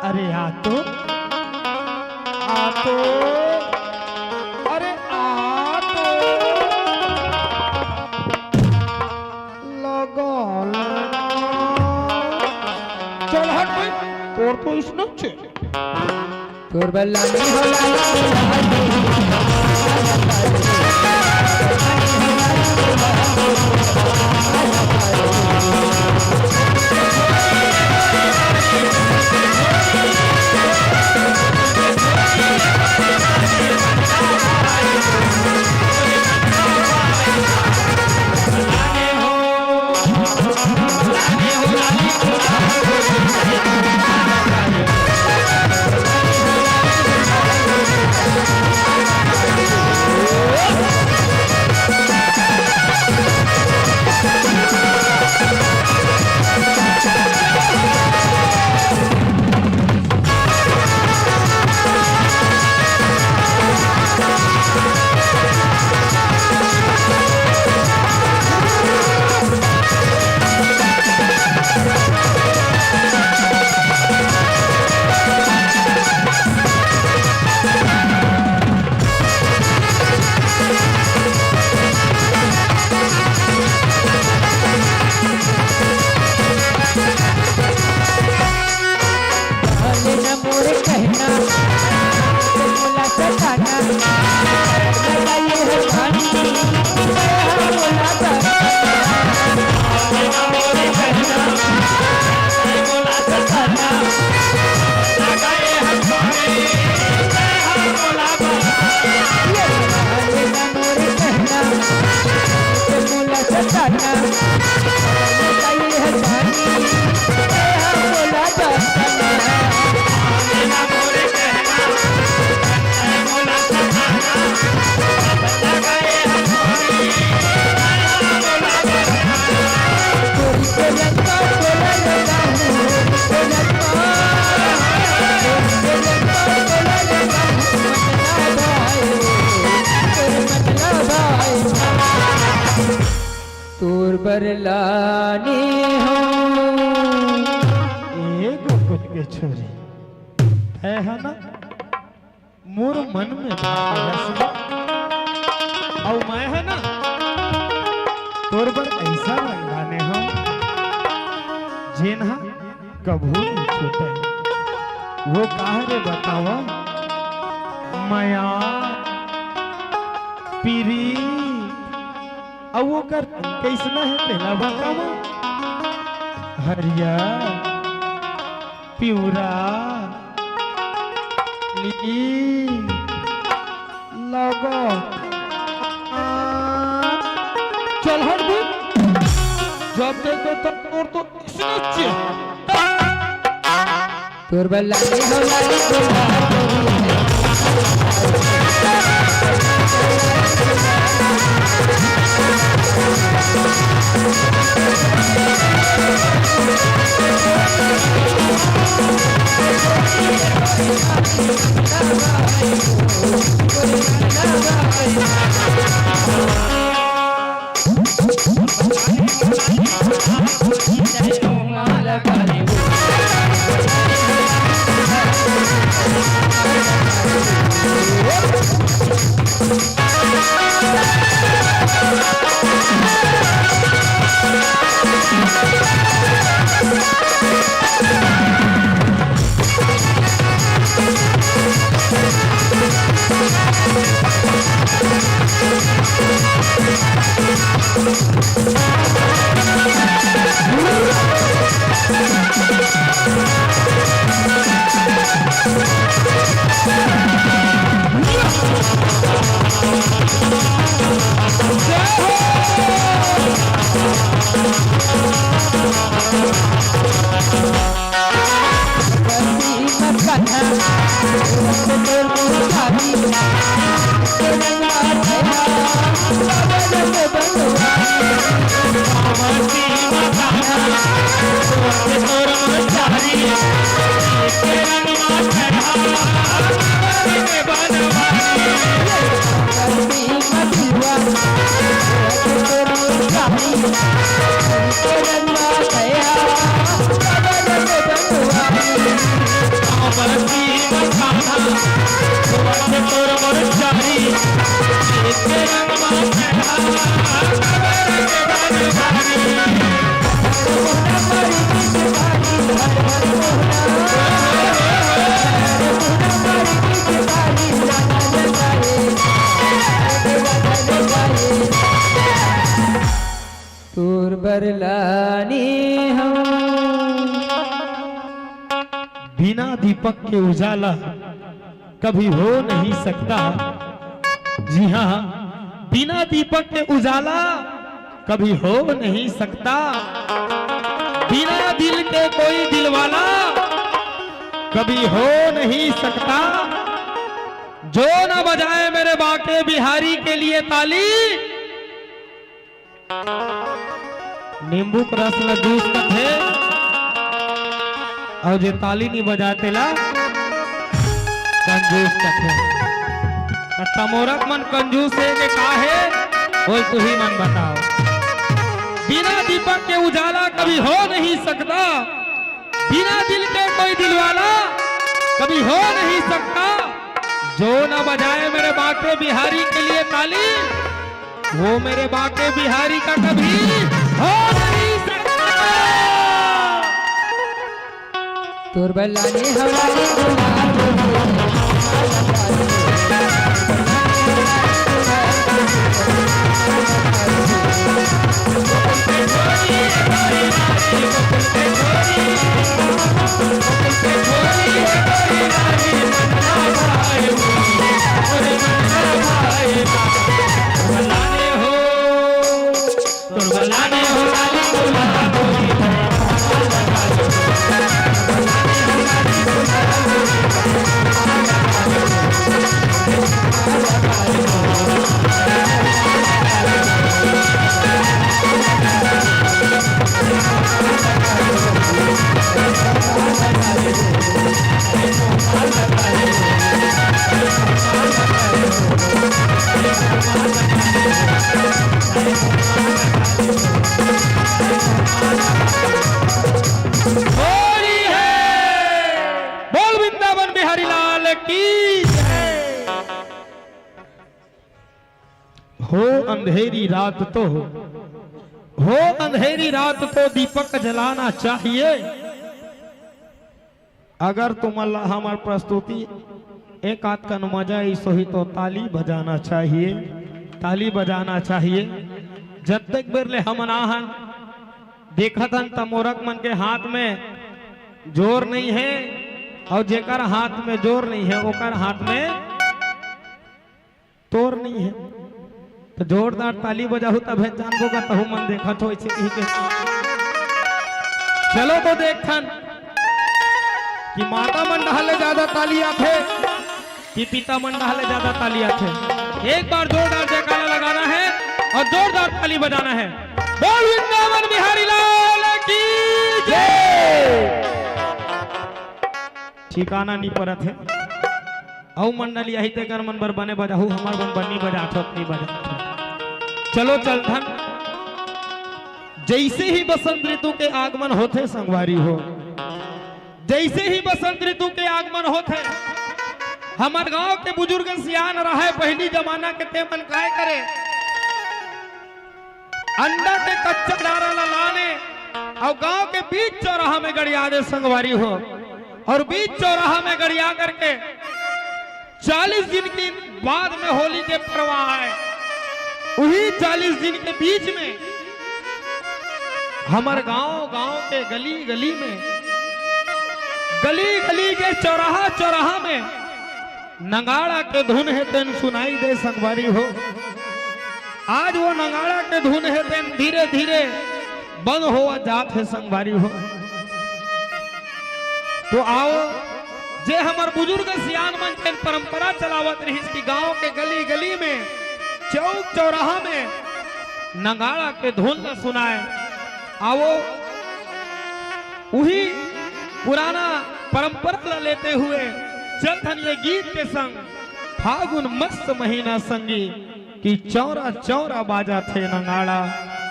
S7: अरे आ तो अरे आ तो लगा लेना चल हट भाई तोर तो इसने छे
S5: तोर बरलानी हौलाली तोर बरलानी हो
S7: एक कुछ के छोरी है ना मोर मन में भागे है सुबह और मैं है ना तोर पर ऐसा रंगाने हो जेन कभू नहीं छूटे। वो काहे रे बतावा माया पीरी अब वो कर कैसना है पहला बतावा हरिया पिउरा ली लगो चल हट भी जब देखो तब और तो नीचे
S5: तुरबला ने हो लाली
S7: बिना दीपक के उजाला कभी हो नहीं सकता। जी हाँ, बिना दीपक के उजाला कभी हो नहीं सकता। बिना दिल के कोई दिलवाला कभी हो नहीं सकता। जो न बजाए मेरे बाके बिहारी के लिए ताली, नींबू का रस ला जूस का थे और जे ताली नहीं बजाते ला कंजूस का थे। तमोरक मन कंजूस है के का है बोल तू ही मन बताओ। बिना दीपक के उजाला कभी हो नहीं सकता। बिना दिल के कोई दिलवाला कभी हो नहीं सकता। जो न बजाए मेरे बाके बिहारी के लिए ताली, वो मेरे बाके बिहारी का कभी हो नहीं सकता।
S5: तुरबला ने हवाले
S7: हो अंधेरी रात तो हो अंधेरी रात तो दीपक जलाना चाहिए। अगर तुम्हारा हमार प्रस्तुति एक आध का मजा ऐसो ही तो ताली बजाना चाहिए, ताली बजाना चाहिए। जब तक बेरले हम नाहन देखत हन त मोरक मन के हाथ में जोर नहीं है, और जेकर हाथ में जोर नहीं है ओकर हाथ में तोर नहीं है। तो जोरदार ताली बजाहू तब है जानबो का तहु मन देखत हो ऐसे कही के। चलो तो देखन कि माता मंडा ले ज्यादा ताली आथे कि पिता मंडा ले ज्यादा ताली आथे। एक बार जोरदार जयकारा लगाना है और जोरदार ताली बजाना है। बोल वृंदावन बिहारी लाल की जय। ठिकाना नहीं परत है औ मंडली यही ते कर मन बर बने बजाहू हमार बन बनी बजाथो नहीं बजाथो। चलो चल धन। जैसे ही बसंत ऋतु के आगमन होते संगवारी हो, जैसे ही बसंत ऋतु के आगमन होते हमार गांव के बुजुर्ग सियान रहे पहली जमाना के ते मन काय करे अंडा के कच्चा डारा लाने और गांव के बीच चौराहा में गड़िया दे संगवारी हो, और बीच चौराहा में गड़िया करके 40 दिन के बाद में होली के पर्व आए। वही 40 दिन के बीच में हमारे गांव के गली गली में, गली गली के चौराहा चौराहा में नगाड़ा के धुन है तेन सुनाई दे संगवारी हो। आज वो नगाड़ा के धुन है तेन धीरे धीरे बंद हुआ जात है संगवारी हो। तो आओ जे हमार बुजुर्ग सियान मन के परंपरा चलावत रही कि गांव के गली गली में चौक चौराहा में नगाड़ा के धुन सुनाए। आओ वही पुराना परंपरा लेते हुए चलथन ये गीत के संग फागुन मस्त महीना संगी कि चौरा चौरा बाजा थे नगाड़ा,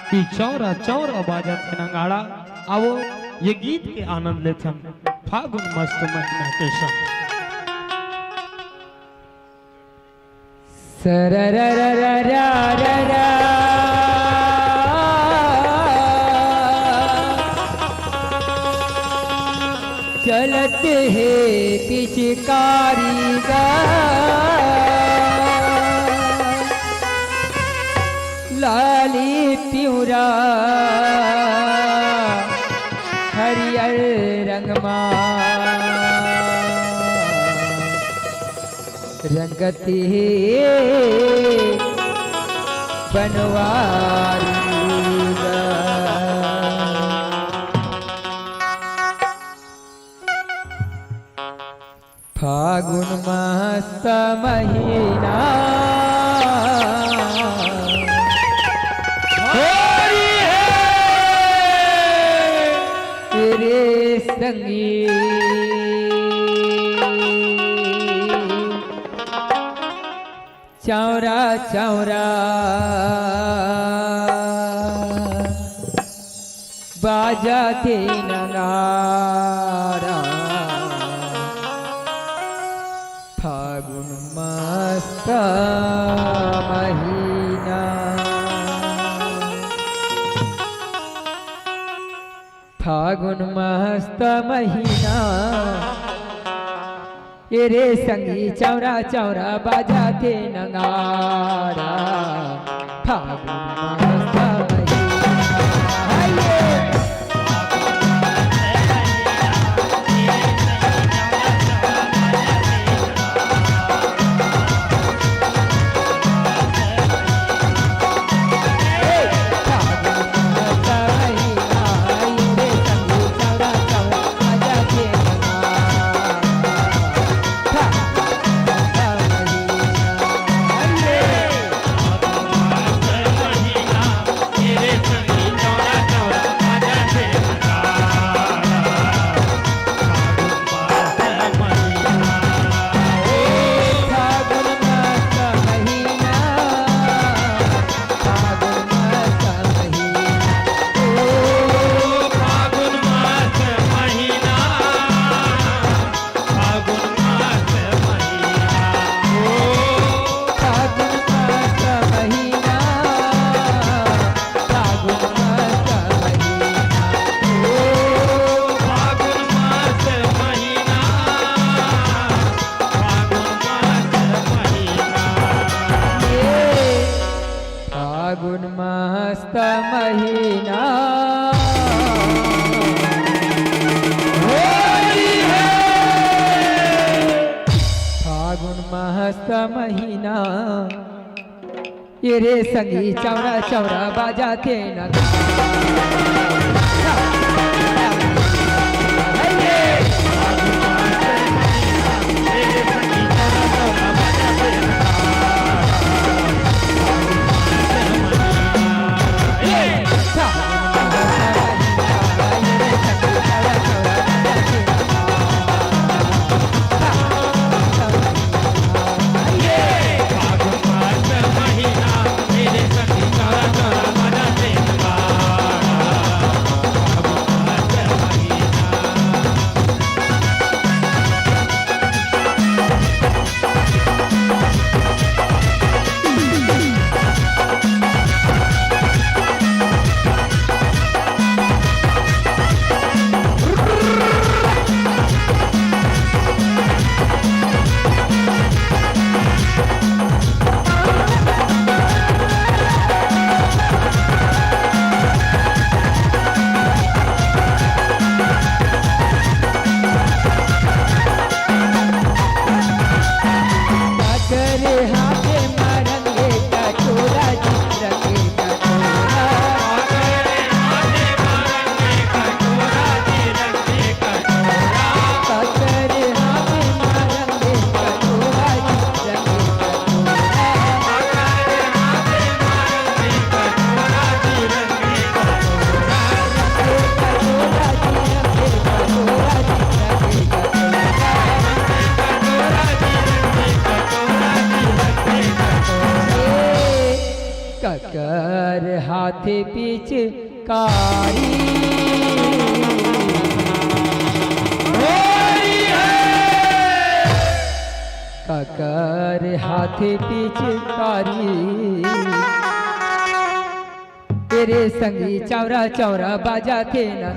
S7: कि चौरा चौरा बाजा थे नगाड़ा। आओ ये गीत के आनंद लेथन फागुन मस्त महीना के संग।
S5: चलते है पिचकारी गा लाली प्यूरा हरियर रंगमा रंगती बनवारी फागुन मस्त महीना होरी है तेरे संगी चौरा चौरा बाजा थे नगाड़ा फागुन मस्त महीना फागुन मस्त महीना ये रे संगी चौरा चौरा बाजा के नगाड़ा फागुन मस्त का महीना ये रे संगी चौरा चौरा बाजा के नगाड़ा ककर हाथे पीछे कारी ककर हाथे पीछे कारी तेरे संगी चौरा चौरा बाजा के ना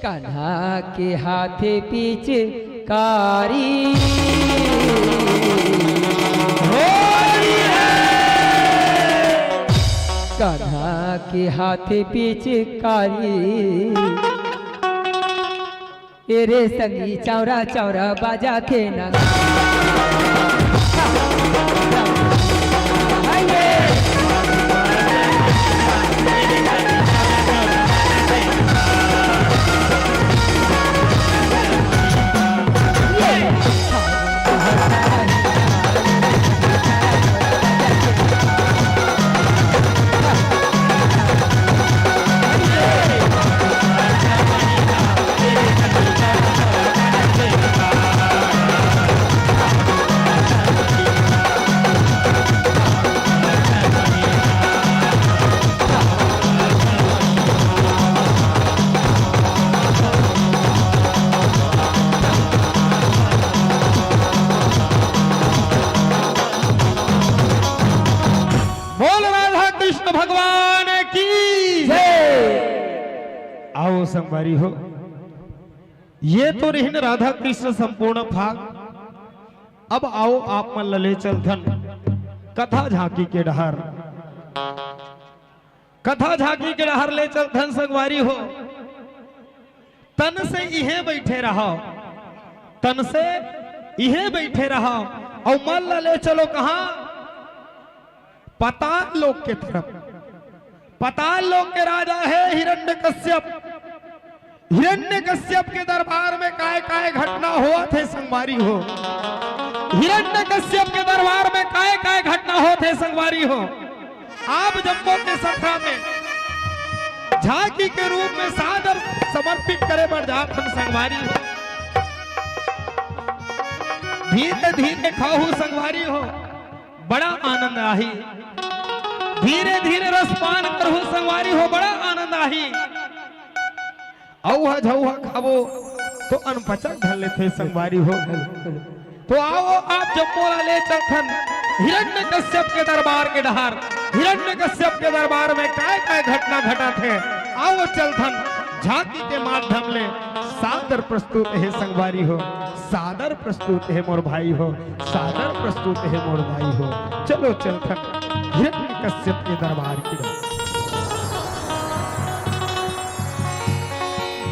S5: कान्हा के हाथे पीछे कारी कान्हा के हाथे पीछे कारी तेरे संगी चौरा चौरा बाजा के ना
S7: आओ संगवारी हो, ये तो रही राधा कृष्ण संपूर्ण भाग। अब आओ आप मन लले चल धन कथा झांकी के डहर, कथा झांकी के डहर ले चल धन संगवारी हो। तन से इहे बैठे रहो, तन से इहे बैठे रहो और मन लले चलो कहा, पाताल लोक के तरफ। पाताल लोक के राजा है हिरण्यकश्यप। हिरण्यकश्यप के दरबार में काय काय घटना हुआ थे संगवारी हो। हिरण्यकश्यप के दरबार में काय काय घटना हो थे संगवारी हो। आप जम्मू के सत्रा में झांकी के रूप में सादर समर्पित करे बढ़ जात हम संगवारी हो। धीरे धीरे खाहू संगवारी हो, बड़ा आनंद आही। धीरे धीरे रसपान करहु संगवारी हो, बड़ा आनंद आही। औहा झौहा खावो तो अनपचक धर लेते संगवारी हो। तो आओ आप जम्मू ले चलथन हिरण्यकश्यप के दरबार के डहार। हिरण्यकश्यप के दरबार में काय काय घटना घटा थे, आओ चलथन झांकी के माध्यम ले सादर प्रस्तुत है संगवारी हो। सादर प्रस्तुत है मोर भाई हो, सादर प्रस्तुत है मोर भाई हो। चलो चलथन हिरण्यकश्यप के दरबार की डहार।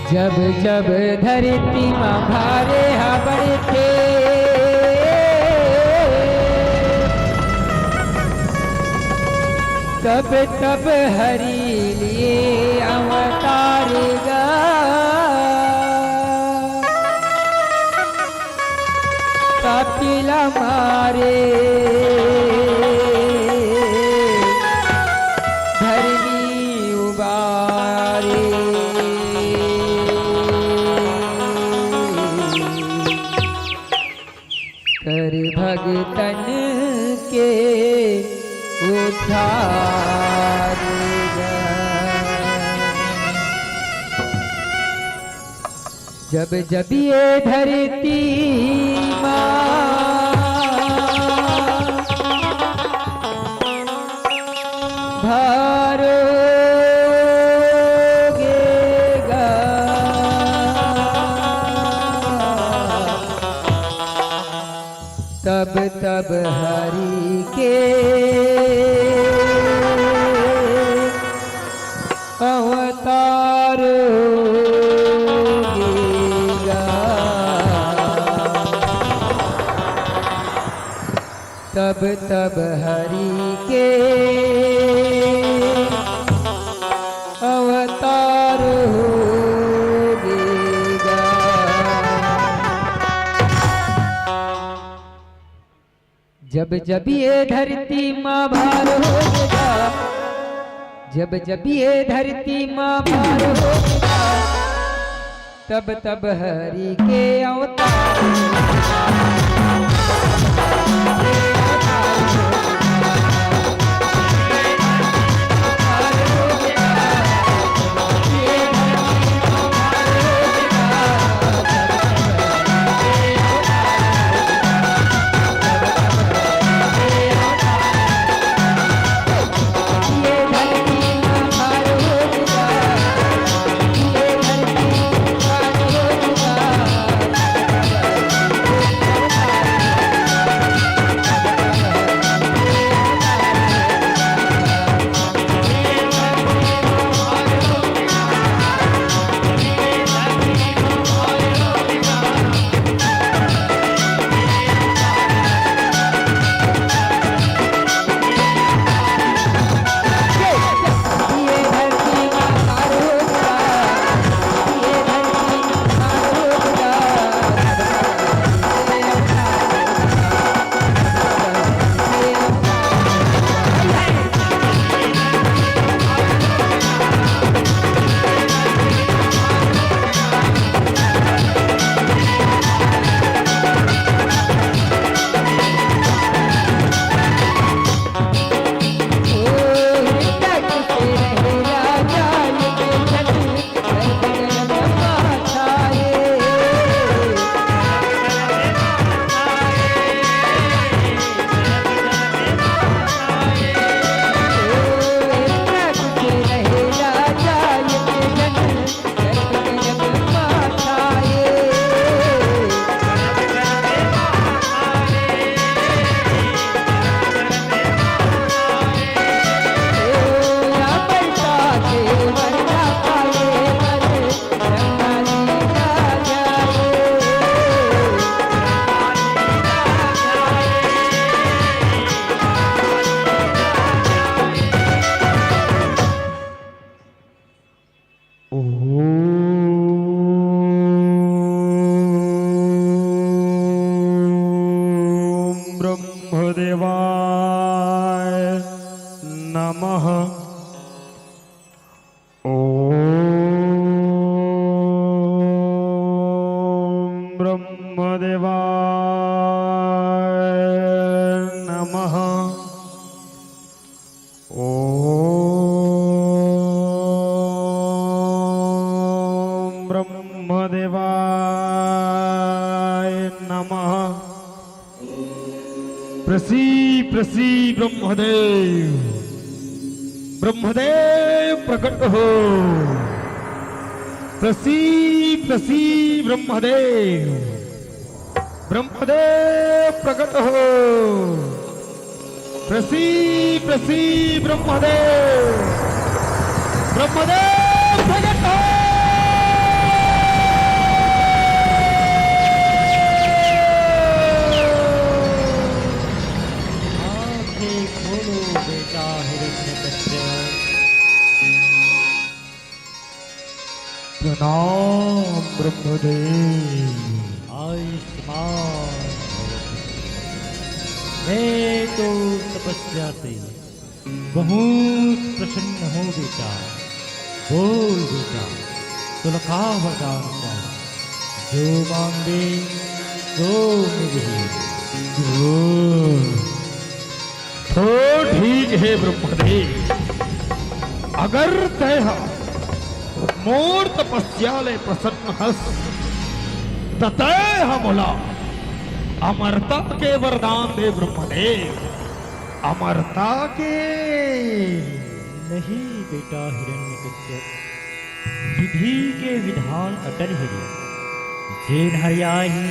S5: जब जब धरती माँ भारे हबड़ थे, तब तब हरि लिए अवतारेगा। कपिला मारे धरनी उबारे। कर भगतन के उद्धार। जब जब ये धरती माँ भरोगेगा, तब तब हरि के अवतार होगा। तब तब हरि के अवतार होगा। जब जब ये धरती माँ भार होगा, जब जब ये धरती माँ भार होगा, तब तब हरि के अवतार
S6: नमः। ओम ब्रह्मदेवाय नमः। ओम ब्रह्मदेवाय नमः। प्रसी प्रसी ब्रह्मदेव, ब्रह्मदेव प्रकट हो। प्रसी प्रसी ब्रह्मदेव, ब्रह्मदेव प्रकट हो। प्रसी प्रसी ब्रह्मदेव, ब्रह्मदेव प्रकट हो।
S2: आंखें खोलो बेटा हिरण्यकश्यप।
S6: प्रणाम ब्रह्मदेव।
S2: आयुष्मान मैं तो तपस्या से बहुत प्रसन्न हूँ बेटा। बोल बेटा तुलका वरदान का जो मांगे तो मिले।
S6: तो ठीक है ब्रह्मदेव, अगर तय मोर तपस्याले प्रसन्न हस ततः हमला अमरता के वरदान दे ब्रह्मदेव। अमरता के
S2: नहीं बेटा हिरण्यकश्यप, विधि के विधान अटल है। जेन हरियाही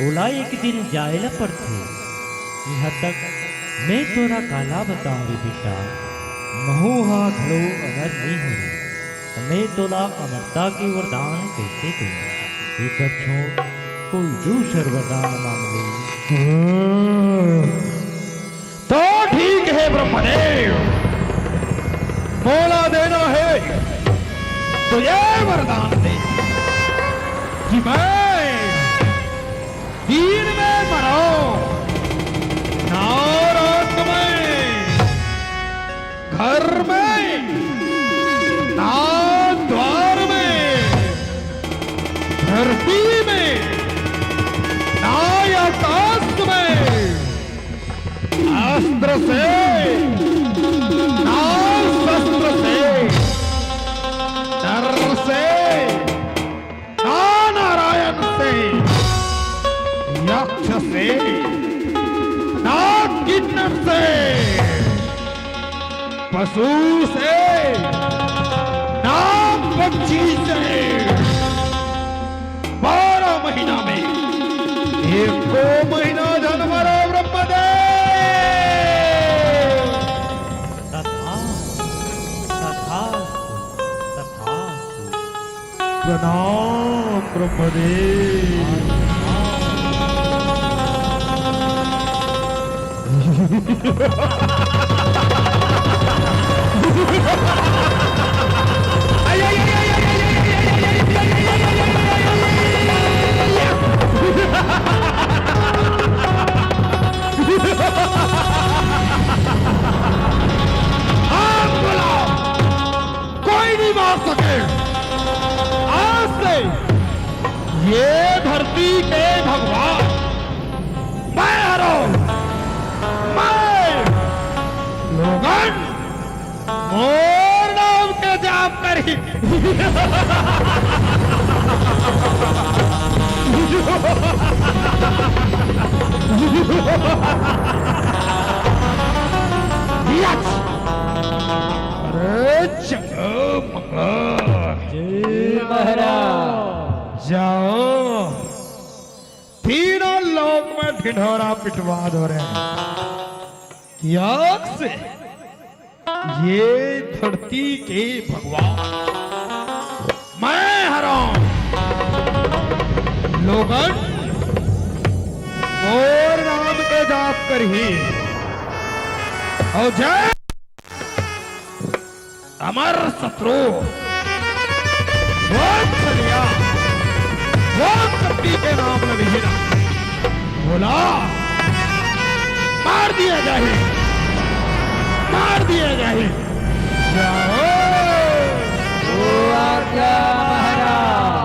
S2: ओला एक दिन जायला पड़थे। यहाँ तक मैं तोरा काला बताऊंगी बेटा, महू हाथ लो अमर नहीं हो। मैं तोला अमरता के वरदान कैसे दूंगा? एक छोड़ कोई दूसर वरदान मांग ले।
S6: तो ठीक है ब्रह्मदेव, बोला देना है तो ये वरदान दे कि मैं दिन में मरो, ना रात में, घर में, ना द्वार में, धरती में, ना आकाश में, अस्त्र से, ना शस्त्र से, डर से, ना नारायण से, यक्ष से, ना किन्नर से, पशु से, ना पक्षी से, 12 महीना में एक को महीना जानवरों ब्रह्मदेव।
S2: तथास्तु, तथास्तु, तथास्तु।
S6: प्रणाम ब्रह्मदेव। कोई नहीं मार सके। आज से ये धरती के भगवान मैं हूं। मैं लोगन मोर नाम के जाप करी। अरे चलो मगर
S2: महाराज
S6: जाओ, तीनों लोक में ढिढोरा पिटवा दो रहे हैं। याग से ये धरती के भगवान मैं हराम। लोगन और नाम के जाप कर ही और जय अमर शत्रु चलिया वो शक्ति के नाम में विहीना बोला मार दिया जाए, मार दिया जाए। जाओ
S2: आज्ञा महाराज।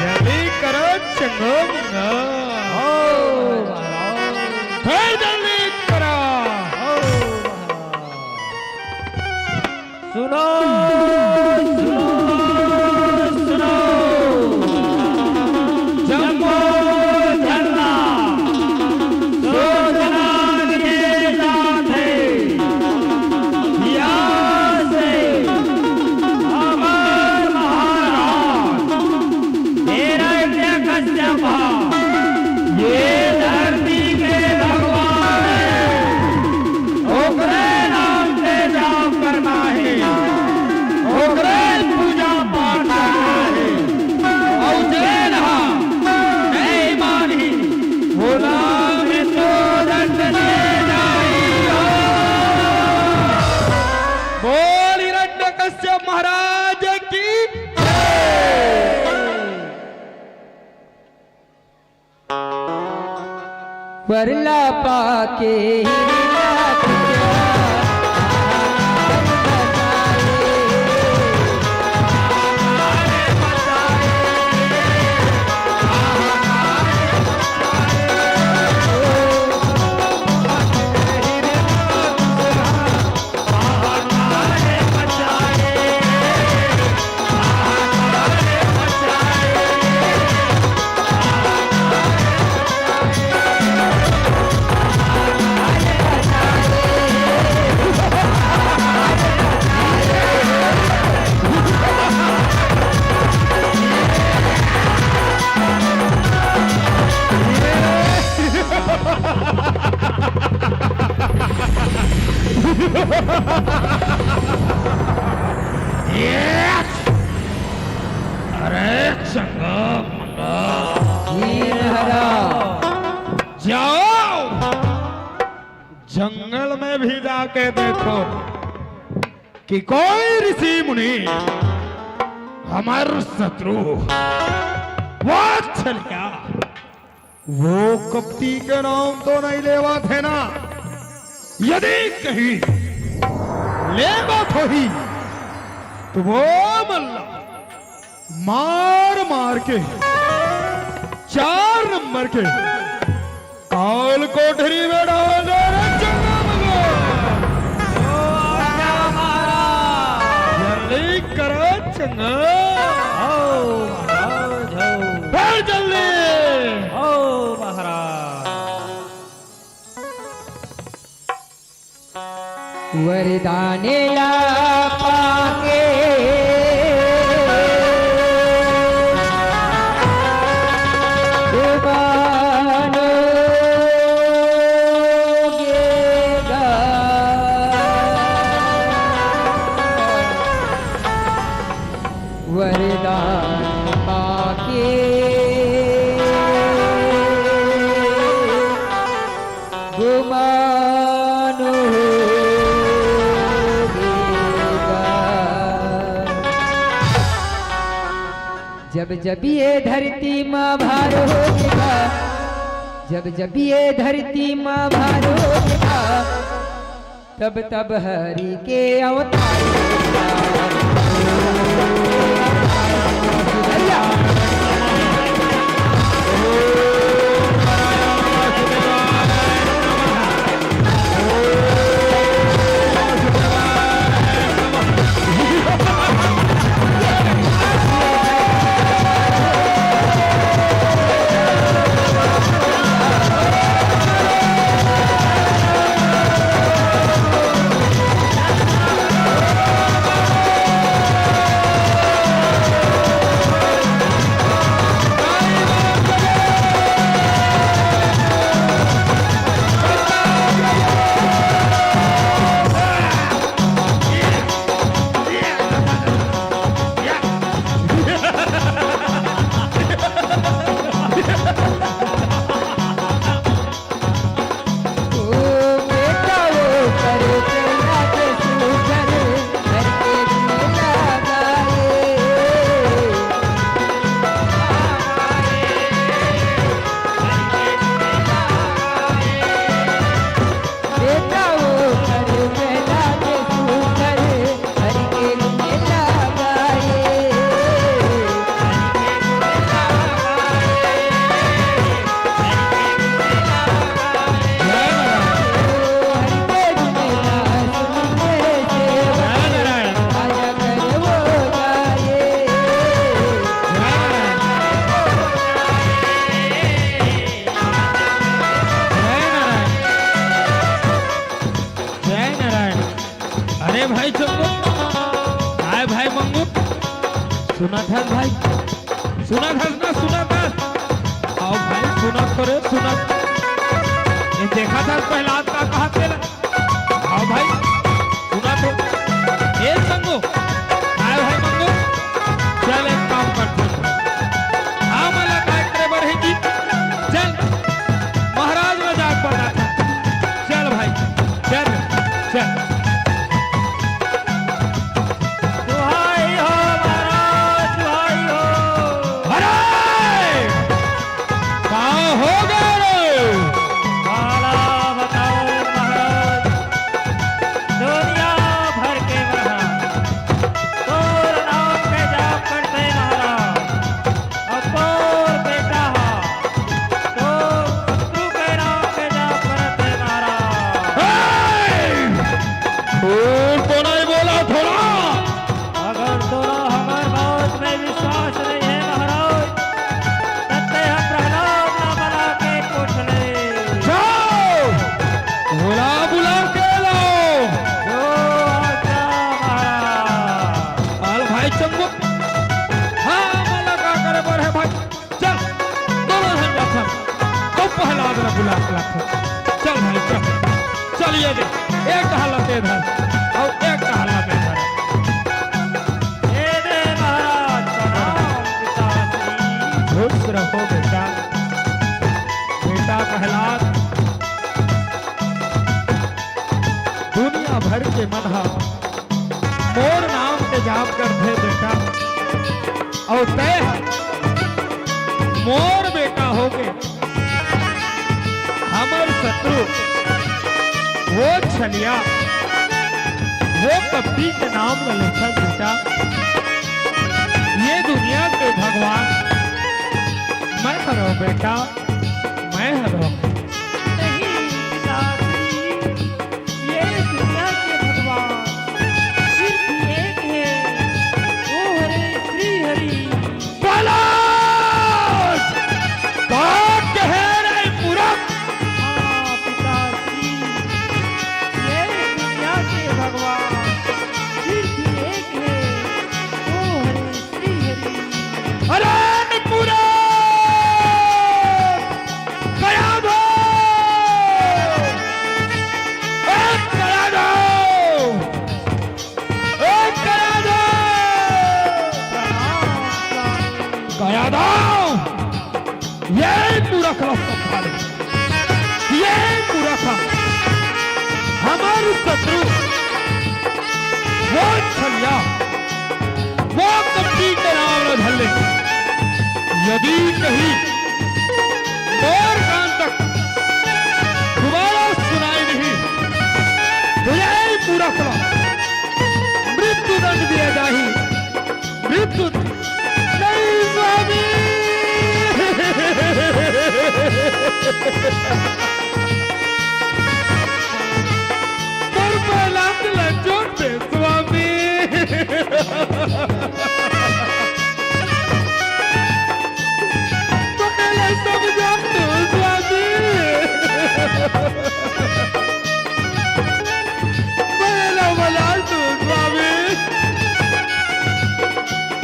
S6: जल्दी करो चंगो मंगा, फिर जल्दी करो।
S2: सुनो
S6: जम्बो धरना सोजनान के साथे यहाँ से अमर महाराज हिरण्यकश्यप ये धरती के भगवान है, ओकरे नाम से जाप करना है, ओकरे पूजा पाठ करना है। और जेना नहीं मानी बोला में तो दंड ले जाइयो। बोल हिरण्यकश्यप महाराज की
S2: वरला पाके
S6: अरे चंगा जाओ जंगल में भी जाके देखो कि कोई ऋषि मुनि हमारे शत्रु वो चल गया। वो कपटी के नाम तो नहीं लेवा थे ना, यदि कहीं लेवा तो ही तो वो मल्ला मार मार के 4 नंबर के काल कोठरी में डाल दे रे चंगा मंगा। जल्दी करो चंगा, फिर जल्दी
S2: वरदाने ला पाके वरदान पाके गुमानो जब जब ये धरती माँ भार होगा, जब जब ये धरती माँ भार होगा, तब तब हरि के अवतार
S7: भाई चंगू, आए भाई मंगू, सुना था भाई, सुना था ना, सुना था। आओ भाई सुना करे, सुना। ये देखा था प्रहलाद का कहा तेरा। आओ भाई सुना तो। ये संगो, आए भाई मंगू, चल एक काम करते हैं। हाँ मला काय करे बढ़ेगी, चल महाराज मजाक बना था। चल भाई, चल चल। दुहाई हो महाराज, दुहाई हो। अरे कहाँ हो गए रे? काला बताओ महाराज, दुनिया भर के महाराज, तोर नाम पे जाप करते महाराज, और तोर बेटा हा, तो शत्रु के नाम पे जाप करते महाराज। तो नहीं बोला थोड़ा? अगर तोरा हमार बात में विश्वास नहीं है महाराज, तत्ते हम प्रहलाद ना बना के पूछ ले। जाओ बुला बुला के लो जो आज्ञा महाराज। आल भाई चंगू, हाँ मला का करे बढ़े भाई, चल दोनों जन रखा, तो प्रहलाद ना बुला के रखो। चल भाई चल, चलिए दे एक हालत इधर और एक हालत इधर। ये दे महाराज प्रणाम पिताश्री। खुश रहो बेटा, बेटा प्रहलाद दुनिया भर के मधा मोर नाम के जाप कर थे बेटा, और तय मोर बेटा हो के हमर शत्रु वो छलिया, वो कपटी के नाम में लिखा बेटा। ये दुनिया के भगवान मैं हरो बेटा, मैं हरो। नहीं पिताश्री, ये दुनिया के भगवान सिर्फ एक है, वो हरे श्री हरि। हाँ पिताश्री, ये दुनिया के भगवान सिर्फ एक है, वो हरे श्री हरि। अरे पूरा गया दो, एक गया दो, एक गया दो, गया दो। ये पूरा खलास संभाले, ये पूरा था हमारे शत्रु वो छलिया, वो कपटी के नाम न धले। यदि कहीं और कान तक दोबारा सुनाई नहीं, तो यही पूरा कला मृत्यु दंड दिया जाही। मृत्यु नहीं स्वामी। पर प्रहलाद लज्जोट दे स्वामी। पहले समझा दो स्वामी, पहले बना दो स्वामी।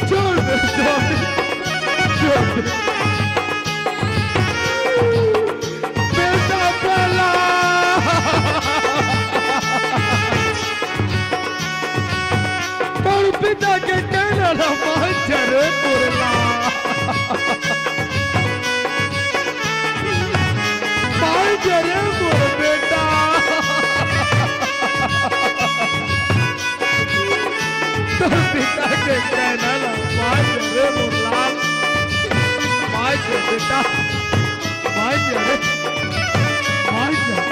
S7: छोड़ दो स्वामी, छोड़ दो। बेटा प्रहलाद, और पिता के कहना ना मान चरे पुरला, मान चरे पुर बेटा। तो पिता के कहना ना मान चरे पुरला, मान चरे बेटा, मान चरे, मान चरे।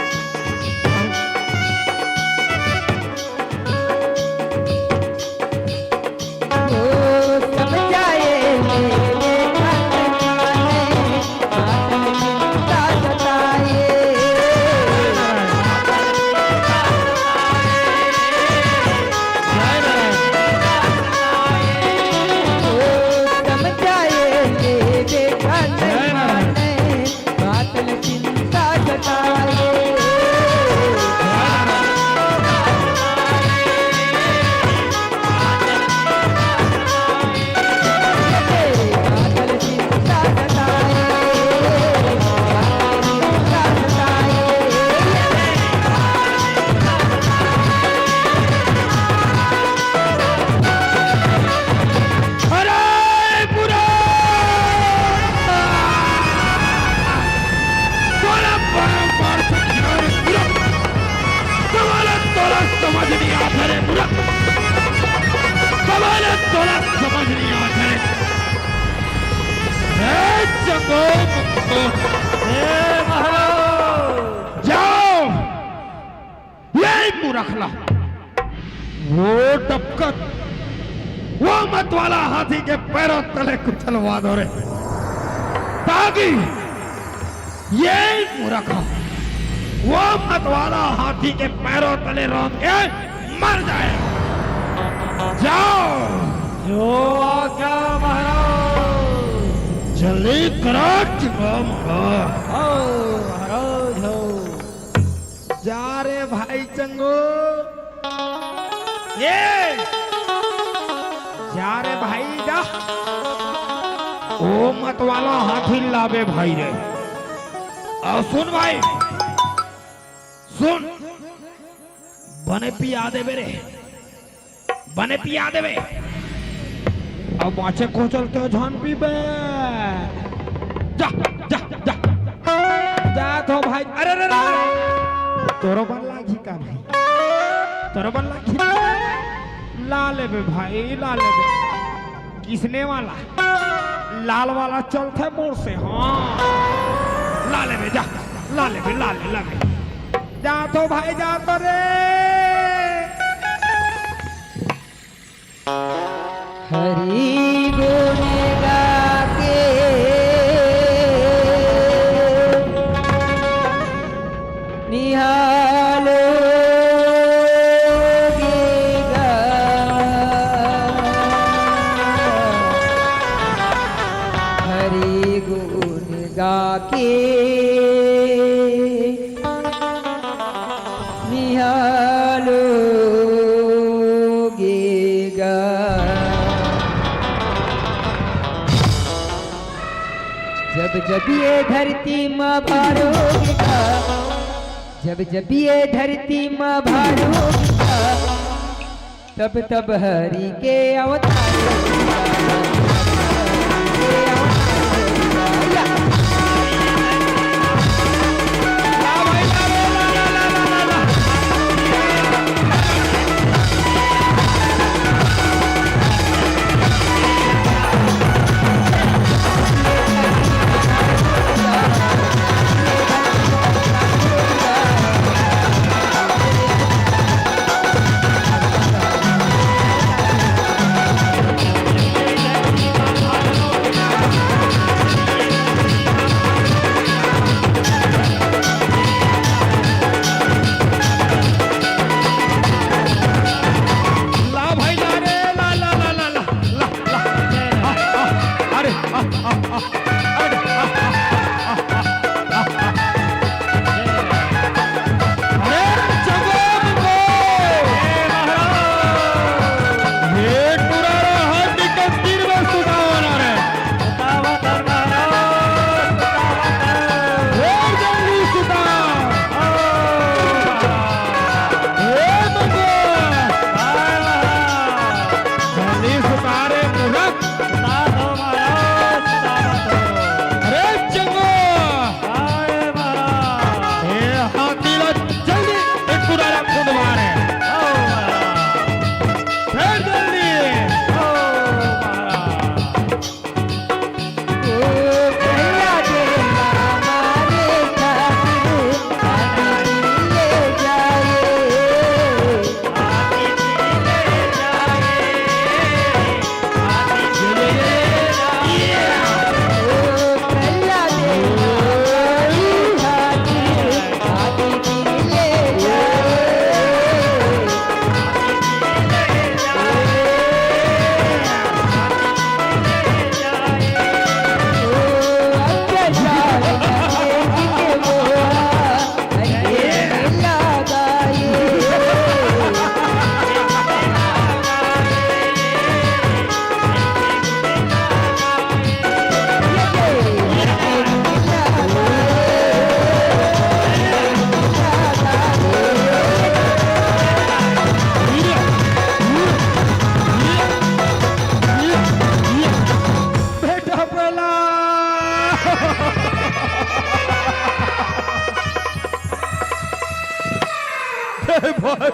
S5: चिंता
S6: समझ नहीं आता रे मूर्ख, कमाल तोला समझ नहीं आता रे। चंगो जाओ, यही मुंह रख ला। वो डबकत, वो मत वाला हाथी के पैरों तले कुचलवा दो रे, ताकि यही मुंह रखा वो मत वाला हाथी के पैरों तले रोंद के मर जाए। जाओ,
S2: जो आज्ञा महाराज।
S6: जल्दी करो चंगो
S2: महाराज हो।
S6: जा रे भाई चंगो, ये जा रे भाई जा। ओ मत वाला हाथी लावे भाई रे। और सुन भाई सुन, बने पिया देवे रे, बने पिया देवे। अब बाचे को चलते हो जान पी बे। जा जा जा जा तो भाई। अरे रे रे तोरो बन लागी का भाई, तोरो बन लागी ला ले बे भाई, ला ले बे। किसने वाला लाल वाला चलते मोड़ से। हाँ ला ले बे, जा ला ले बे, ला ले ला बे। जा तो भाई, जा तो रे।
S5: हरि गुण गाके निहालो हरि गुण गाके निहालो गेगा। जब जब ये धरती माँ भारोगा, जब जब ये धरती माँ भारोगा, तब तब हरि के अवतार होगा।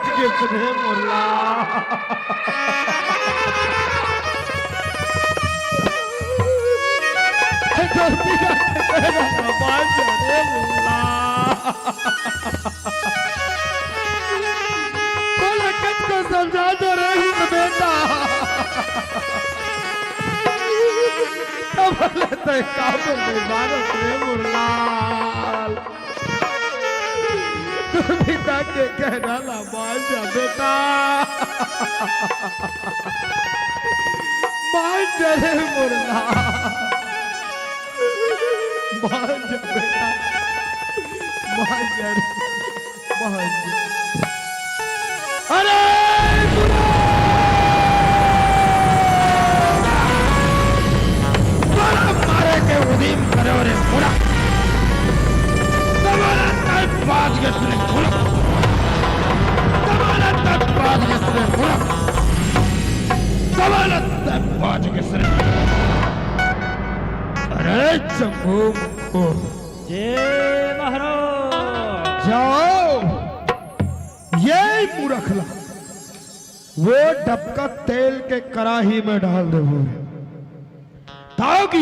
S6: कच के सुने मुरला बोले कच को समझा दो रे हिंद बेटा बोले तो काबुल में मानस रे मुरलाल पिता के कहना ला मान जा बेटा मान जा रे मुरला मान जा बेटा मान जा रे मान जा अरे मारे के उदीम करे रे मुरा बाज के सुने बोला जमानत तक बाज के सुने बोला जमानत तक बाज के सुने अरे चंगू को
S7: जय महाराज
S6: जाओ ये मूर्खला वो डबका तेल के कड़ाही में डाल दो ताकि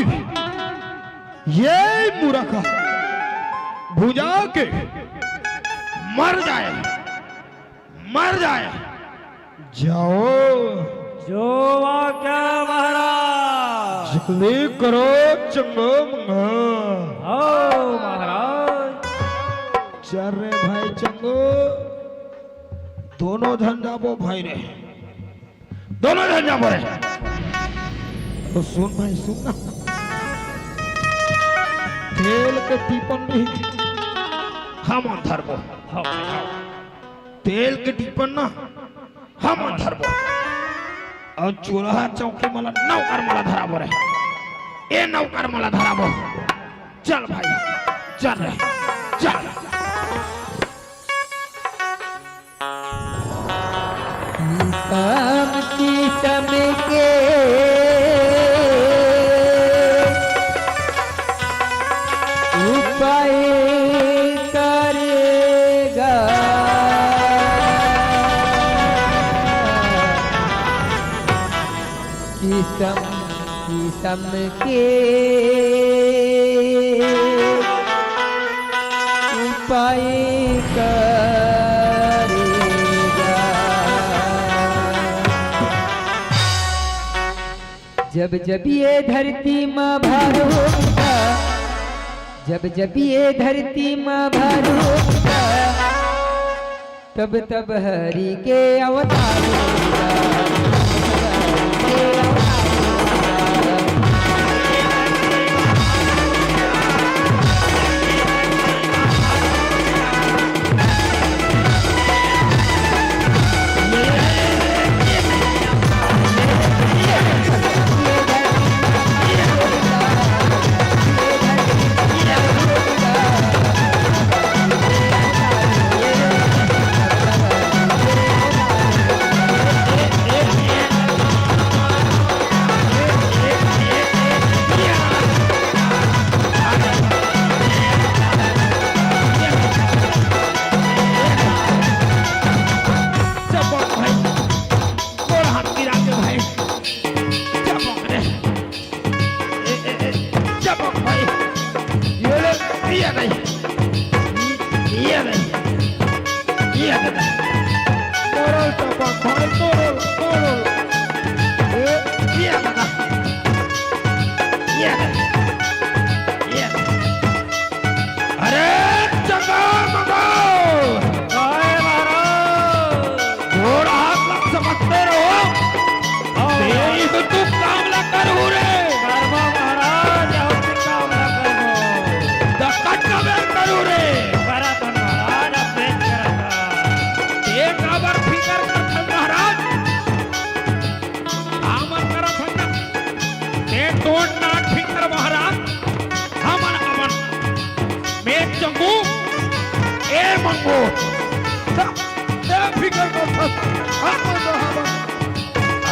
S6: ये मूर्खा भुजा के मर जाए जाओ
S7: जो आज्ञा महाराज
S6: जल्दी करो चंगो मंगा
S7: हो महाराज
S6: चल रे भाई चंगो दोनों झंझाबो भाई रे दोनों झंझाबो रे तो सुन भाई सुन ना तेल के टीपन भी हम धरबो तेल के टीपन ना हम धरबो और चूल्हा चौकी मला नौकर मला धराबो रे ए नौकर मला धराबो चल भाई चल रे चल
S5: शाम की समय के उपाय करेगा किसम के उपाय करेगा जब जब ये धरती माँ भार होगा जब जब ये धरती माँ भार होगा तब तब हरि के अवतार होगा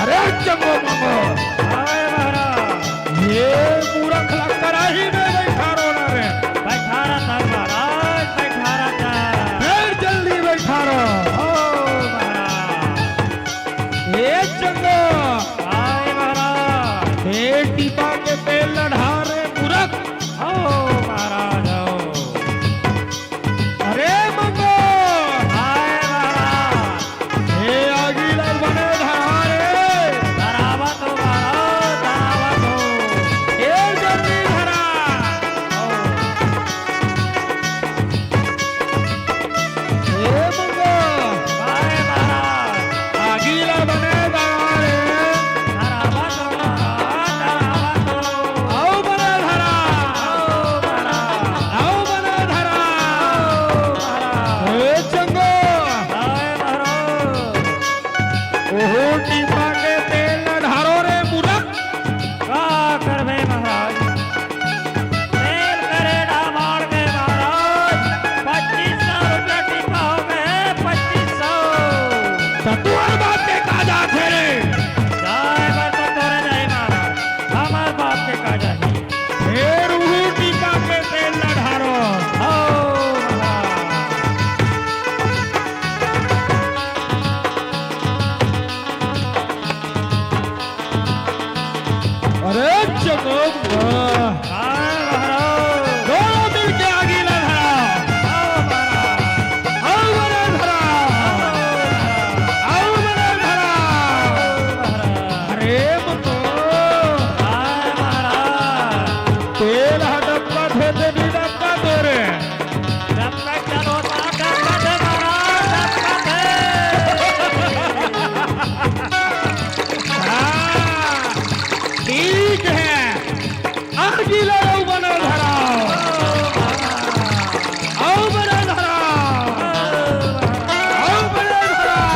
S6: अरे चंगो मंगो ये पूरा खला कराही में बैठा रोना रे
S7: बैठा रहा था महाराज बैठा रहा था
S6: फिर जल्दी बैठा रहो
S7: ओ महाराज
S6: तोर बाप के का जात है रे
S7: जाए बार तो तोरे जाए महाराज हमार बाप के का जाही
S6: फिर उहू टीका के तेल न ढारो अरे चमक दोनों मिलके आगे न धरा अरे मुतो तेल हडप्पा थे ते भी डप्पा तोरे
S7: जब तक चलो डब्बा दे महाराज डब्बा दे
S6: ठीक है आगे लड़ो बना धराओ आओ बना धराओ आओ बना धराओ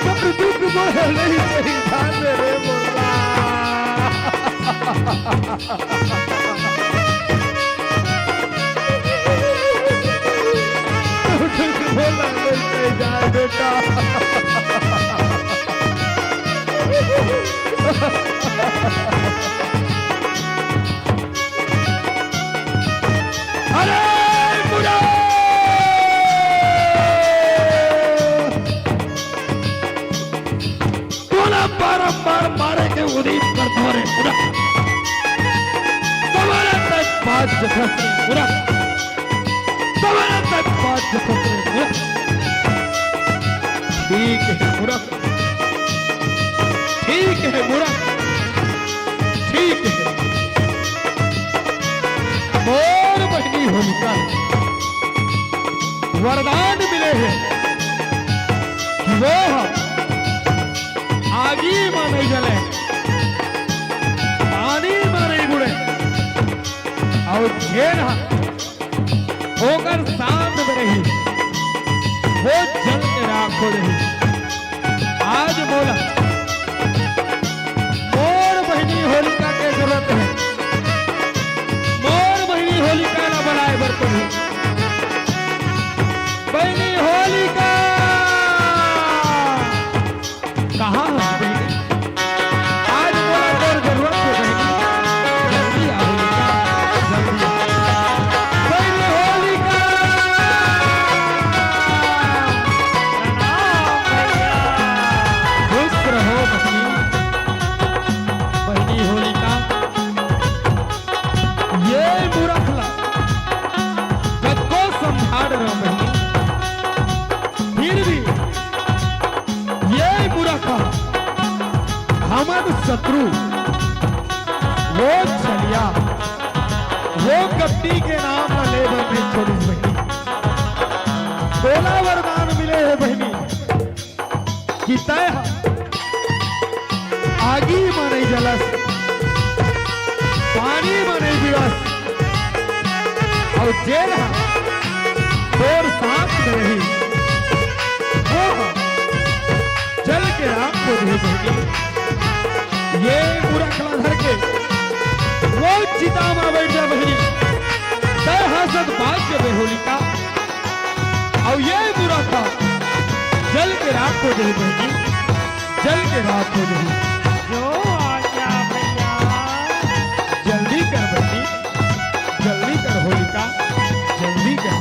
S6: नहीं सही ध्यान दे रे मुर्गा बोला नहीं सही जाए बेटा अरे बुरा बारंबार मारे के उदीप कर धोरे पूरा तुम्हारे तक बात जखसरे पूरा तुम्हारे तक बात जखसरे पूरा ठीक है पूरा ठीक है पूरा ठीक है मोर बहनी होलिका वरदान मिले हैं कि वो आगी में नहीं जले पानी में नहीं बुड़े और जेल होकर शांत में रही वो जल के राख हो रही आज बोला मोर बहनी होलिका के जरूरत है मोर बहनी होलिका ना बनाए बरतन बहनी होलिका कहाँ है बहनी आज बोला और जरूरत है बहनी जल्दी आ होलिका जल्दी बहनी होलिका खुश रहो बहनी बहनी होलिका ये मूर्खला जब को संभाल रहे हो बहनी फिर भी ये मूर्ख हमद शत्रु वो छलिया वो कपटी के नाम न ले बहनी छोड़ी बहनी बोला वरदान मिले है बहनी कि तय आगी में नहीं जलस जेल और सांस में रही वो जल के राम को नहीं बहनी। ये पूरा खड़ा धर के वो चिता में बैठ जा बहनी तय हसत बात के बेहोलिका और ये बुरा था जल के रात को नहीं बहनी जल के रात को नहीं
S7: जो आज्ञा भैया।
S6: जल्दी कर बहनी जल्दी कर होलिका जल्दी कर।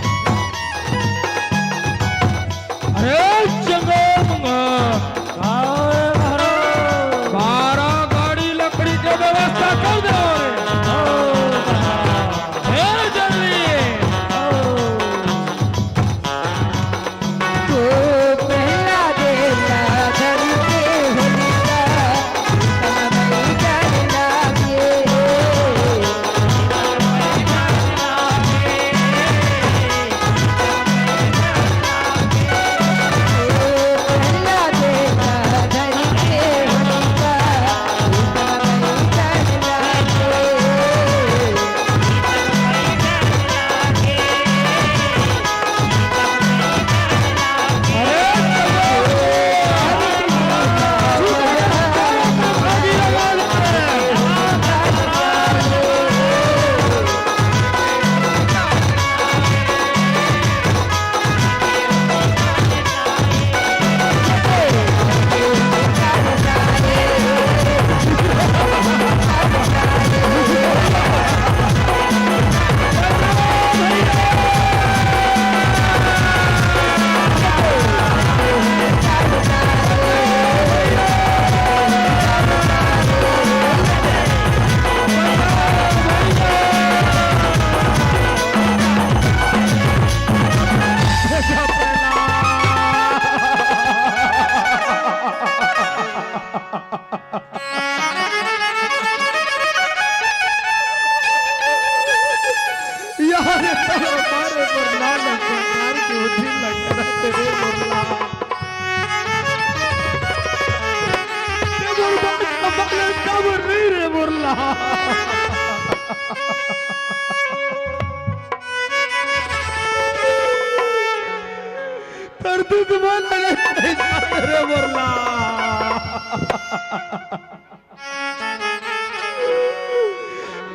S6: अरे चंगो बारा गाड़ी लकड़ी के व्यवस्था कर दो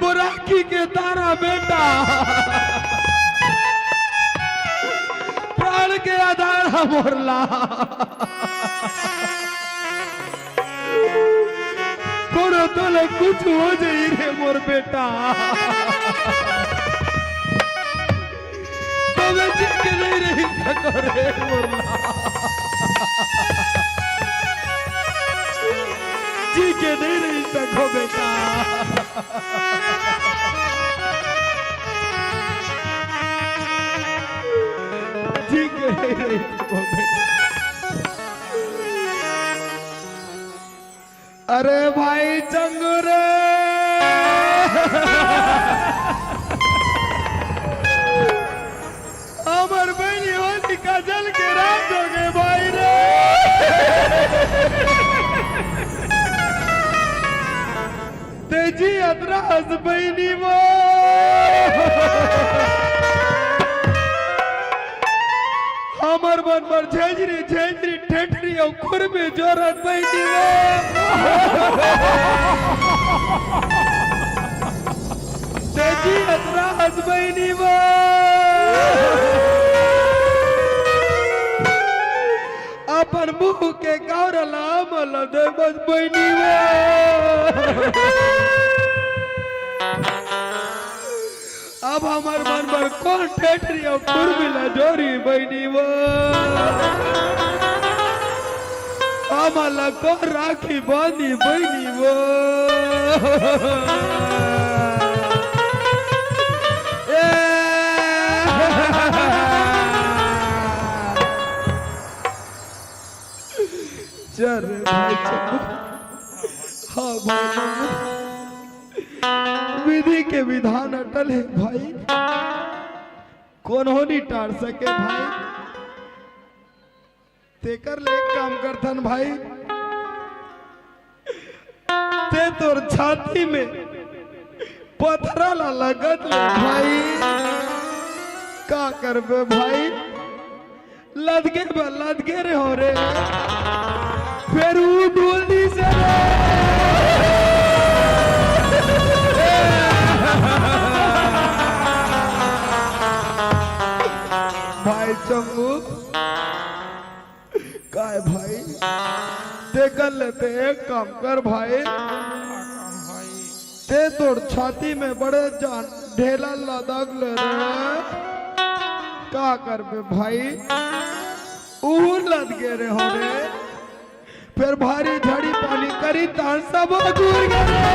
S6: बुराकी के तारा बेटा प्राण के आधार मोरला कोनो तोले कुछ हो जाई रे मोर बेटा तो मैं जी के नहीं रही सको रे मोरला जी के नहीं रही सको बेटा जी के नहीं रही सको बेटा। अरे भाई चंगुरे अमर बहनी होलिका जल के रात हो गए भाई रे तेजी अदरास बहनी वो हमर मन पर झेझरी झेझरी ठेठरी और खुर में जोरत बहनी तेजी अदरास बहनी वो अपन मुंह के गौरला मल दे बस बहनी अब हमार मन पर कौन ठेठरी और कुर्मिला जोरी बहनी वो हमारा को राखी बांधी बहनी वो चल भाई चल हाँ भाई विधि के विधान अटल है भाई कौन हो नहीं टार सके भाई तेकर ले काम करथन भाई ते तोर छाती में पत्थरा ला लगत ले भाई का करबे भाई लदगे रे हो रे फिर वो डोली से भाई चंगू काय भाई देखल लेते एक काम कर भाई ते तोड़ छाती में बड़े जान ढेला लदग ले रे का कर बे भाई ऊन लद गे रे हो रे फिर भारी झड़ी पानी करी तान सब दूर गए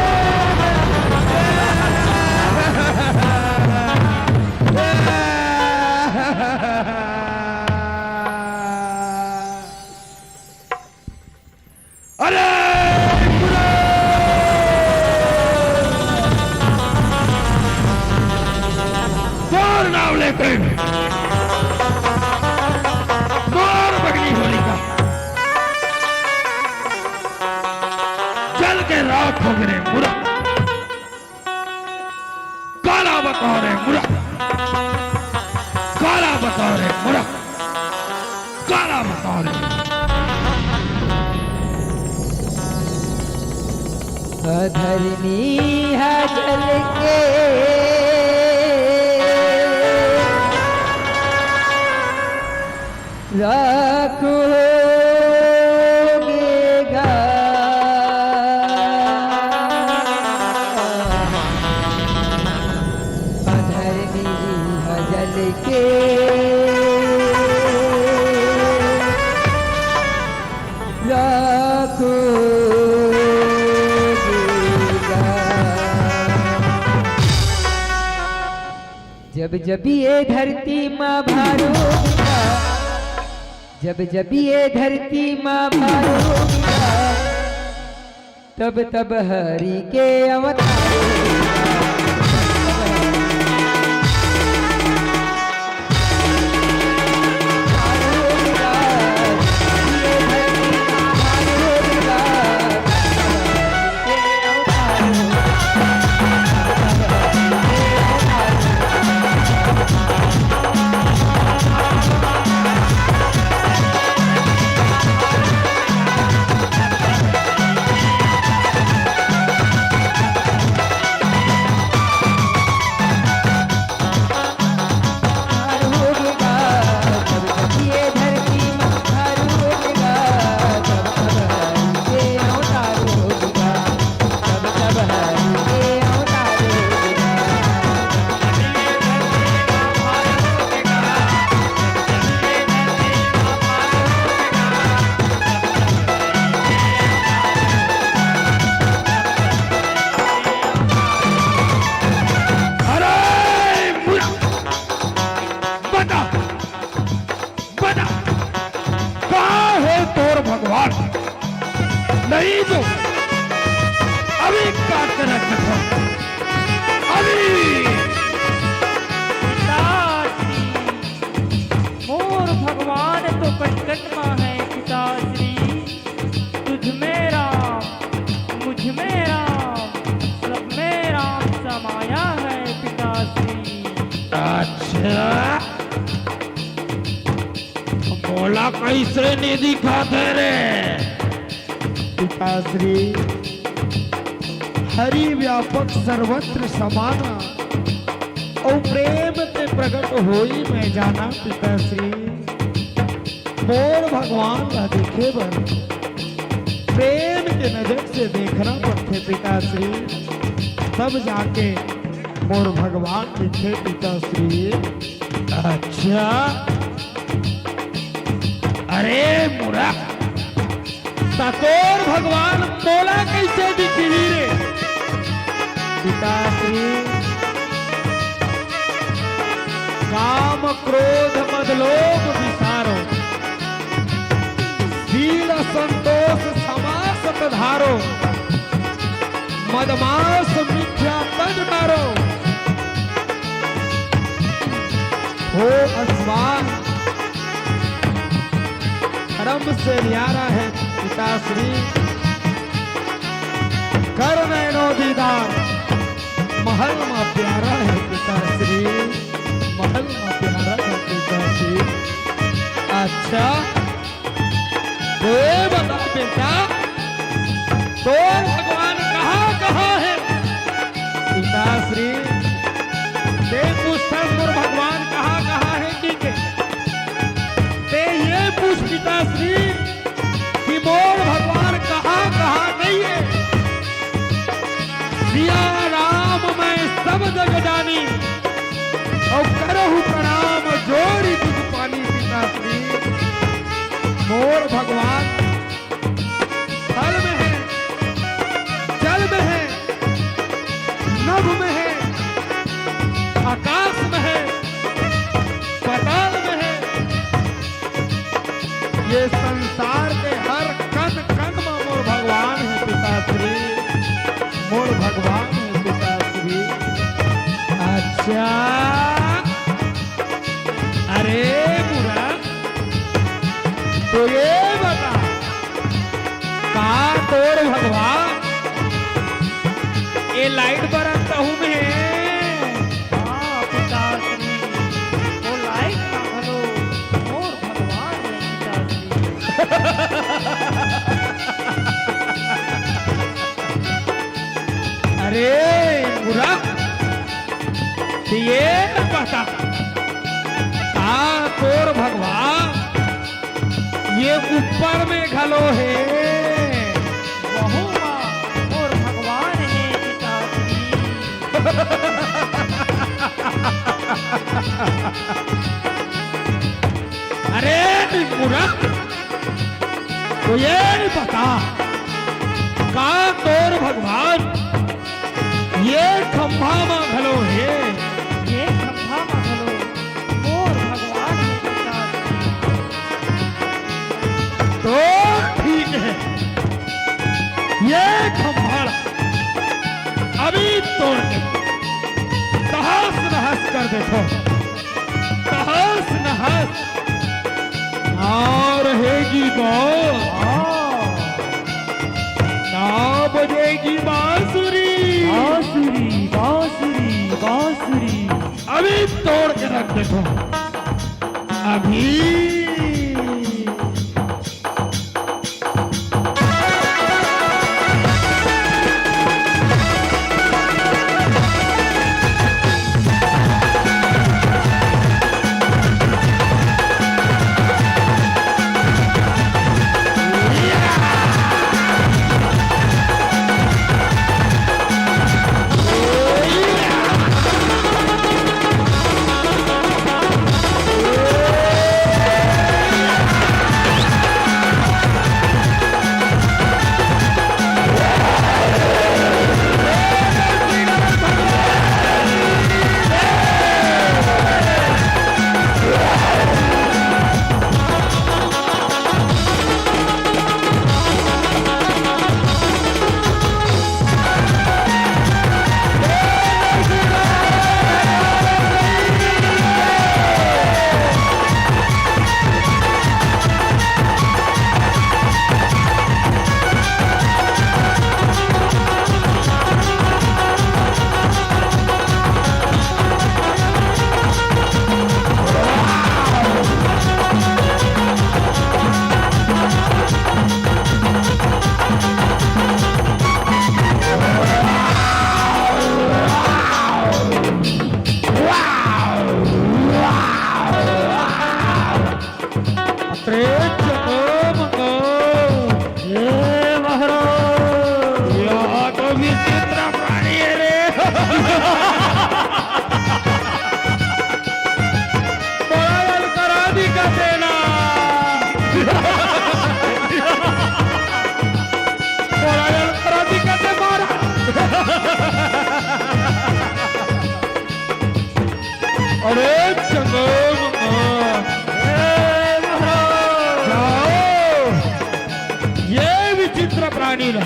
S6: अरे कौन नाम लेकर कौन बगली होली का चल के रात हो गए मुरा काला बतौर मुरा काला बतौर मुरा काला बतौर
S5: अधर्मी है जल के रखोगेगा अधर्मी है जल के जब जब ये धरती माँ भारोगा जब जब ये धरती माँ भारोगा तब तब हरि के अवतार
S6: नहीं तो अभी काट कर रखा अभी
S8: मोर भगवान तो कटकटमा है पिताश्री तुझ में राम मुझ में राम सब में राम समाया है पिताश्री।
S6: अच्छा बोला कैसे नहीं दिखाते रे पिताश्री हरि व्यापक सर्वत्र समाना और प्रेम ते प्रकट होई मैं जाना पिताश्री मोर भगवान का देखे बर प्रेम के नजर से देखना पड़ते पिताश्री तब जाके मोर भगवान दिखे पिताश्री। अच्छा अरे मुरा तोर भगवान बोला कैसे दिखी रे पिताश्री काम क्रोध मद लोभ विसारो शील संतोष समास धारो मदमास मिथ्या तन मारो हो अस्वान धर्म से न्यारा है पिताश्री कर नैनो दीदार महल में प्यारा है पिताश्री महल में प्यारा
S7: पिताश्री, अच्छा ये बता बेटा, तो भगवान कहाँ कहाँ है? पिताश्री ते पूछता मोर भगवान कहाँ कहाँ है की के? ते ये पूछ पिताश्री कि मोर भगवान कहाँ कहाँ नहीं है। सिया राम मैं सब जग जानी और करहु प्रणाम जोड़ी तुझ पानी। पिताश्री मोर भगवान थल में है, जल में है, नभ में है, आकाश में है, पाताल में है। ये संसार के हर कण कण में मोर भगवान है। पिताश्री मोर भगवान है। पिताश्री अच्छा अरे बुरा तो ये बता का तोर भगवान ये लाइट बरसता हूँ मैं।
S8: हाँ पिताश्री, वो लाइट ना भलो मोर भगवान है पिताश्री।
S7: अरे बुरा तो ये बता का तोर भगवान ये ऊपर में घलो है।
S8: वहु माँ मोर भगवान है पिताश्री।
S7: अरे मूर्ख तो ये बता का तोर भगवान ये खंभा में घलो है।
S8: ये खंभा मगलो मोर भगवान है पिताश्री।
S7: तो ठीक है ये खंभा अभी तोड़ के तहस नहस कर देखो, तहस नहस। और रहेगी बहुत ना बजेगी बांसुरी।
S8: बांसुरी बांसुरी बांसुरी।
S7: अभी तोड़ के रख देखो अभी। अरे चलो ये विचित्र प्राणी ना